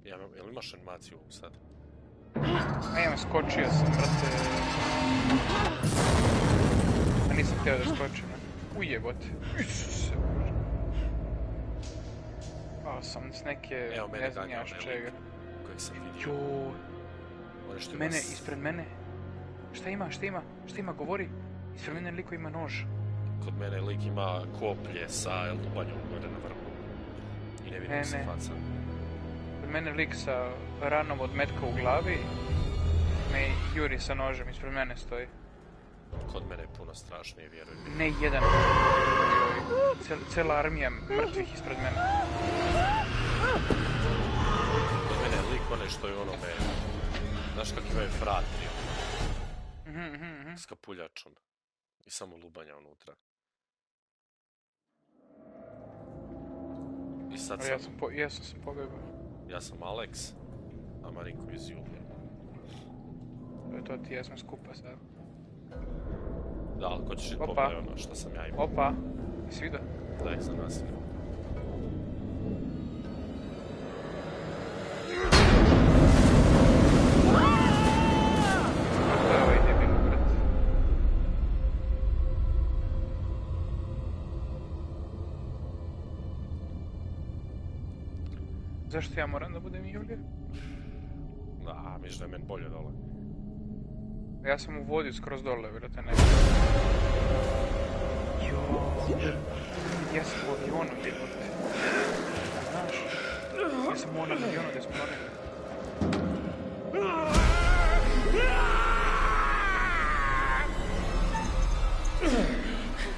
Jel imaš animaciju ovom sad? Nema, skočio sam, brate. A nisam htio da skočim. Ujebote. Isuse. Pao sam s neke, evo, ne znam ja što čega. Kojeg sam vidio. Joj. Mene, ispred mene. Šta ima, govori. Ispred mene liko ima nož. Kod mene lik ima koplje sa lubanjom gore na vrhu. I ne vidim se faca. Kod mene lik sa ranom od metka u glavi me juri sa nožem, ispred mene stoji. Kod mene je puno strašnije, vjerujem. Ne jedan. Cijela armija mrtvih ispred mene. Kod mene je lik onaj što je onome... Znaš kak imaju fratri? S kapuljačom. I samo lubanja unutra. I sad sam... Ja sam se pobjegao. Ja sam Alex, a Mariko iz Julije. To ti jesmo skupa sad. Da, ali ko ćeš i pogledaj ono što sam ja imao. Opa, jesi vidio? Daj za nasilje. Zašto ja moram da budem Julija? Da, misliš da je meni bolje dole. Ja sam u vodi skroz dole, vjerojatno ne. Ja sam u avionu, jebote. Znaš, ja sam u onom avionu gdje smo morali.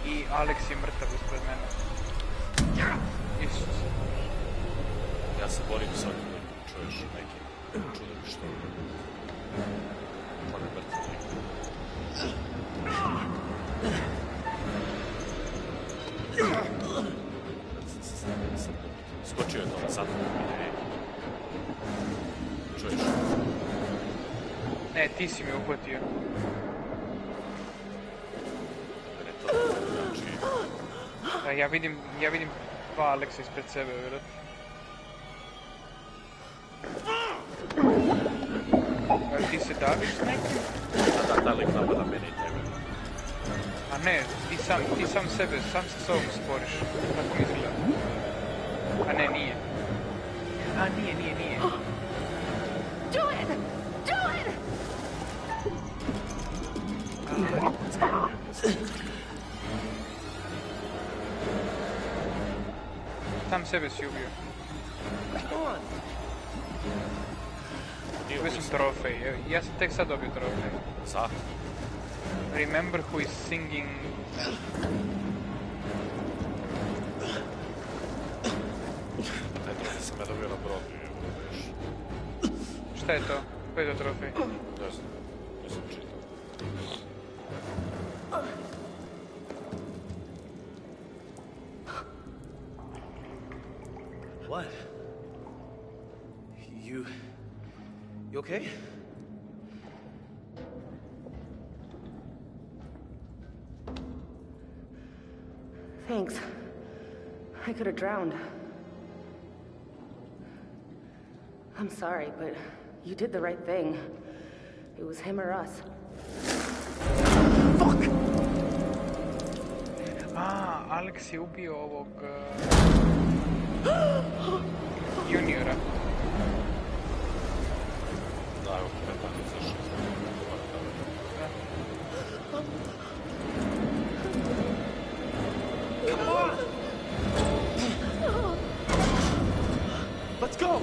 I Alex je mrtav ispred mene. Isus. Ja se borim s onim nekim, čuješ, nekim čudom što... On je mrtav nekim. Skočio je dole, sad ne. Čuješ? Ne, ti si mi uhvatio. Mene to znači... Ja vidim dva Aleksa ispred sebe, vjerojatno. Ti se daviš s nekim? Da, taj lik napada meni i tebe. A ne, ti sam sebe, sam se s ovom sporiš. Tako mi izgleda. A ne, nije. A nije. Do it! Do it! Sam sebe si ubio. Dobio sam trofej. Ja sam tek sad dobio trofej. Za? Remember who is singing... Taj trofej sam ja dobio na brodu. Šta je to? Koji je to trofej? Ne znam. Nisam čitao. What? You okay? Thanks. I could have drowned. I'm sorry, but you did the right thing. It was him or us. Fuck! Alex je ubio ovog... juniora. Da, evo komentar je zašao. Come on! Let's go!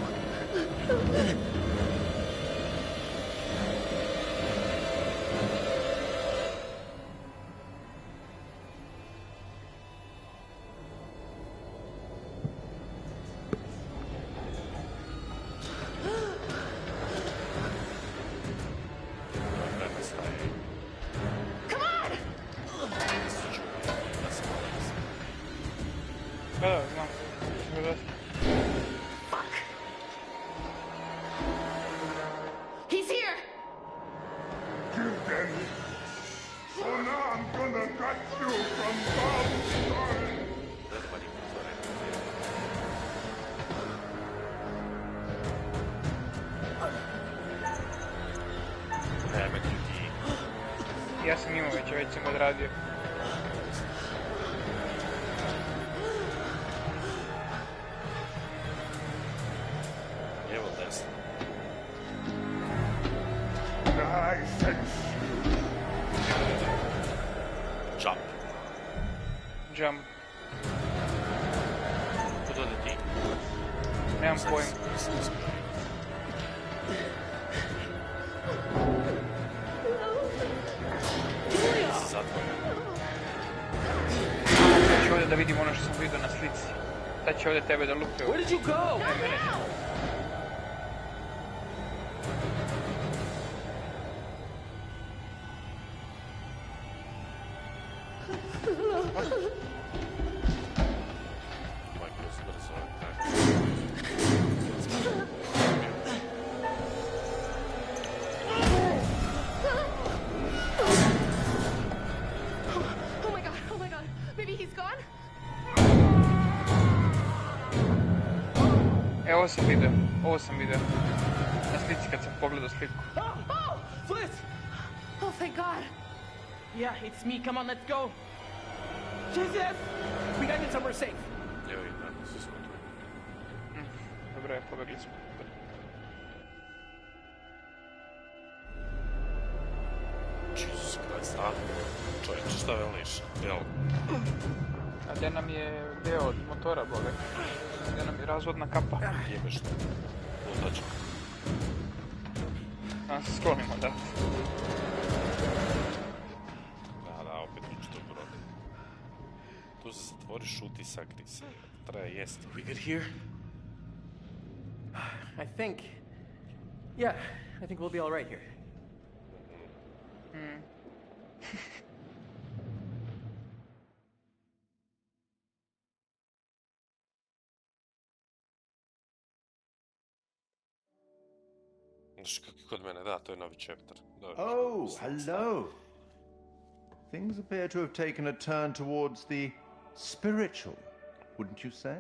you from Bombstein! Ja sam imao već sam odradio. Evo desno. I sense you. Jump. Jump. Kuda ode ti? Nemam pojma. Sad ću ovdje da vidim ono što sam vidio na slici. Sad ću ovdje tebe da lupe. Where did you go? Ovo sam vidio. Na slici kad sam pogledao sliku. Oh, Fliss! Oh, thank God. Yeah, it's me. Come on, let's go. Jesus! We gotta get somewhere safe. Evo i tako se skutuju. Dobro je, pobegli smo. Jesus Christ, a? Čovječe, šta veliš? Jel? A gdje nam je deo od motora, bole? Gdje nam je razvodna kapa? Jebeš to. Lutačka. A se sklonimo, da. Da, opet uđu do broda. Tu se zatvori, šuti, sakri se. Treba jesti. We good here? I think... Yeah, I think we'll be all right here. Kod mene, da, to je novi chapter. Oh, hello. Things appear to have taken a turn towards the spiritual, wouldn't you say?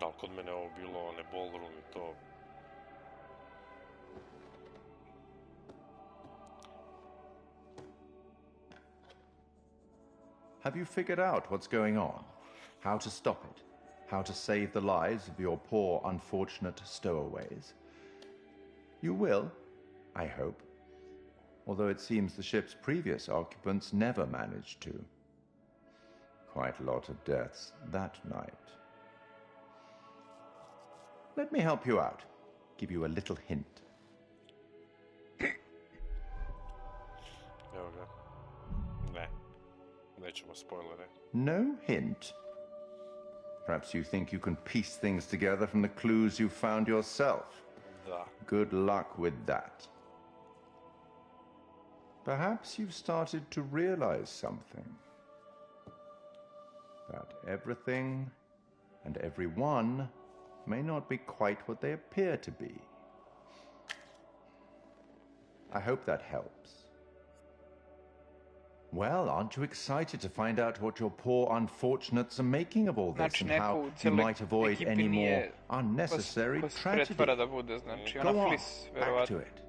Da, kod mene ovo bilo one ballroom i to. Have you figured out what's going on? How to stop it? How to save the lives of your poor, unfortunate stowaways? You will, I hope. Although it seems the ship's previous occupants never managed to. Quite a lot of deaths that night. Let me help you out. Give you a little hint. Evo ga. Ne. Nećemo spoilere. No hint? Perhaps you think you can piece things together from the clues you found yourself. Da. Good luck with that. Perhaps you've started to realize something. That everything and everyone may not be quite what they appear to be. I hope that helps. Well, aren't you excited to find out what your poor unfortunates are making of all this and how you might avoid any more unnecessary tragedy? Go on, back to it.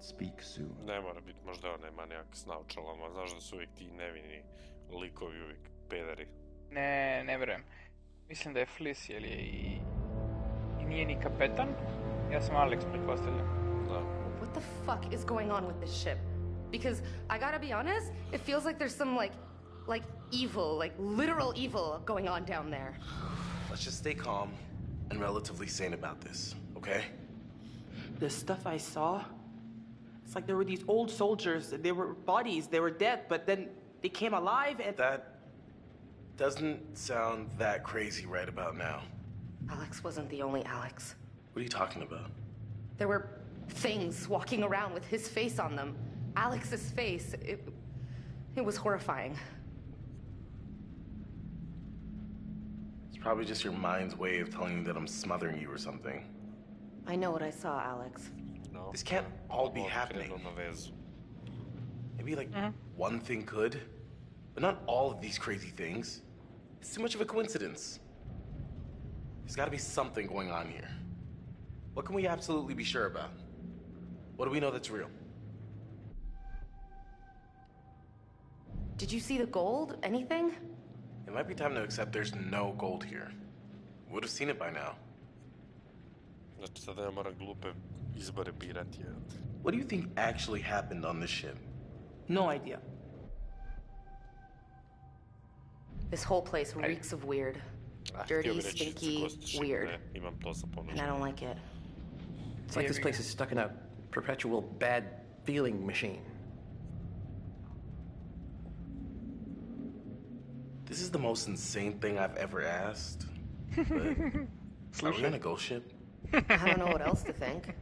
Speak soon. Ne mora biti možda onaj manijak s naočalama, znaš da su uvijek ti nevini likovi uvijek pederi. Ne vjerujem. Mislim da je Fliss, jer je i nije ni kapetan. Ja sam Alex, pretpostavljam. Da. What the fuck is going on with this ship? Because I gotta be honest, it feels like there's some like evil, like literal evil going on down there. Let's just stay calm and relatively sane about this, okay? The stuff I saw, it's like there were these old soldiers, they were bodies, they were dead, but then they came alive and... That doesn't sound that crazy right about now. Alex wasn't the only Alex. What are you talking about? There were things walking around with his face on them. Alex's face, it was horrifying. It's probably just your mind's way of telling you that I'm smothering you or something. I know what I saw, Alex. No, this can't all be happening. Maybe Maybe like one thing could, but not all of these crazy things. It's too much of a coincidence. There's gotta be something going on here. What can we absolutely be sure about? What do we know that's real? Did you see the gold? Anything? It might be time to accept there's no gold here. Would have seen it by now. Znači sada ja moram glupe izbore birati. What do you think actually happened on this ship? No idea. This whole place reeks of weird. Dirty, stinky, weird. And I don't like it. It's like this place is stuck in a perpetual bad feeling machine. This is the most insane thing I've ever asked. But are we on a ghost ship? I don't know what else to think.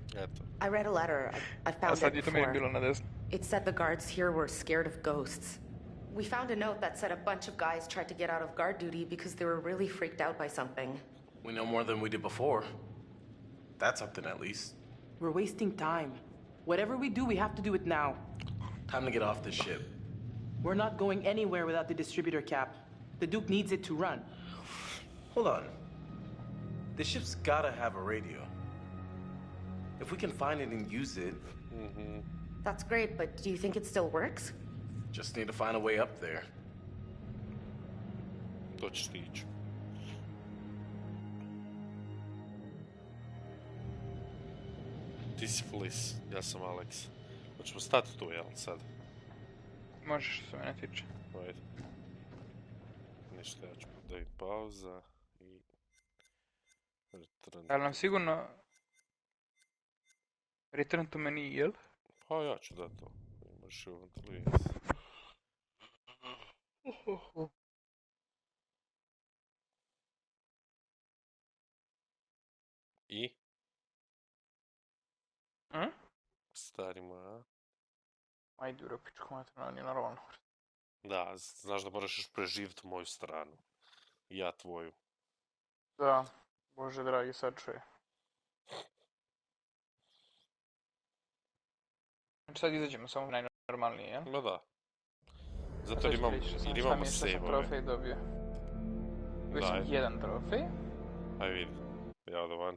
I read a letter. I found it before. It said the guards here were scared of ghosts. We found a note that said a bunch of guys tried to get out of guard duty because they were really freaked out by something. We know more than we did before. That's something at least. We're wasting time. Whatever we do, we have to do it now. Time to get off this ship. We're not going anywhere without the distributor cap. The Duke needs it to run. Hold on. This ship's gotta have a radio. If we can find it and use it... That's great, but do you think it still works? Just need to find a way up there. To ćeš stići. Ti si Fliss, ja sam Alex. Hoćemo stati tu, jel, sad? Možeš, što se mene tiče. Ajde. Ništa, ja ću da i pauza i... Return. Ali nam sigurno... Return to menu, jel? Pa ja ću da to. Imaš i ovom televiziju. I? Stari moja. Ajde, Europičku materinu, nije normalno. Da, znaš da moraš još preživjeti moju stranu. I ja tvoju. Da, Bože dragi, sad čuje. Znači sad izađemo samo najnormalnije, jel? Ma da. Zato jer imamo save-ove. Šta sam trofej dobio? Dobio sam jedan trofej. Aj vidi. Ja odo van.